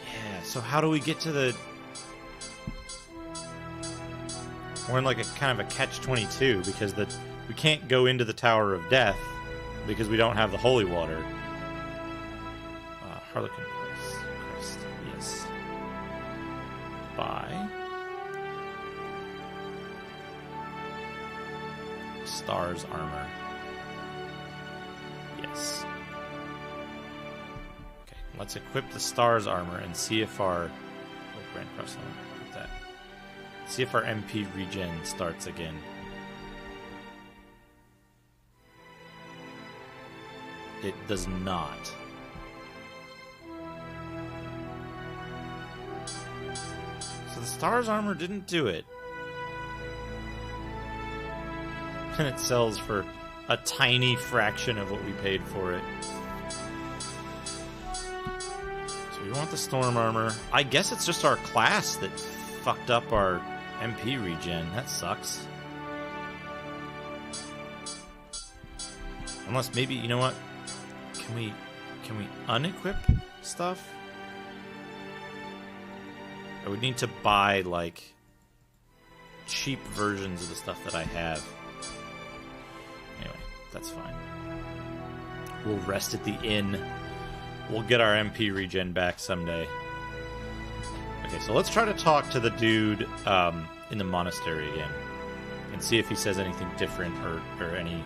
Yeah, so how do we get to the... We're in like a kind of a catch-22 because we can't go into the Tower of Death because we don't have the holy water. Harlequin Crest. Yes. Buy. Stars armor. Yes. Okay, Let's equip the Stars armor and see if our... Oh, Grand Cross, put that. See if our MP regen starts again. It does not. So the Stars armor didn't do it. And it sells for a tiny fraction of what we paid for it. So we want the Storm armor. I guess it's just our class that fucked up our MP regen. That sucks. Unless maybe, you know what? Can we unequip stuff? I would need to buy, like, cheap versions of the stuff that I have. Anyway, that's fine. We'll rest at the inn. We'll get our MP regen back someday. Okay, so let's try to talk to the dude in the monastery again. And see if he says anything different or any...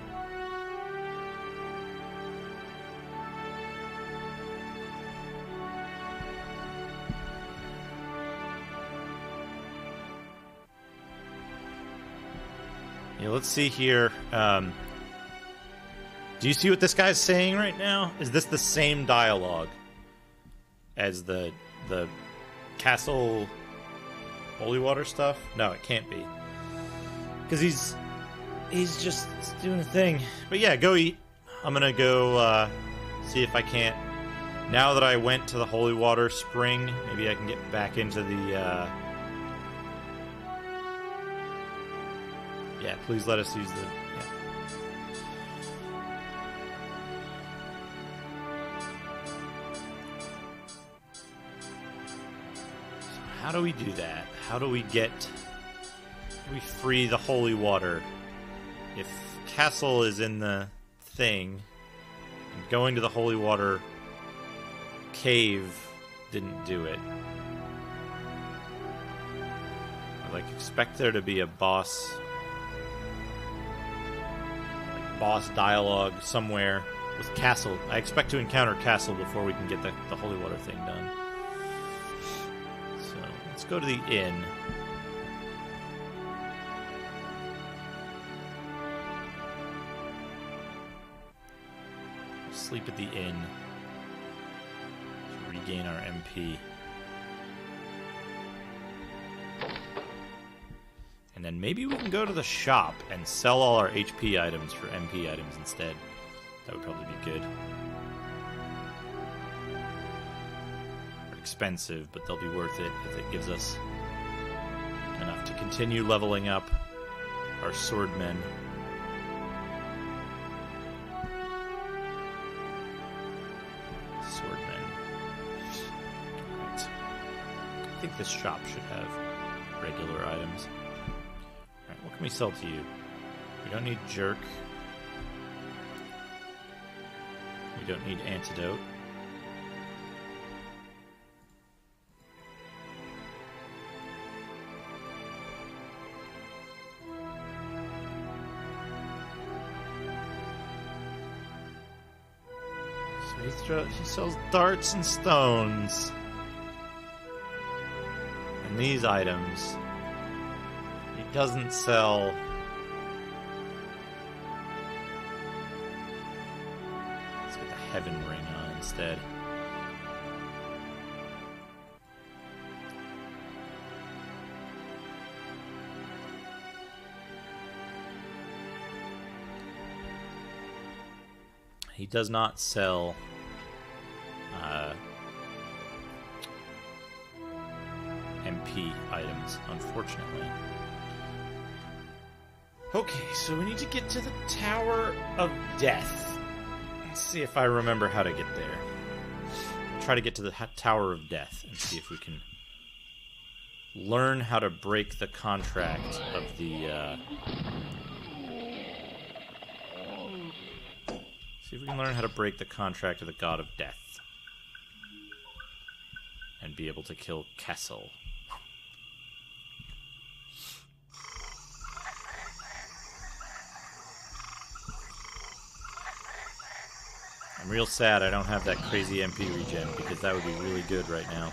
Yeah, let's see here. Do you see what this guy's saying right now? Is this the same dialogue as the castle holy water stuff? No, it can't be. Because he's just doing a thing. But yeah, go eat. I'm gonna go see if I can't. Now that I went to the holy water spring, maybe I can get back into the... Yeah, please let us use the... Yeah. So how do we do that? How do we get... How do we free the holy water? If Castle is in the thing, and going to the holy water cave didn't do it. I expect there to be a boss dialogue somewhere with Castle. I expect to encounter Castle before we can get the holy water thing done. So let's go to the inn. We'll sleep at the inn to regain our MP. And then maybe we can go to the shop and sell all our HP items for MP items instead. That would probably be good. They're expensive, but they'll be worth it if it gives us enough to continue leveling up our swordmen. Swordmen. Right. I think this shop should have regular items. What can we sell to you? We don't need jerk. We don't need antidote. So he sells darts and stones. And these items... doesn't sell... Let's get the heaven ring on instead. He does not sell MP items, unfortunately. Okay, so we need to get to the Tower of Death. Let's see if I remember how to get there. Try to get to the Tower of Death and see if we can learn how to break the contract of the... See if we can learn how to break the contract of the God of Death. And be able to kill Kessel. I'm real sad I don't have that crazy MP regen, because that would be really good right now.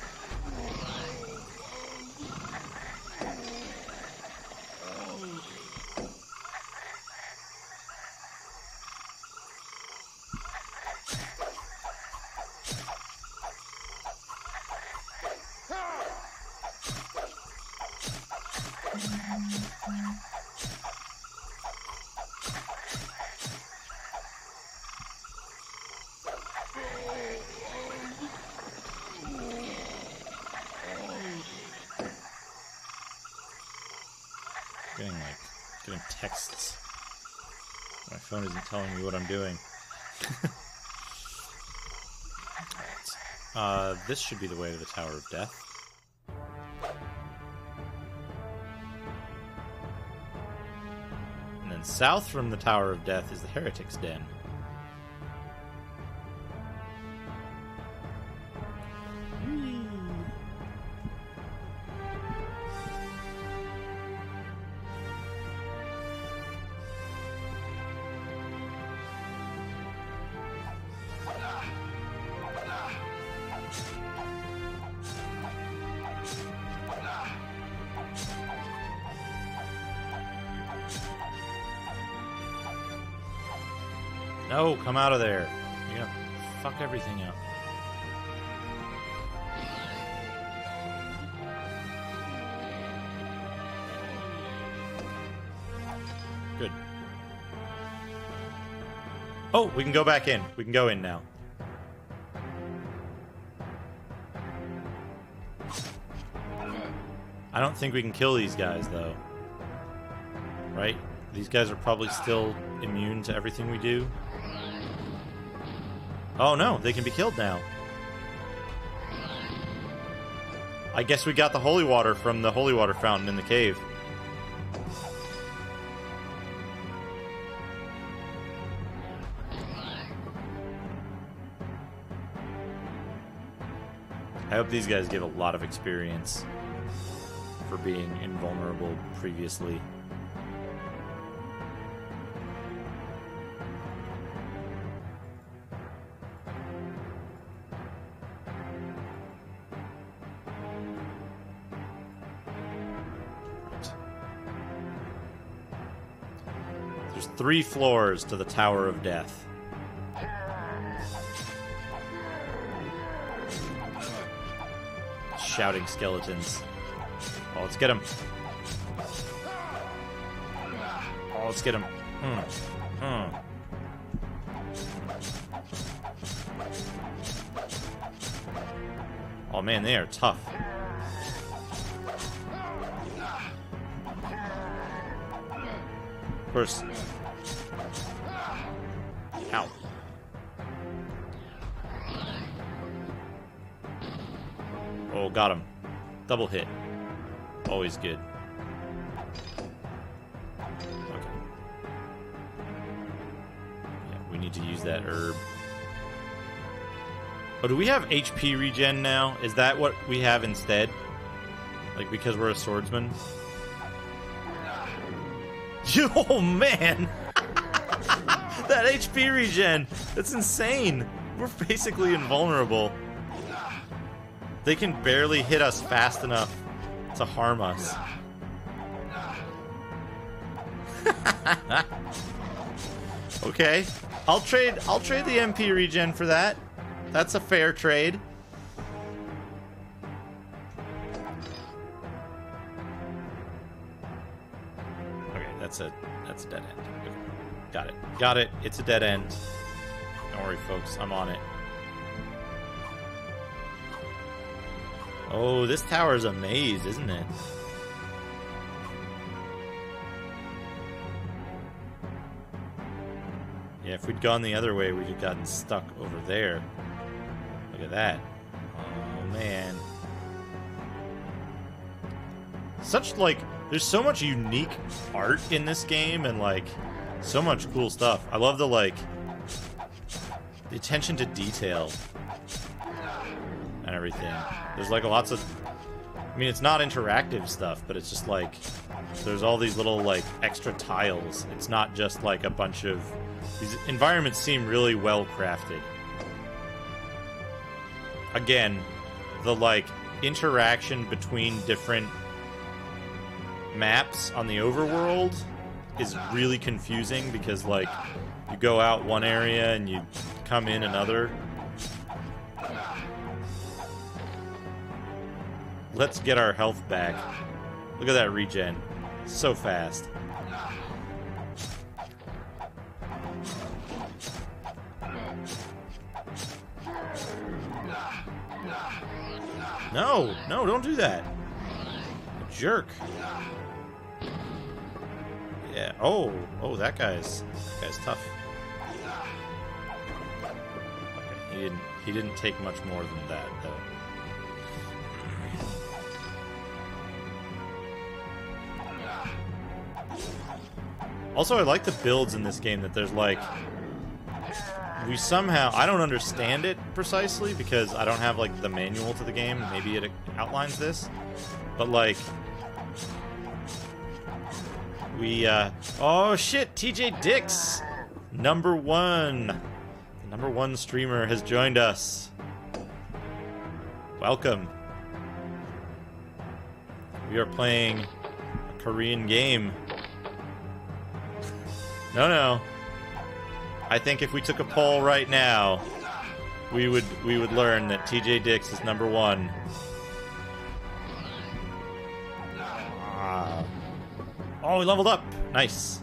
Getting texts. My phone isn't telling me what I'm doing. Alright. This should be the way to the Tower of Death. And then south from the Tower of Death is the Heretic's Den. No, come out of there. You're gonna fuck everything up. Good. Oh, we can go back in. We can go in now. I don't think we can kill these guys, though. Right? These guys are probably still immune to everything we do. Oh no, they can be killed now. I guess we got the holy water from the holy water fountain in the cave. I hope these guys give a lot of experience for being invulnerable previously. There's 3 floors to the Tower of Death. Shouting skeletons. Oh, let's get him. Oh, let's get him. Oh man, they are tough. Of course. Ow. Oh, got him. Double hit. Always good. Okay. Yeah, we need to use that herb. Oh, do we have HP regen now? Is that what we have instead? Like, because we're a swordsman? Oh, man! That HP regen! That's insane! We're basically invulnerable. They can barely hit us fast enough to harm us. Okay. I'll trade the MP regen for that. That's a fair trade. Okay, that's a dead end. Okay. Got it. Got it. It's a dead end. Don't worry, folks. I'm on it. Oh, this tower is a maze, isn't it? Yeah, if we'd gone the other way, we'd have gotten stuck over there. Look at that. Oh, man. Such, like, there's so much unique art in this game, and, like, so much cool stuff. I love the, like, the attention to detail and everything. There's like lots of, I mean, it's not interactive stuff, but it's just like, there's all these little like extra tiles. It's not just like a bunch of, these environments seem really well crafted. again, the, like, interaction between different maps on the overworld is really confusing because, like, you go out one area and you come in another. Let's get our health back. Look at that regen. So fast. No, no, don't do that. Jerk. Yeah. Oh, that guy's tough. Okay, he didn't take much more than that though. Also, I like the builds in this game that there's like we somehow, I don't understand it precisely because I don't have like the manual to the game. Maybe it outlines this, but like we oh shit, TJ Dix, number one. The number one streamer has joined us. Welcome. We are playing a Korean game. No. I think if we took a poll right now, we would learn that TJ Dix is number one. Oh, he leveled up. Nice.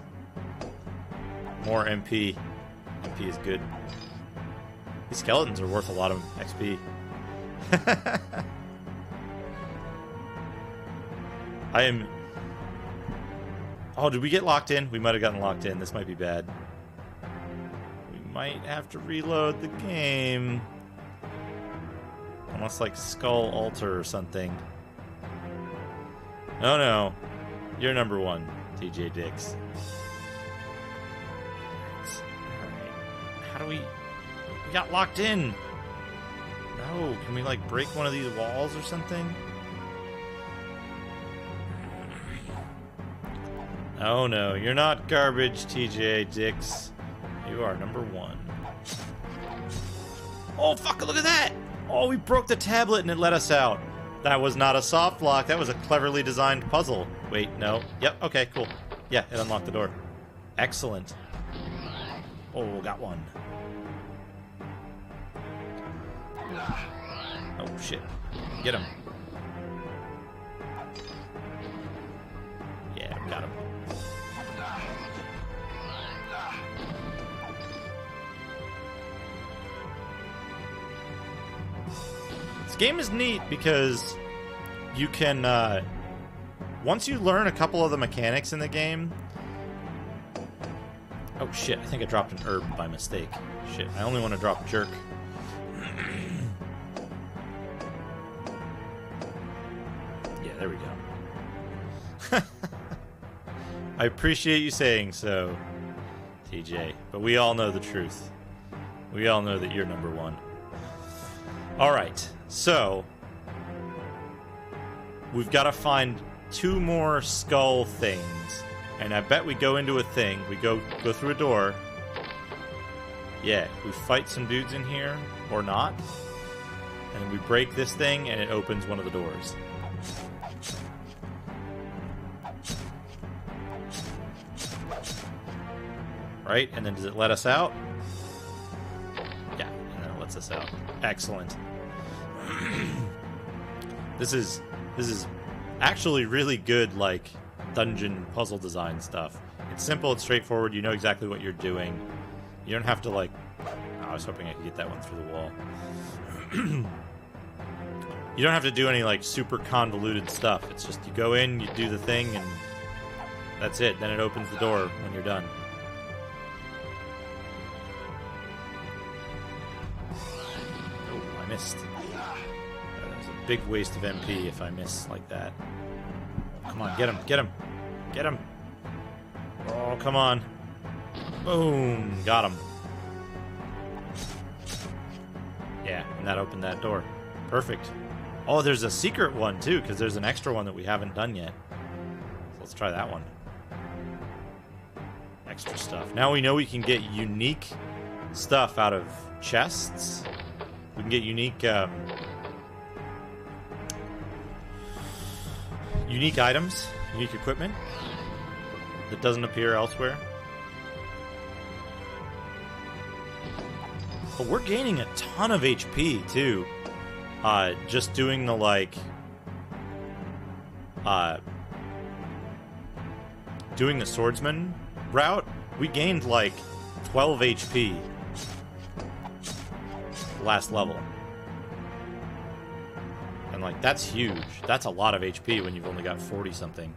More MP. MP is good. These skeletons are worth a lot of XP. I am... Oh, did we get locked in? We might have gotten locked in. This might be bad. We might have to reload the game. Almost like Skull Altar or something. Oh no. You're number one, TJ Dix. Alright. How do we... We got locked in! No, can we like break one of these walls or something? Oh no, you're not garbage, TJ Dix. You are number one. Oh fuck, look at that! Oh, we broke the tablet and it let us out. That was not a soft lock, that was a cleverly designed puzzle. Wait, no. Yep, okay, cool. Yeah, it unlocked the door. Excellent. Oh, got one. Oh shit. Get him. Yeah, got him. This game is neat because you can, once you learn a couple of the mechanics in the game... Oh shit, I think I dropped an herb by mistake. Shit, I only want to drop jerk. Yeah, there we go. I appreciate you saying so, TJ, but we all know the truth. We all know that you're number one. Alright, so we've got to find 2 more skull things. And I bet we go into a thing. We go through a door. Yeah, we fight some dudes in here, or not. And then we break this thing, and it opens one of the doors. Right? And then does it let us out? Yeah, and then it lets us out. Excellent. This is actually really good, like, dungeon puzzle design stuff. It's simple, it's straightforward, you know exactly what you're doing. You don't have to, like... Oh, I was hoping I could get that one through the wall. You don't have to do any, like, super convoluted stuff. It's just you go in, you do the thing, and that's it. Then it opens the door when you're done. Oh, I missed. That was a big waste of MP if I miss like that. Come on, get him, get him, get him. Oh, come on. Boom, got him. Yeah, and that opened that door. Perfect. Oh, there's a secret one, too, because there's an extra one that we haven't done yet. So let's try that one. Extra stuff. Now we know we can get unique stuff out of chests. We can get unique items, unique equipment that doesn't appear elsewhere. But we're gaining a ton of HP, too. Just doing the, like... doing the swordsman route, we gained, like, 12 HP last level. And, like, that's huge. That's a lot of HP when you've only got 40-something.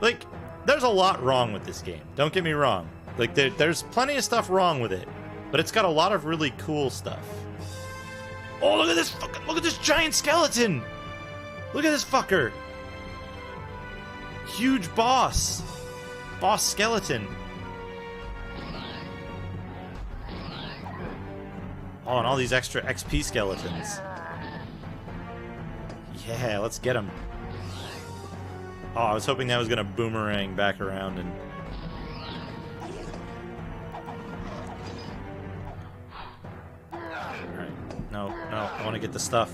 Like, there's a lot wrong with this game. Don't get me wrong. Like, there's plenty of stuff wrong with it. But it's got a lot of really cool stuff. Oh, look at this look at this giant skeleton! Look at this fucker! Huge boss! Boss skeleton. Oh, and all these extra XP skeletons. Yeah, let's get them. Oh, I was hoping that was gonna boomerang back around and... Alright. No, I want to get the stuff.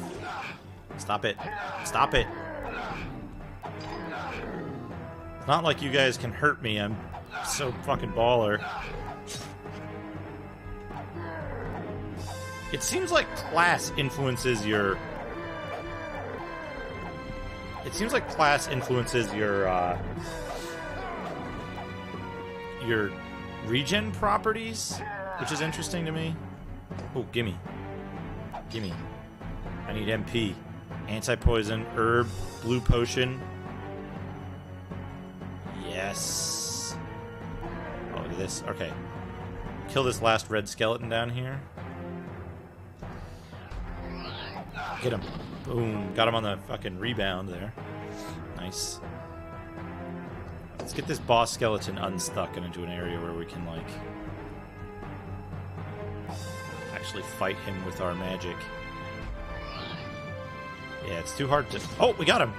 Stop it. Stop it. It's not like you guys can hurt me. I'm so fucking baller. It seems like class influences your... It seems like class influences your regen properties, which is interesting to me. Oh, gimme. Gimme. I need MP. Anti-poison, herb, blue potion. Yes. Oh, look at this. Okay. Kill this last red skeleton down here. Get him. Boom. Got him on the fucking rebound there. Nice. Let's get this boss skeleton unstuck and into an area where we can, like, actually fight him with our magic. Yeah, it's too hard to... Oh, we got him!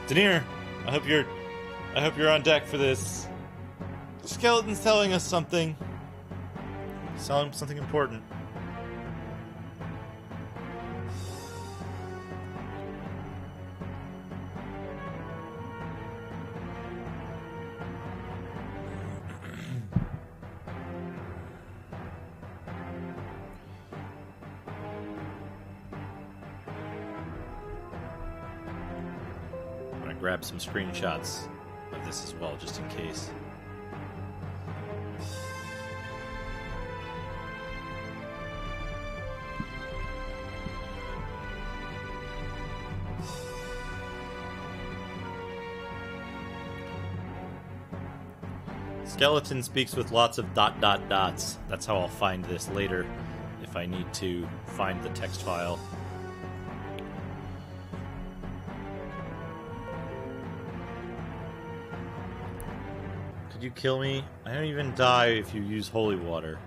Denier, I hope you're on deck for this. The skeleton's telling us something. He's telling something important. Grab some screenshots of this as well, just in case. Skeleton speaks with lots of ... dots. That's how I'll find this later, if I need to find the text file. You kill me? I don't even die if you use holy water.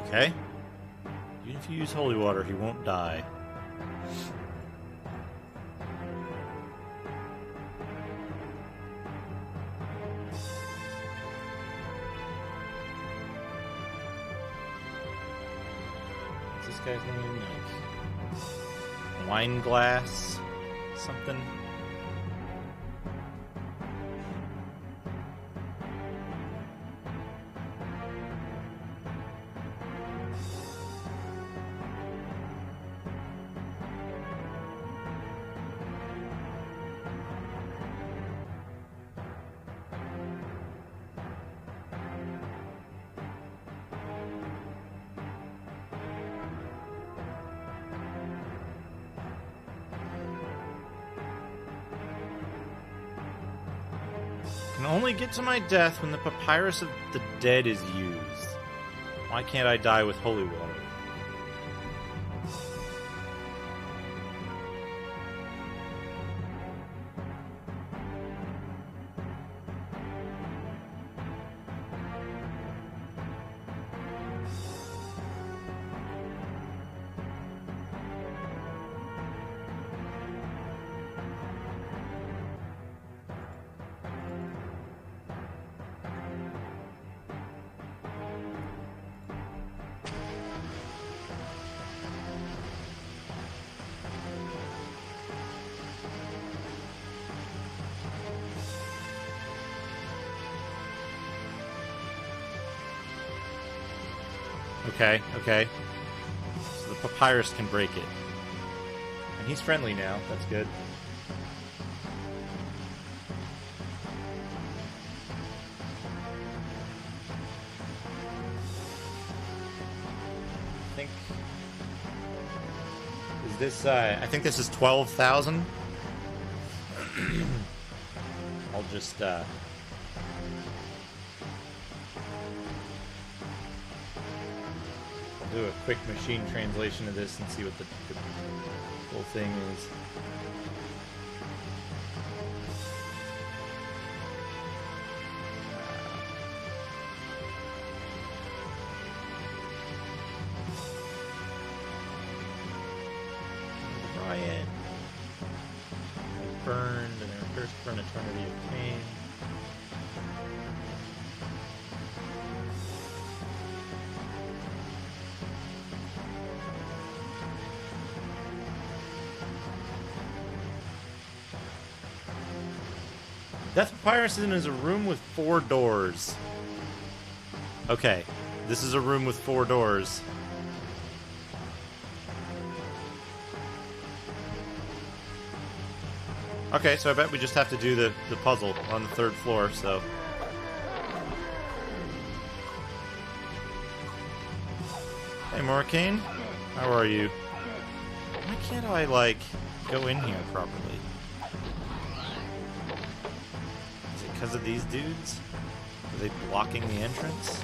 Okay. Even if you use holy water, he won't die. What's this guy's name? Like wine glass? Something? Can only get to my death when the papyrus of the dead is used. Why can't I die with holy water? Okay, okay. So the papyrus can break it. And he's friendly now. That's good. I think this is 12,000. I'll just, I'll do a quick machine translation of this and see what the whole thing is. Burned and they were cursed for an eternity of pain. Death Papyrus is a room with 4 doors. Okay, this is a room with 4 doors. Okay, so I bet we just have to do the puzzle on the 3rd floor, so... Hey, Morricane. How are you? Why can't I, like, go in here properly? Is it because of these dudes? Are they blocking the entrance?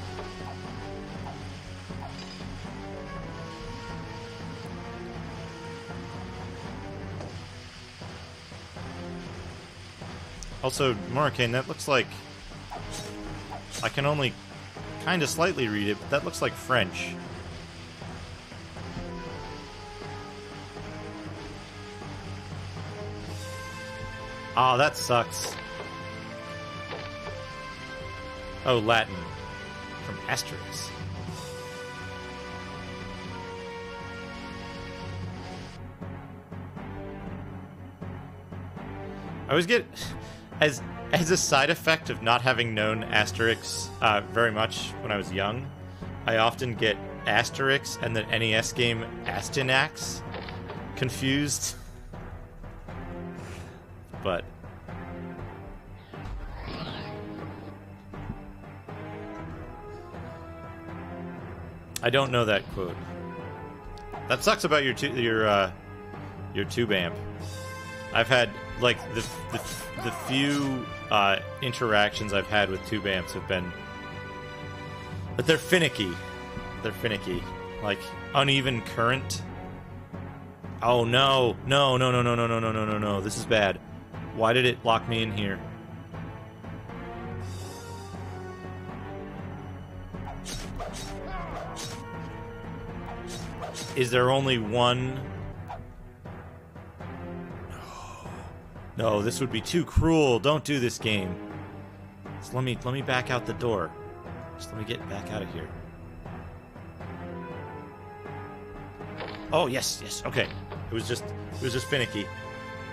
Also, Morricane, that looks like... I can only kind of slightly read it, but that looks like French. Oh, that sucks. Oh, Latin. From Asterix. I always get... As a side effect of not having known Asterix very much when I was young, I often get Asterix and the NES game Astyanax confused. But... I don't know that quote. That sucks about your tube amp. I've had, like, the few interactions I've had with tube amps have been... But they're finicky. They're finicky. Like, uneven current. Oh, no. No, no, no, no, no, no, no, no, no, no. This is bad. Why did it lock me in here? Is there only one... No, this would be too cruel. Don't do this game. Just let me back out the door. Just let me get back out of here. Oh, yes, yes. Okay. It was just finicky.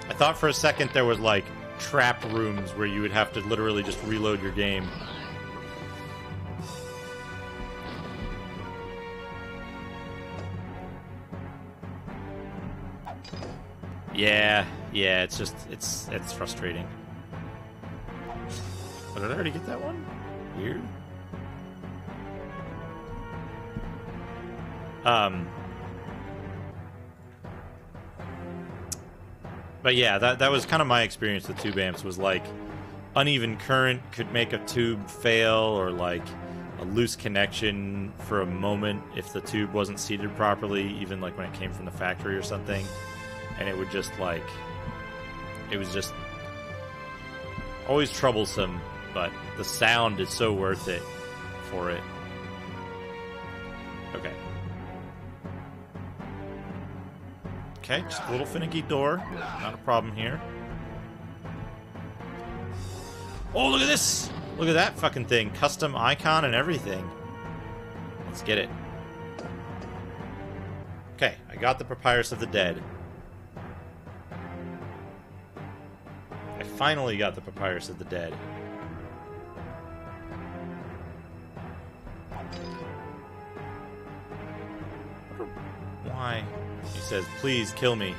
I thought for a second there was like trap rooms where you would have to literally just reload your game. Yeah, it's just, it's frustrating. Oh, did I already get that one? Weird. But yeah, that was kind of my experience with tube amps, was like uneven current could make a tube fail, or like a loose connection for a moment if the tube wasn't seated properly, even like when it came from the factory or something. And it would just like, it was just always troublesome, but the sound is so worth it for it. Okay. Okay, just a little finicky door. Not a problem here. Oh, look at this! Look at that fucking thing. Custom icon and everything. Let's get it. Okay, I got the Papyrus of the Dead. I finally got the Papyrus of the Dead. Why? He says, please kill me.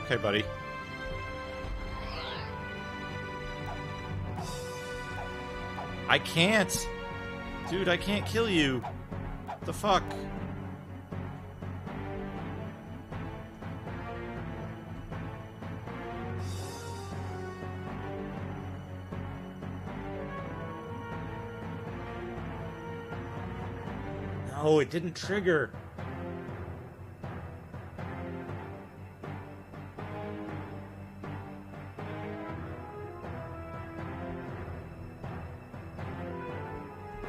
Okay, buddy. I can't! Dude, I can't kill you! What the fuck? No, it didn't trigger.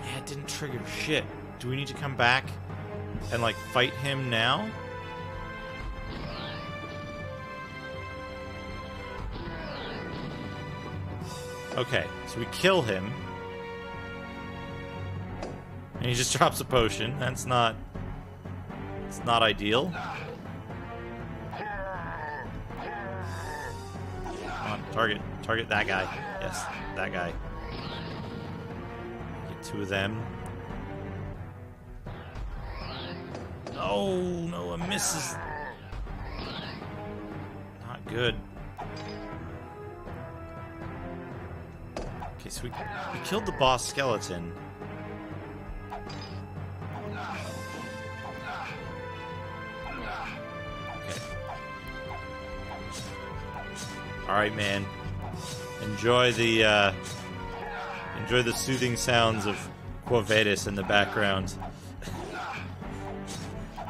Yeah, it didn't trigger. Shit. Do we need to come back and, like, fight him now? Okay, so we kill him. And he just drops a potion. That's not... It's not ideal. Come on, target. Target that guy. Yes, that guy. Get two of them. Oh, no, a miss is... Not good. Okay, so we killed the boss skeleton. Alright, man. Enjoy the soothing sounds of Vadis in the background.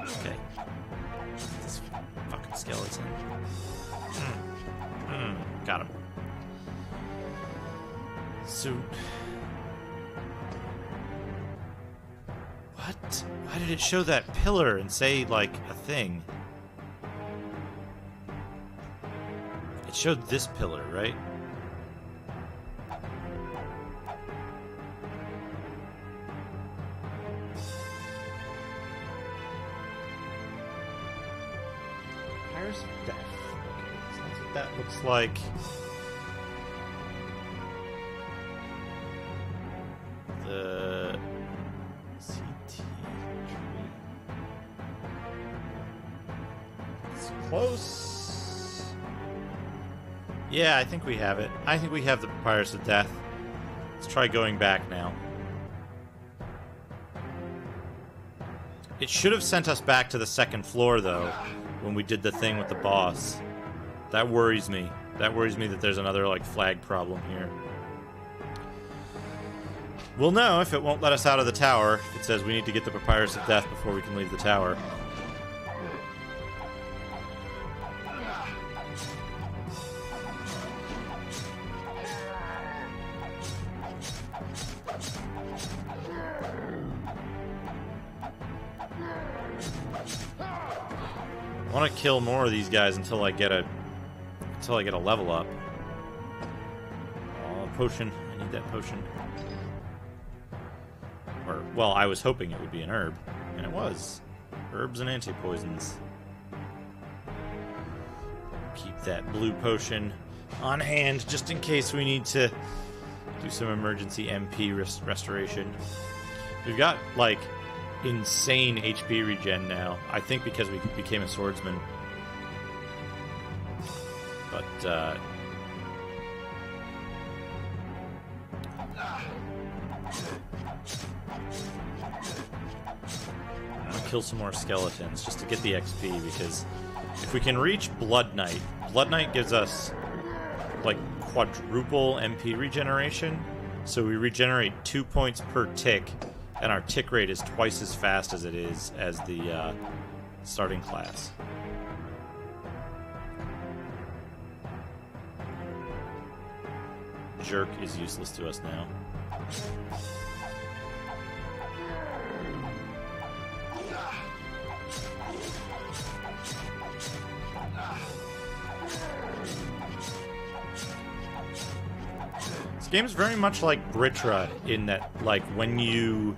Okay. This fucking skeleton. Got him. So... What? Why did it show that pillar and say, like, a thing? It showed this pillar, right? Papyrus of Death. Okay, so that's what that looks like. The CT tree. It's close. Yeah, I think we have it. I think we have the Papyrus of Death. Let's try going back now. It should have sent us back to the second floor, though, when we did the thing with the boss. That worries me. That worries me that there's another, like, flag problem here. We'll know if it won't let us out of the tower. It says we need to get the Papyrus of Death before we can leave the tower. I want to kill more of these guys until I get a level up. Oh, potion. I need that potion. Or, well, I was hoping it would be an herb. And it was. Herbs and anti-poisons. Keep that blue potion on hand just in case we need to do some emergency MP restoration. We've got, like, insane HP regen now. I think because we became a swordsman. But, kill some more skeletons just to get the XP, because if we can reach Blood Knight, Blood Knight gives us like quadruple MP regeneration, so we regenerate 2 points per tick, and our tick rate is twice as fast as it is as the starting class. Jerk is useless to us now. This game is very much like Britra in that, like, when you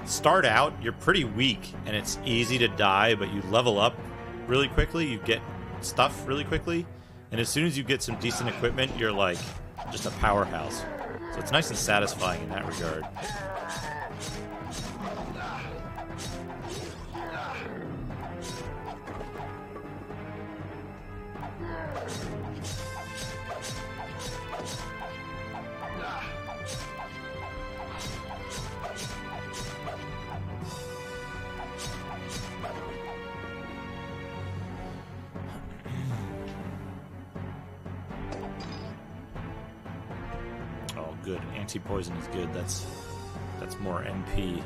start out, you're pretty weak and it's easy to die, but you level up really quickly, you get stuff really quickly, and as soon as you get some decent equipment, you're like just a powerhouse. So it's nice and satisfying in that regard. Good. Anti-poison is good. That's more MP.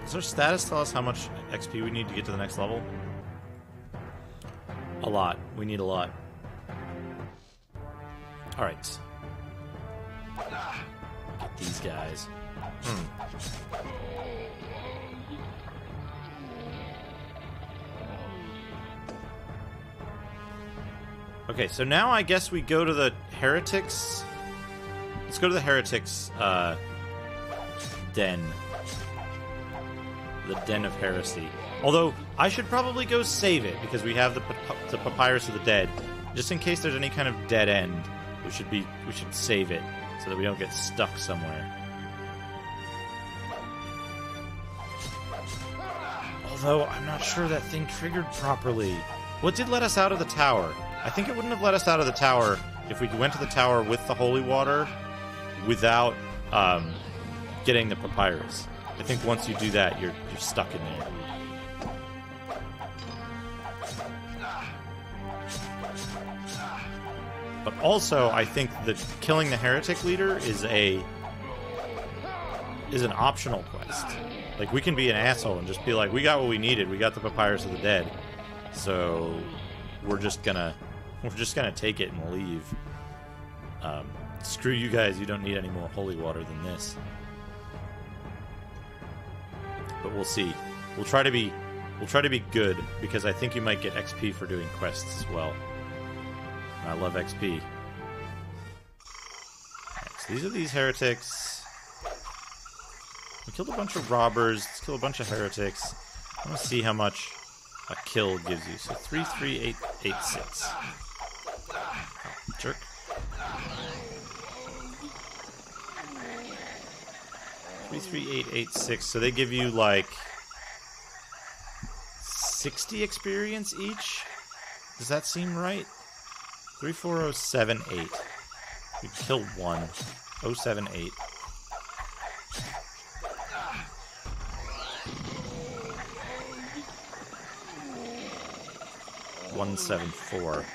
Does our status tell us how much XP we need to get to the next level? A lot. We need a lot. Alright. Get these guys. Okay, so now I guess we go to the heretics. Let's go to the heretics den. The den of heresy. Although I should probably go save it because we have the papyrus of the dead. Just in case there's any kind of dead end, we should save it so that we don't get stuck somewhere. Although I'm not sure that thing triggered properly. What did let us out of the tower? I think it wouldn't have let us out of the tower if we went to the tower with the holy water without getting the papyrus. I think once you do that, you're stuck in there. But also, I think that killing the heretic leader is an optional quest. Like, we can be an asshole and just be like, we got what we needed. We got the papyrus of the dead. So we're just gonna take it and leave. Screw you guys, you don't need any more holy water than this. But we'll see. We'll try to be good, because I think you might get XP for doing quests as well. And I love XP. Right, so these are these heretics. We killed a bunch of robbers. Let's kill a bunch of heretics. I want to see how much a kill gives you. So 33886. Oh, jerk. 33886. So they give you like 60 experience each. Does that seem right? 34078. We killed one. 078. 174.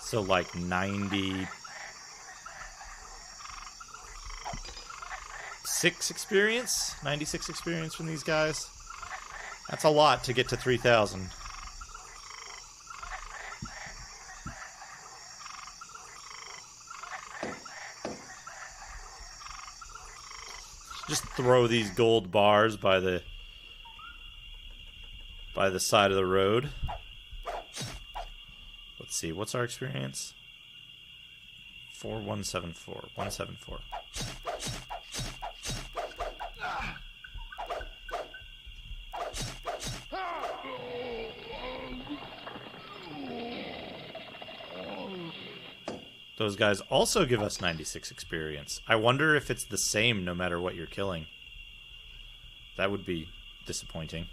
So like 96 experience? 96 experience from these guys. That's a lot to get to 3,000. Just throw these gold bars by the side of the road. Let's see, what's our experience? 4174. 174. Those guys also give us 96 experience. I wonder if it's the same no matter what you're killing. That would be disappointing.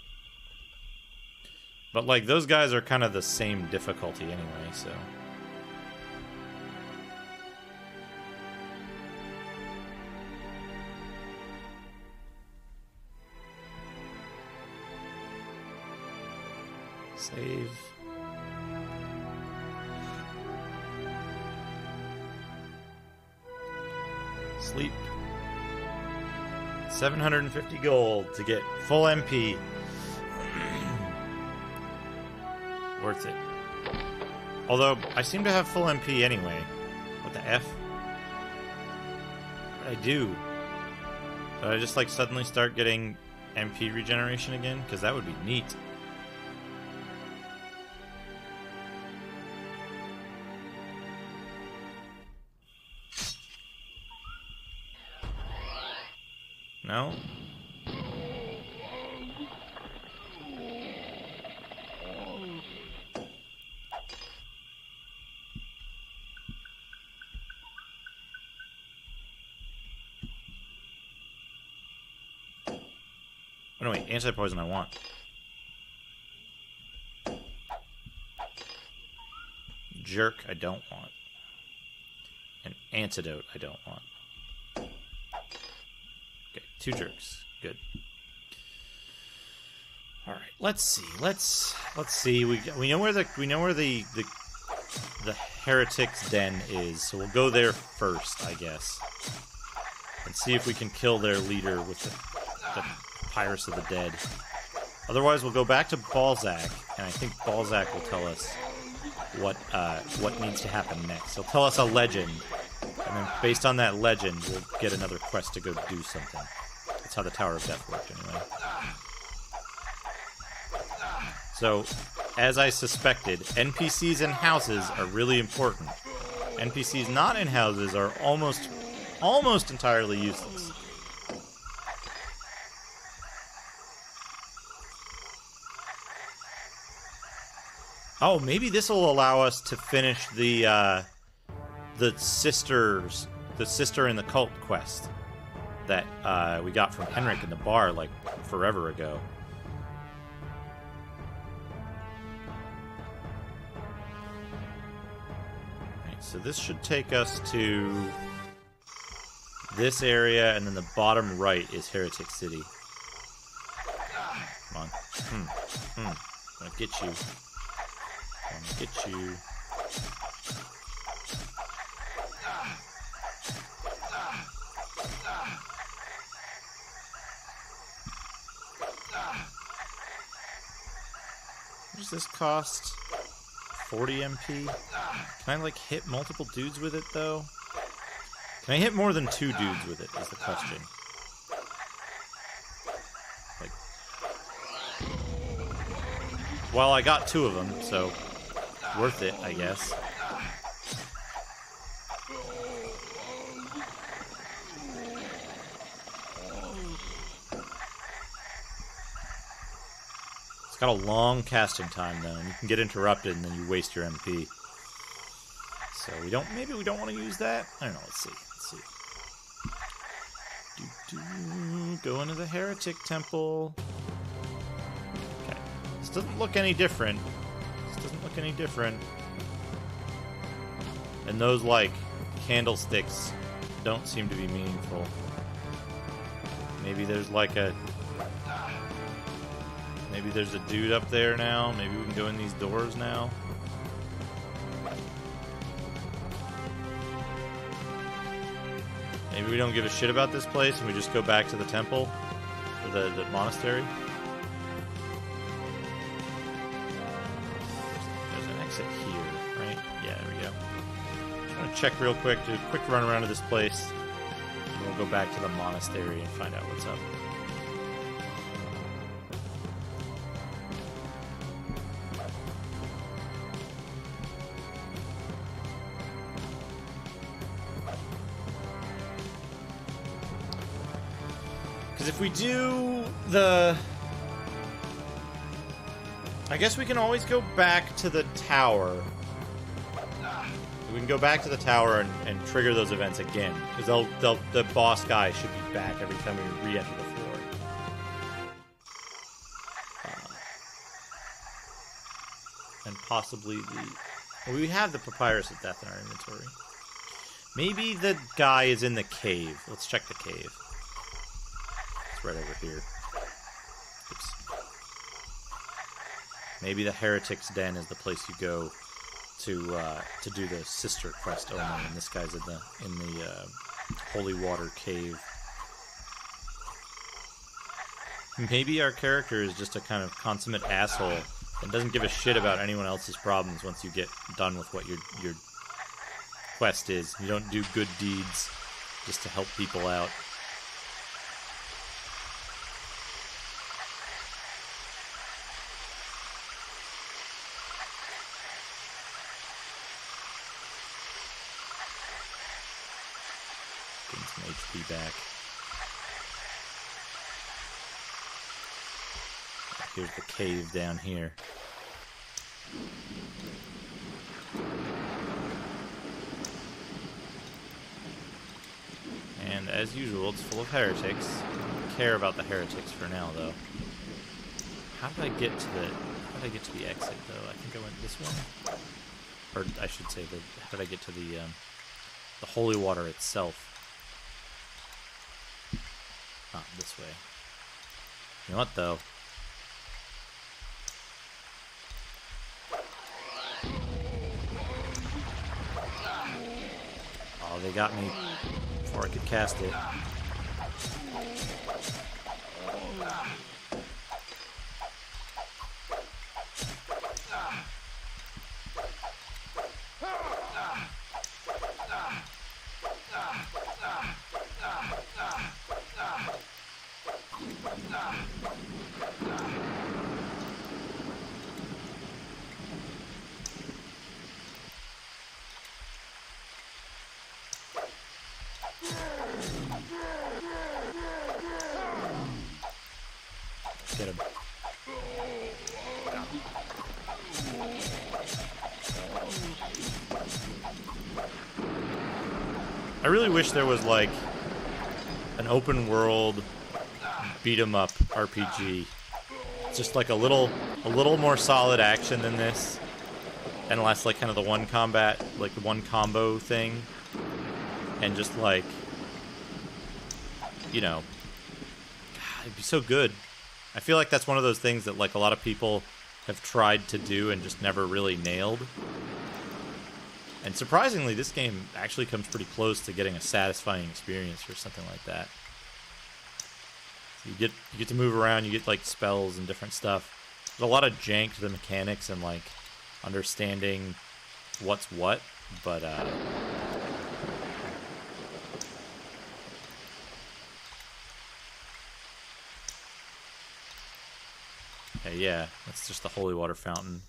But, like, those guys are kind of the same difficulty anyway, so... Save... Sleep. 750 gold to get full MP. Worth it. Although, I seem to have full MP anyway. What the F? What did I do? Did I just, like, suddenly start getting MP regeneration again? Because that would be neat. No? Oh, no, wait. Anti-poison I want. Jerk I don't want. An antidote I don't want. Okay, 2 jerks. Good. All right, let's see. Let's see. We know where the heretic's den is, so we'll go there first, I guess, and see if we can kill their leader with the papyrus of the dead. Otherwise, we'll go back to Balzac, and I think Balzac will tell us what needs to happen next. He'll tell us a legend, and then based on that legend, we'll get another quest to go do something. That's how the Tower of Death worked, anyway. So, as I suspected, NPCs in houses are really important. NPCs not in houses are almost entirely useless. Oh, maybe this will allow us to finish the sister in the cult quest that we got from Henrik in the bar like forever ago. Right, so this should take us to this area, and then the bottom right is Heretic City. Come on. I'm gonna get you. Get you. What does this cost? 40 MP? Can I, like, hit multiple dudes with it, though? Can I hit more than 2 dudes with it, is the question. Like... Well, I got 2 of them, so... worth it, I guess. It's got a long casting time, though, and you can get interrupted, and then you waste your MP. So maybe we don't want to use that? I don't know, let's see. Go into the Heretic Temple. Okay. This doesn't look any different. Any different. And those, like, candlesticks don't seem to be meaningful. Maybe there's, like, maybe there's a dude up there now. Maybe we can go in these doors now. Maybe we don't give a shit about this place and we just go back to the temple. Or the monastery. Here, right? Yeah, there we go. Just want to check real quick, do a quick run around to this place, and we'll go back to the monastery and find out what's up. Because if we do the... I guess we can always go back to the tower. We can go back to the tower and trigger those events again. Because the boss guy should be back every time we re-enter the floor. And possibly well, we have the papyrus of death in our inventory. Maybe the guy is in the cave. Let's check the cave. It's right over here. Oops. Maybe the Heretic's Den is the place you go to do the sister quest only, and this guy's in the holy water cave. Maybe our character is just a kind of consummate asshole and doesn't give a shit about anyone else's problems once you get done with what your quest is. You don't do good deeds just to help people out. HP back. Here's the cave down here. And as usual, it's full of heretics. care about the heretics for now, though. How did I get to the exit, though? I think I went this way, or I should say, how did I get to the holy water itself? Ah, this way. You know what, though? Oh, they got me before I could cast it. Get him. I really wish there was like an open world beat 'em up RPG. Just like a little more solid action than this, and less like kind of the one combat, like the one combo thing, and just like, you know, God, it'd be so good. I feel like that's one of those things that like a lot of people have tried to do and just never really nailed. And surprisingly, this game actually comes pretty close to getting a satisfying experience for something like that. So you get to move around, you get like spells and different stuff. There's a lot of jank to the mechanics and like understanding what's what, but okay, yeah, that's just the holy water fountain.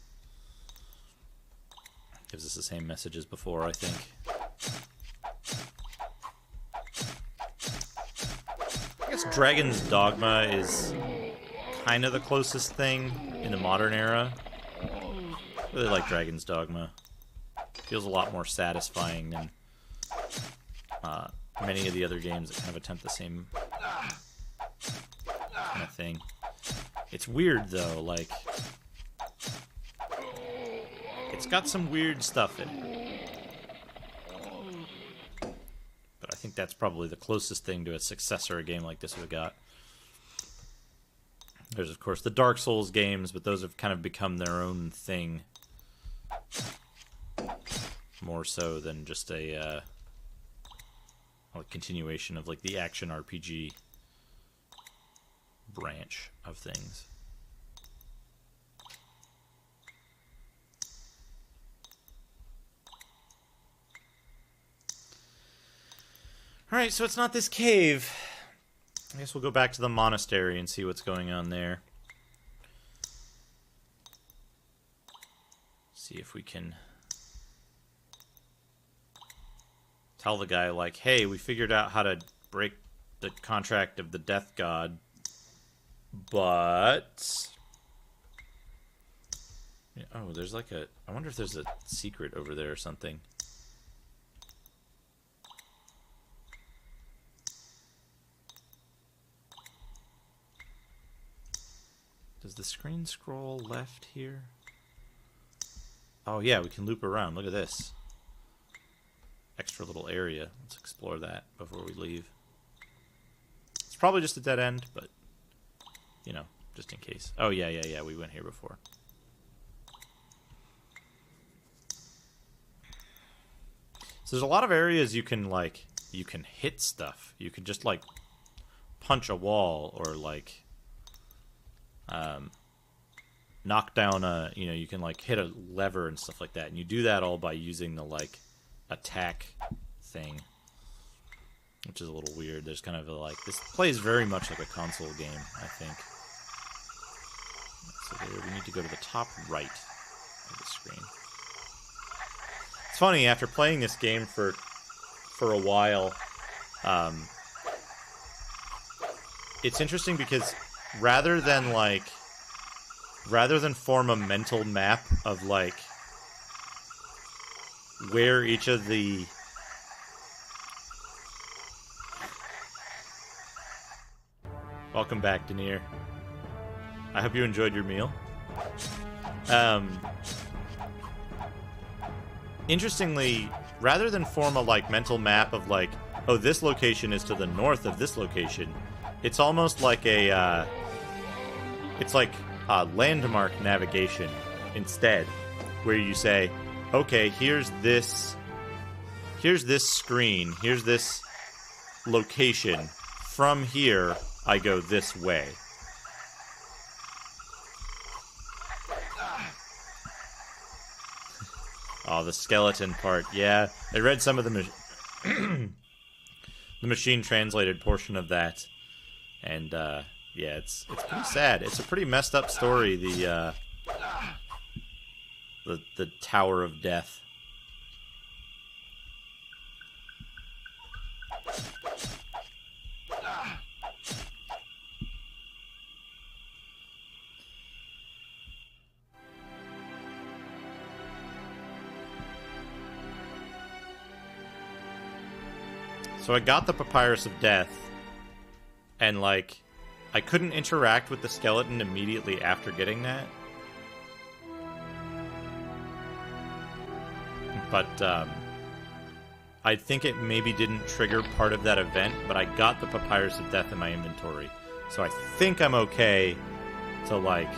Gives us the same message as before, I think. I guess Dragon's Dogma is kind of the closest thing in the modern era. I really like Dragon's Dogma. Feels a lot more satisfying than many of the other games that kind of attempt the same kind of thing. It's weird, though, like... It's got some weird stuff in it. But I think that's probably the closest thing to a successor a game like this would have got. There's, of course, the Dark Souls games, but those have kind of become their own thing. More so than just a continuation of, like, the action RPG branch of things. Alright, so it's not this cave. I guess we'll go back to the monastery and see what's going on there. See if we can tell the guy, like, hey, we figured out how to break the contract of the death god, but... Oh, there's like a... I wonder if there's a secret over there or something. Does the screen scroll left here? Oh yeah, we can loop around. Look at this. Extra little area. Let's explore that before we leave. It's probably just a dead end, but, you know, just in case. Oh yeah, we went here before. So there's a lot of areas you can, like, you can hit stuff. You can just, like, punch a wall or, like... knock down a, you know, you can like hit a lever and stuff like that, and you do that all by using the like attack thing, which is a little weird. There's kind of a, like, this plays very much like a console game, I think. So there, we need to go to the top right of the screen. It's funny, after playing this game for a while, it's interesting because rather than form a mental map of, like, where each of the... Welcome back, Denier. I hope you enjoyed your meal. Interestingly, rather than form a like mental map of like, oh, this location is to the north of this location, it's almost like a it's like landmark navigation instead, where you say, okay, here's this screen, here's this location. From here, I go this way. Oh, the skeleton part. Yeah, I read some of the the machine translated portion of that, and yeah, it's pretty sad. It's a pretty messed up story. The Tower of Death. So I got the Papyrus of Death, and, like, I couldn't interact with the skeleton immediately after getting that. But, I think it maybe didn't trigger part of that event, but I got the Papyrus of Death in my inventory. So I think I'm okay to, like,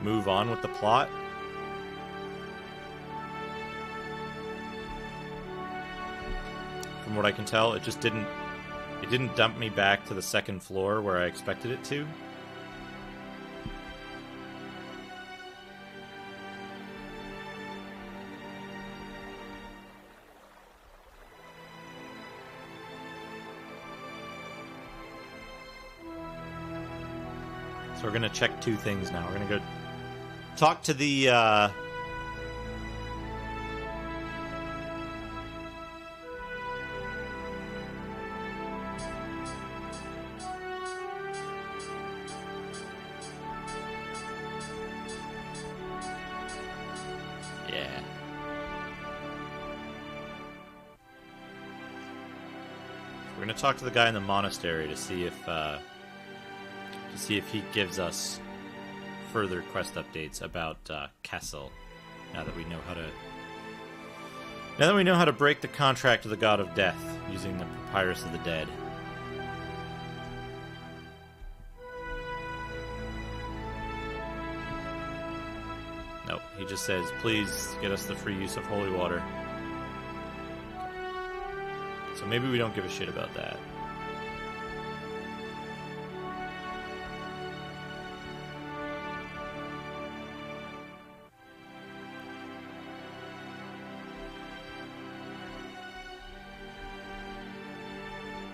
move on with the plot. From what I can tell, it just didn't dump me back to the second floor where I expected it to. So we're gonna check two things now. We're gonna go talk to the we're gonna talk to the guy in the monastery to see if he gives us further quest updates about Kessel. Now that we know how to break the contract with the God of Death using the Papyrus of the Dead. Nope, he just says, please get us the free use of holy water. So maybe we don't give a shit about that.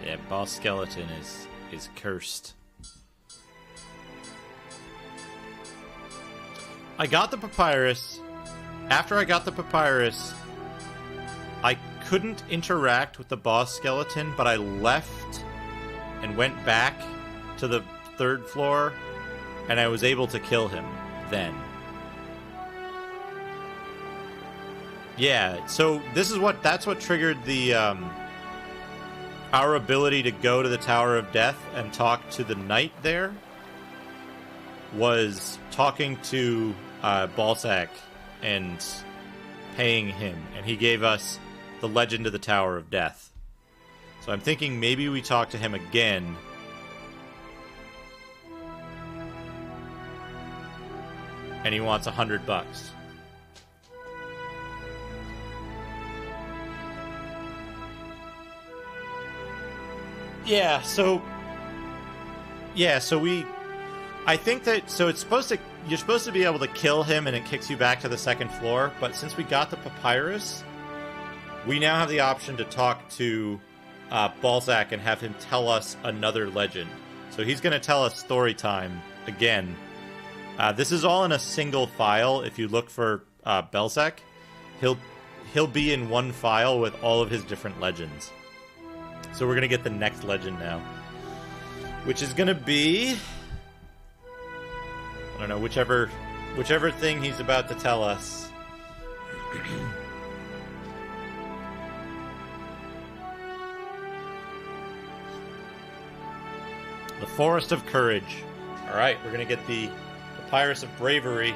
Yeah, boss skeleton is cursed. I got the papyrus. After I got the papyrus, I couldn't interact with the boss skeleton, but I left and went back to the third floor, and I was able to kill him then. Yeah, so that's what triggered the our ability to go to the Tower of Death and talk to the knight there, was talking to Balzac and paying him, and he gave us the legend of the Tower of Death. So I'm thinking maybe we talk to him again. And he wants $100. Yeah, so I think that, so it's supposed to, you're supposed to be able to kill him and it kicks you back to the second floor, but since we got the papyrus, we now have the option to talk to Balzac and have him tell us another legend. So he's going to tell us story time again. This is all in a single file. If you look for Balzac, he'll be in one file with all of his different legends. So we're going to get the next legend now, which is going to be, I don't know, whichever thing he's about to tell us. The Forest of Courage. Alright, we're gonna get the Papyrus of Bravery.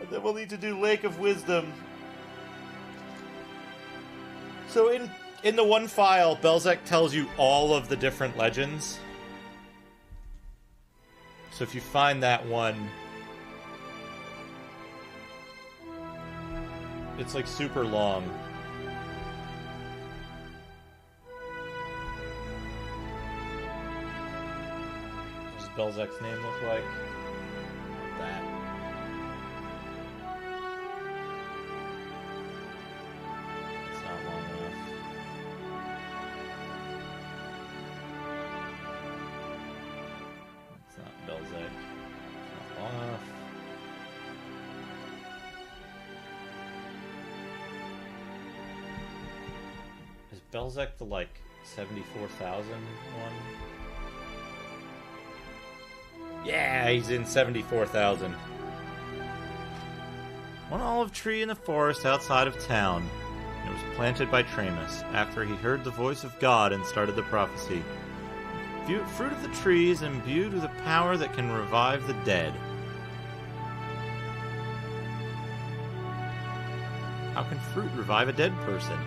And then we'll need to do Lake of Wisdom. So in the one file, Balzac tells you all of the different legends. So if you find that one, it's like super long. What does Balzac's name look like? That. It's not long enough. It's not Balzac. It's not long enough. Is Balzac the, like, 74,000 one? Yeah, he's in 74,000. One olive tree in the forest outside of town. It was planted by Tramus after he heard the voice of God and started the prophecy. Fruit of the tree is imbued with a power that can revive the dead. How can fruit revive a dead person?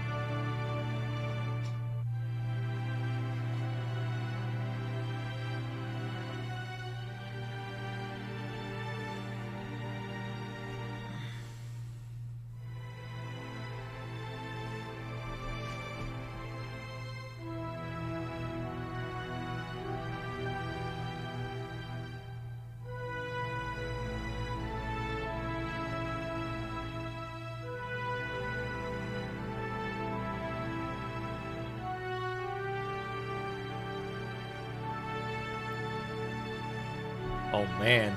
Oh man.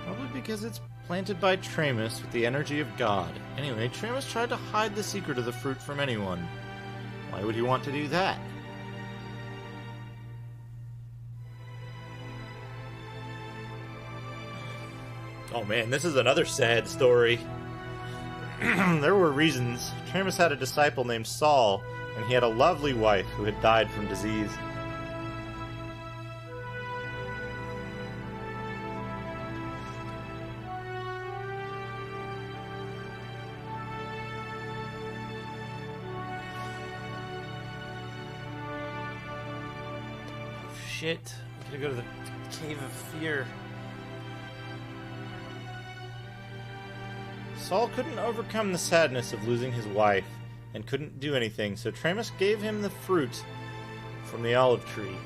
Probably because it's planted by Tramus with the energy of God. Anyway, Tramus tried to hide the secret of the fruit from anyone. Why would he want to do that? Oh man, this is another sad story. There were reasons. Tramus had a disciple named Saul, and he had a lovely wife who had died from disease. Shit. I gotta go to the Cave of Fear. Saul couldn't overcome the sadness of losing his wife, and couldn't do anything, so Tramus gave him the fruit from the olive tree.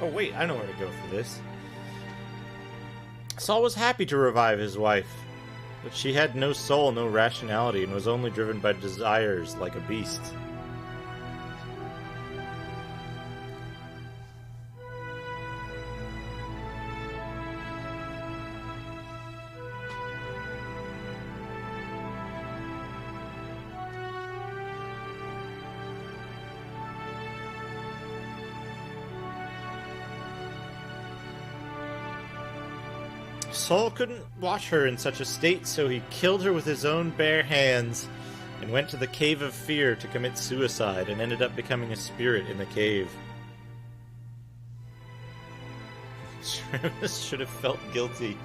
Oh wait, I know where to go for this. Saul was happy to revive his wife, but she had no soul, no rationality, and was only driven by desires like a beast. Saul couldn't watch her in such a state, so he killed her with his own bare hands and went to the Cave of Fear to commit suicide and ended up becoming a spirit in the cave. Travis should have felt guilty.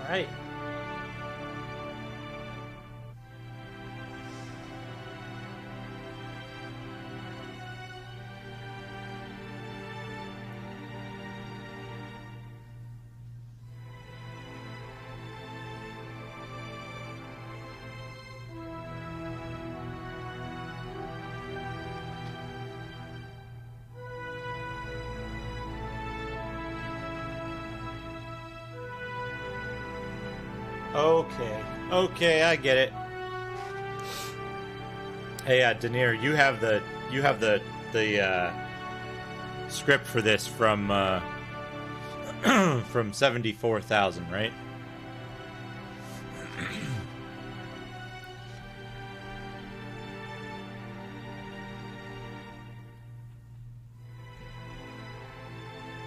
Alright. Okay. Okay, I get it. Hey, Denier, you have the script for this from from 74,000, right?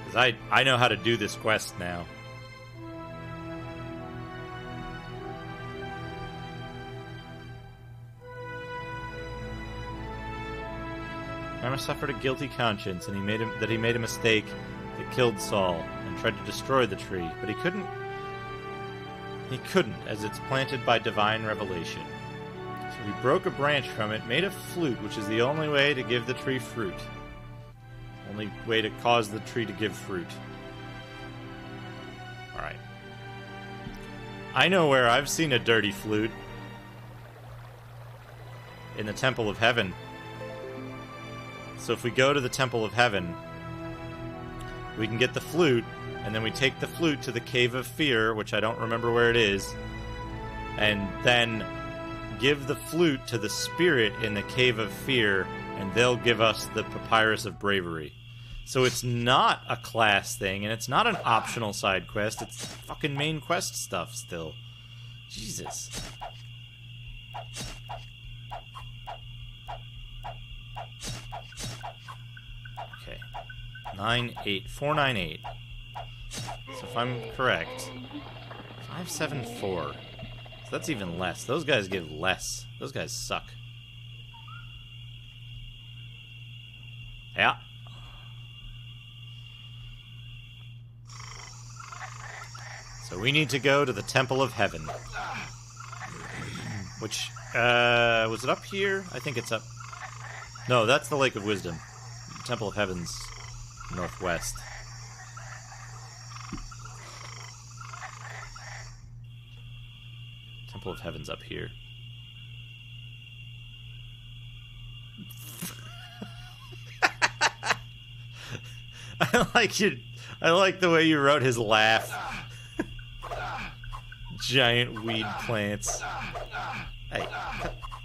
Because I know how to do this quest now. Rama suffered a guilty conscience, and he made a mistake that killed Saul, and tried to destroy the tree, but he couldn't. He couldn't, as it's planted by divine revelation. So he broke a branch from it, made a flute, which is the only way to give the tree fruit. Only way to cause the tree to give fruit. Alright. I know where I've seen a dirty flute. In the Temple of Heaven. So if we go to the Temple of Heaven, we can get the flute, and then we take the flute to the Cave of Fear, which I don't remember where it is, and then give the flute to the spirit in the Cave of Fear, and they'll give us the Papyrus of Bravery. So it's not a class thing, and it's not an optional side quest, it's fucking main quest stuff still. Jesus. Okay. 498. So if I'm correct, 574. So that's even less. Those guys give less. Those guys suck. Yeah. So we need to go to the Temple of Heaven. Which, was it up here? I think it's up. No, that's the Lake of Wisdom. The Temple of Heaven's northwest. Temple of Heaven's up here. I like the way you wrote his laugh. Giant weed plants. Hey,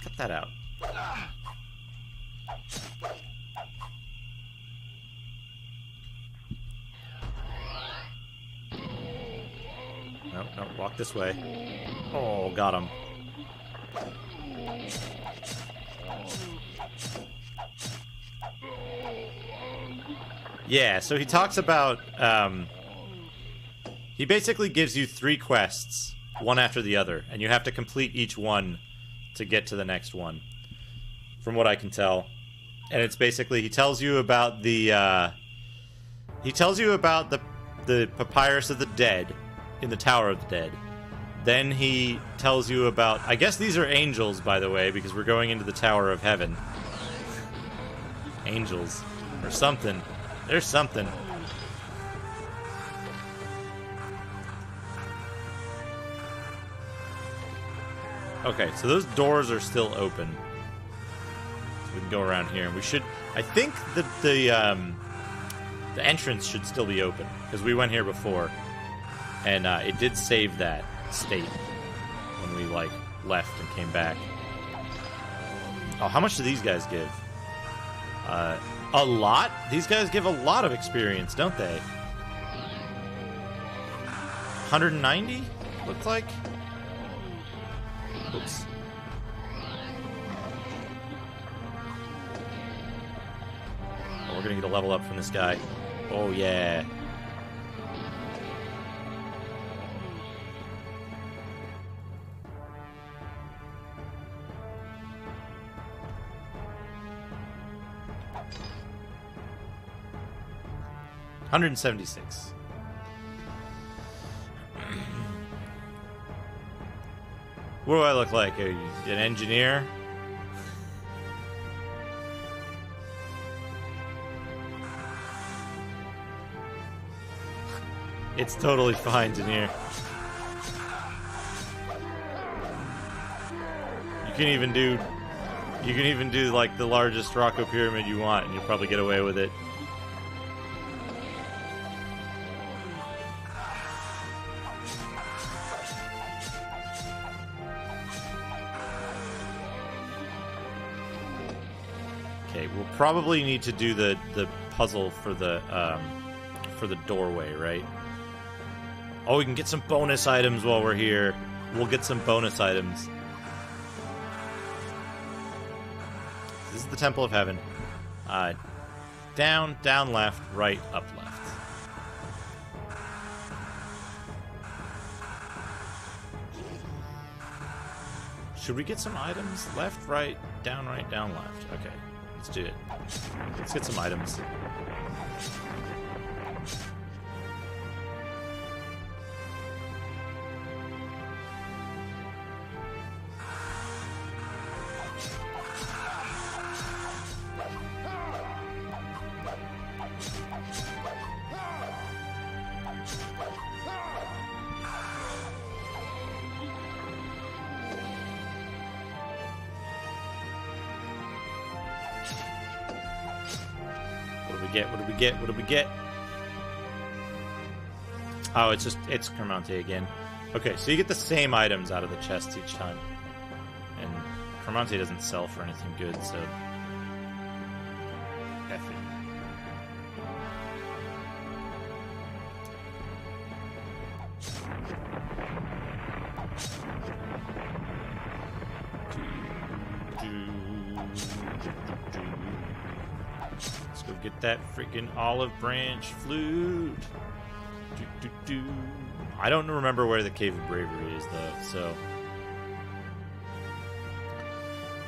cut that out. No, walk this way. Oh, got him. Yeah, so he talks about, he basically gives you 3 quests, one after the other, and you have to complete each one to get to the next one, from what I can tell. And it's basically, he tells you about the Papyrus of the Dead in the Tower of the Dead. Then he tells you about, I guess these are angels, by the way, because we're going into the Tower of Heaven. Angels. Or something. There's something. Okay, so those doors are still open. So we can go around here, and we should... I think that the entrance should still be open, because we went here before, and it did save that state when we, like, left and came back. Oh, how much do these guys give? A lot? These guys give a lot of experience, don't they? 190? Looks like? Oops. Oh, we're gonna get a level up from this guy. Oh, yeah. $176. What do I look like? An engineer? It's totally fine, Denier. You can even do like the largest Rocco pyramid you want, and you'll probably get away with it. Okay, we'll probably need to do the puzzle for the doorway, right? Oh, we can get some bonus items while we're here. We'll get some bonus items. This is the Temple of Heaven. Down, down left, right, up left. Should we get some items? Left, right, down, left. Okay, let's do it. Let's get some items. What do we get? Oh, it's Cremonte again. Okay, so you get the same items out of the chest each time. And Cremonte doesn't sell for anything good, so... F it. Go get that freaking olive branch flute. I don't remember where the Cave of Bravery is, though, so...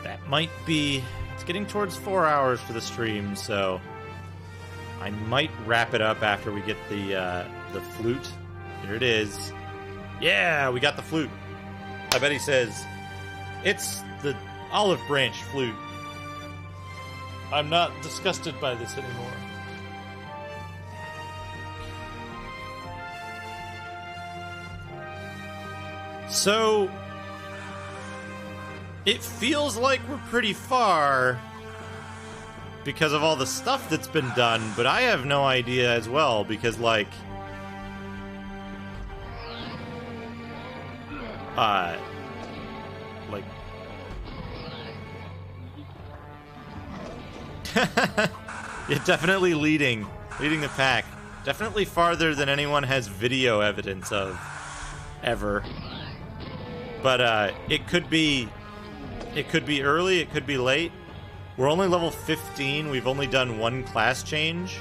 That might be... It's getting towards 4 hours for the stream, so... I might wrap it up after we get the flute. Here it is. Yeah, we got the flute. I bet he says, it's the olive branch flute. I'm not disgusted by this anymore. So, it feels like we're pretty far because of all the stuff that's been done, but I have no idea as well because, like, yeah, definitely leading the pack. Definitely farther than anyone has video evidence of ever. But it could be early, it could be late. We're only level 15. We've only done one class change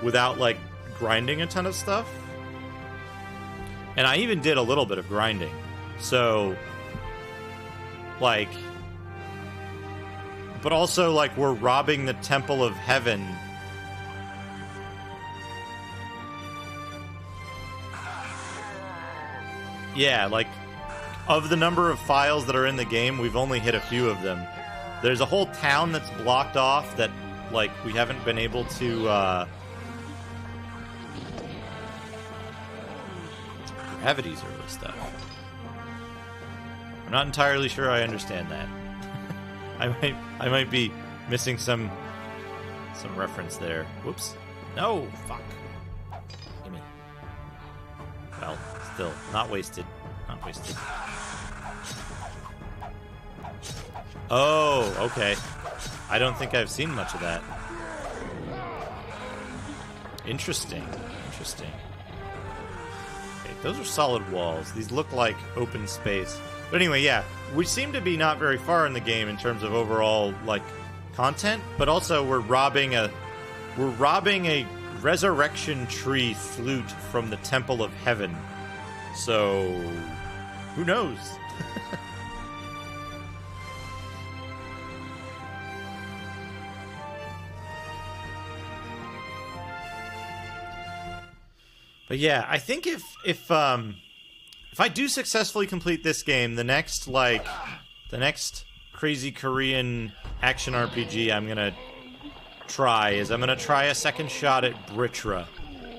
without like grinding a ton of stuff. And I even did a little bit of grinding. So like, but also, like, we're robbing the Temple of Heaven. Yeah, like, of the number of files that are in the game, we've only hit a few of them. There's a whole town that's blocked off that, like, we haven't been able to, Gravity's early stuff. I'm not entirely sure I understand that. I might be missing some reference there. Whoops. No, fuck. Gimme. Well, still, not wasted. Not wasted. Oh, okay. I don't think I've seen much of that. Interesting. Interesting. Okay, those are solid walls. These look like open space. But anyway, yeah, we seem to be not very far in the game in terms of overall, like, content, but also we're robbing a resurrection tree flute from the Temple of Heaven. So, who knows? But yeah, I think if I do successfully complete this game, the next crazy Korean action RPG I'm gonna try a second shot at Britra,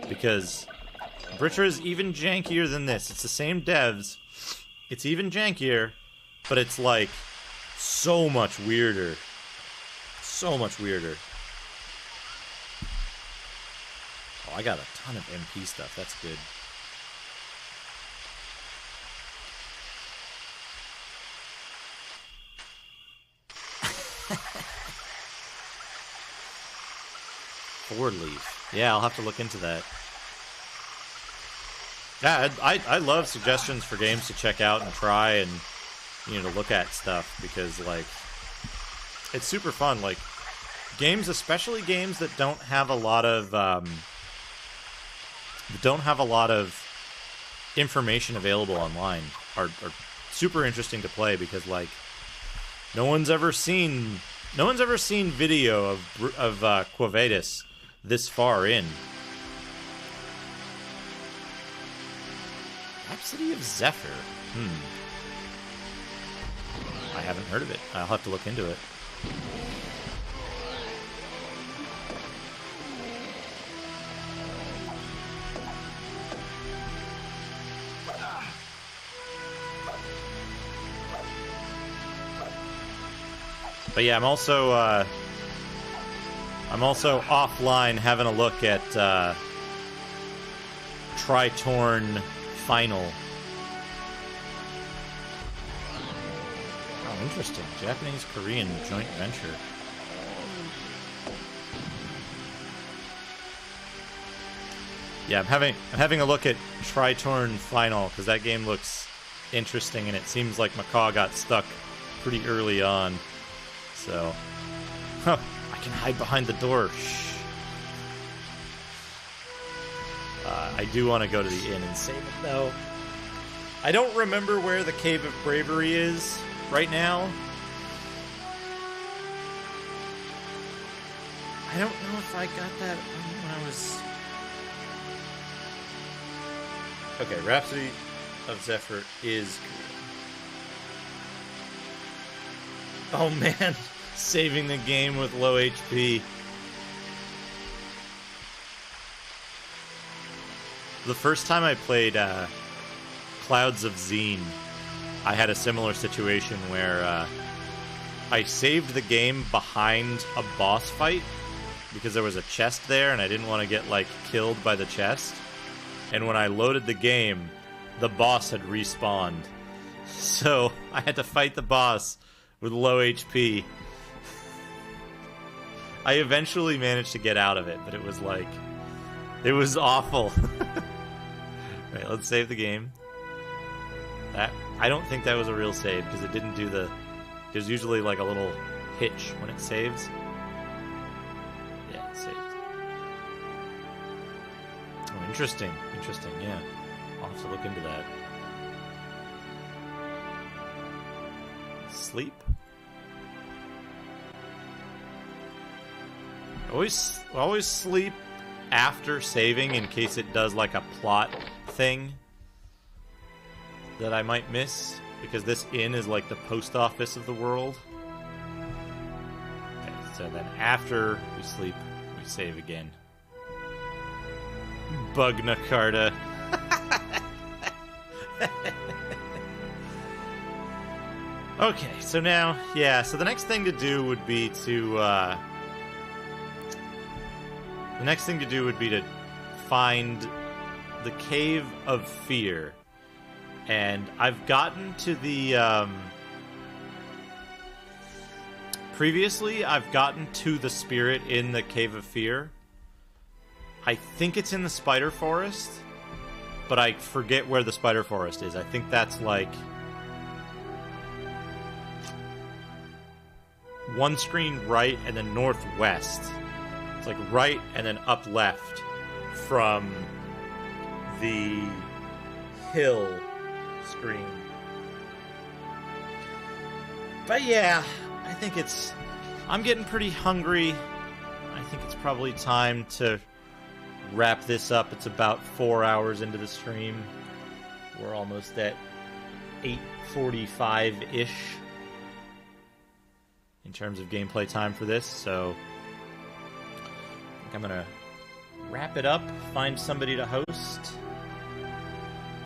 because Britra is even jankier than this. It's the same devs. It's even jankier, but it's like so much weirder. So much weirder. Oh, I got a ton of MP stuff. That's good. Four leaf. Yeah, I'll have to look into that. Yeah, I love suggestions for games to check out and try and, you know, to look at stuff because, like, it's super fun. Like, games, especially games that don't have a lot of, information available online are super interesting to play because, like, no one's ever seen video of Vadis this far in. Rhapsody of Zephyr. I haven't heard of it. I'll have to look into it. But yeah, I'm also offline having a look at Tritorn Final. Oh, interesting. Japanese-Korean joint venture. Yeah, I'm having a look at Tritorn Final because that game looks interesting, and it seems like Macaw got stuck pretty early on. So, I can hide behind the door. Shh. I do want to go to the inn and save it, though. I don't remember where the Cave of Bravery is right now. I don't know if I got that when I was... Okay, Rhapsody of Zephyr is cool. Oh man, saving the game with low HP. The first time I played Clouds of Zine, I had a similar situation where I saved the game behind a boss fight because there was a chest there and I didn't want to get, like, killed by the chest. And when I loaded the game, the boss had respawned. So I had to fight the boss with low HP. I eventually managed to get out of it, but it was like... It was awful. Right, let's save the game. I don't think that was a real save, because it didn't do the... There's usually like a little hitch when it saves. Yeah, it saved. Oh, interesting. Interesting, yeah. I'll have to look into that. Sleep? Always sleep after saving in case it does like a plot thing that I might miss, because this inn is like the post office of the world. Okay, so then after we sleep, we save again. Bugna Carta. Okay, so now, yeah, so the next thing to do would be to, find the Cave of Fear. And I've gotten to the, previously, I've gotten to the spirit in the Cave of Fear. I think it's in the Spider Forest, but I forget where the Spider Forest is. I think that's, like, one screen right and then northwest. It's like right and then up left from the hill screen. But yeah, I think I'm getting pretty hungry. I think it's probably time to wrap this up. It's about 4 hours into the stream. We're almost at 8:45-ish in terms of gameplay time for this, so I think I'm gonna wrap it up, find somebody to host,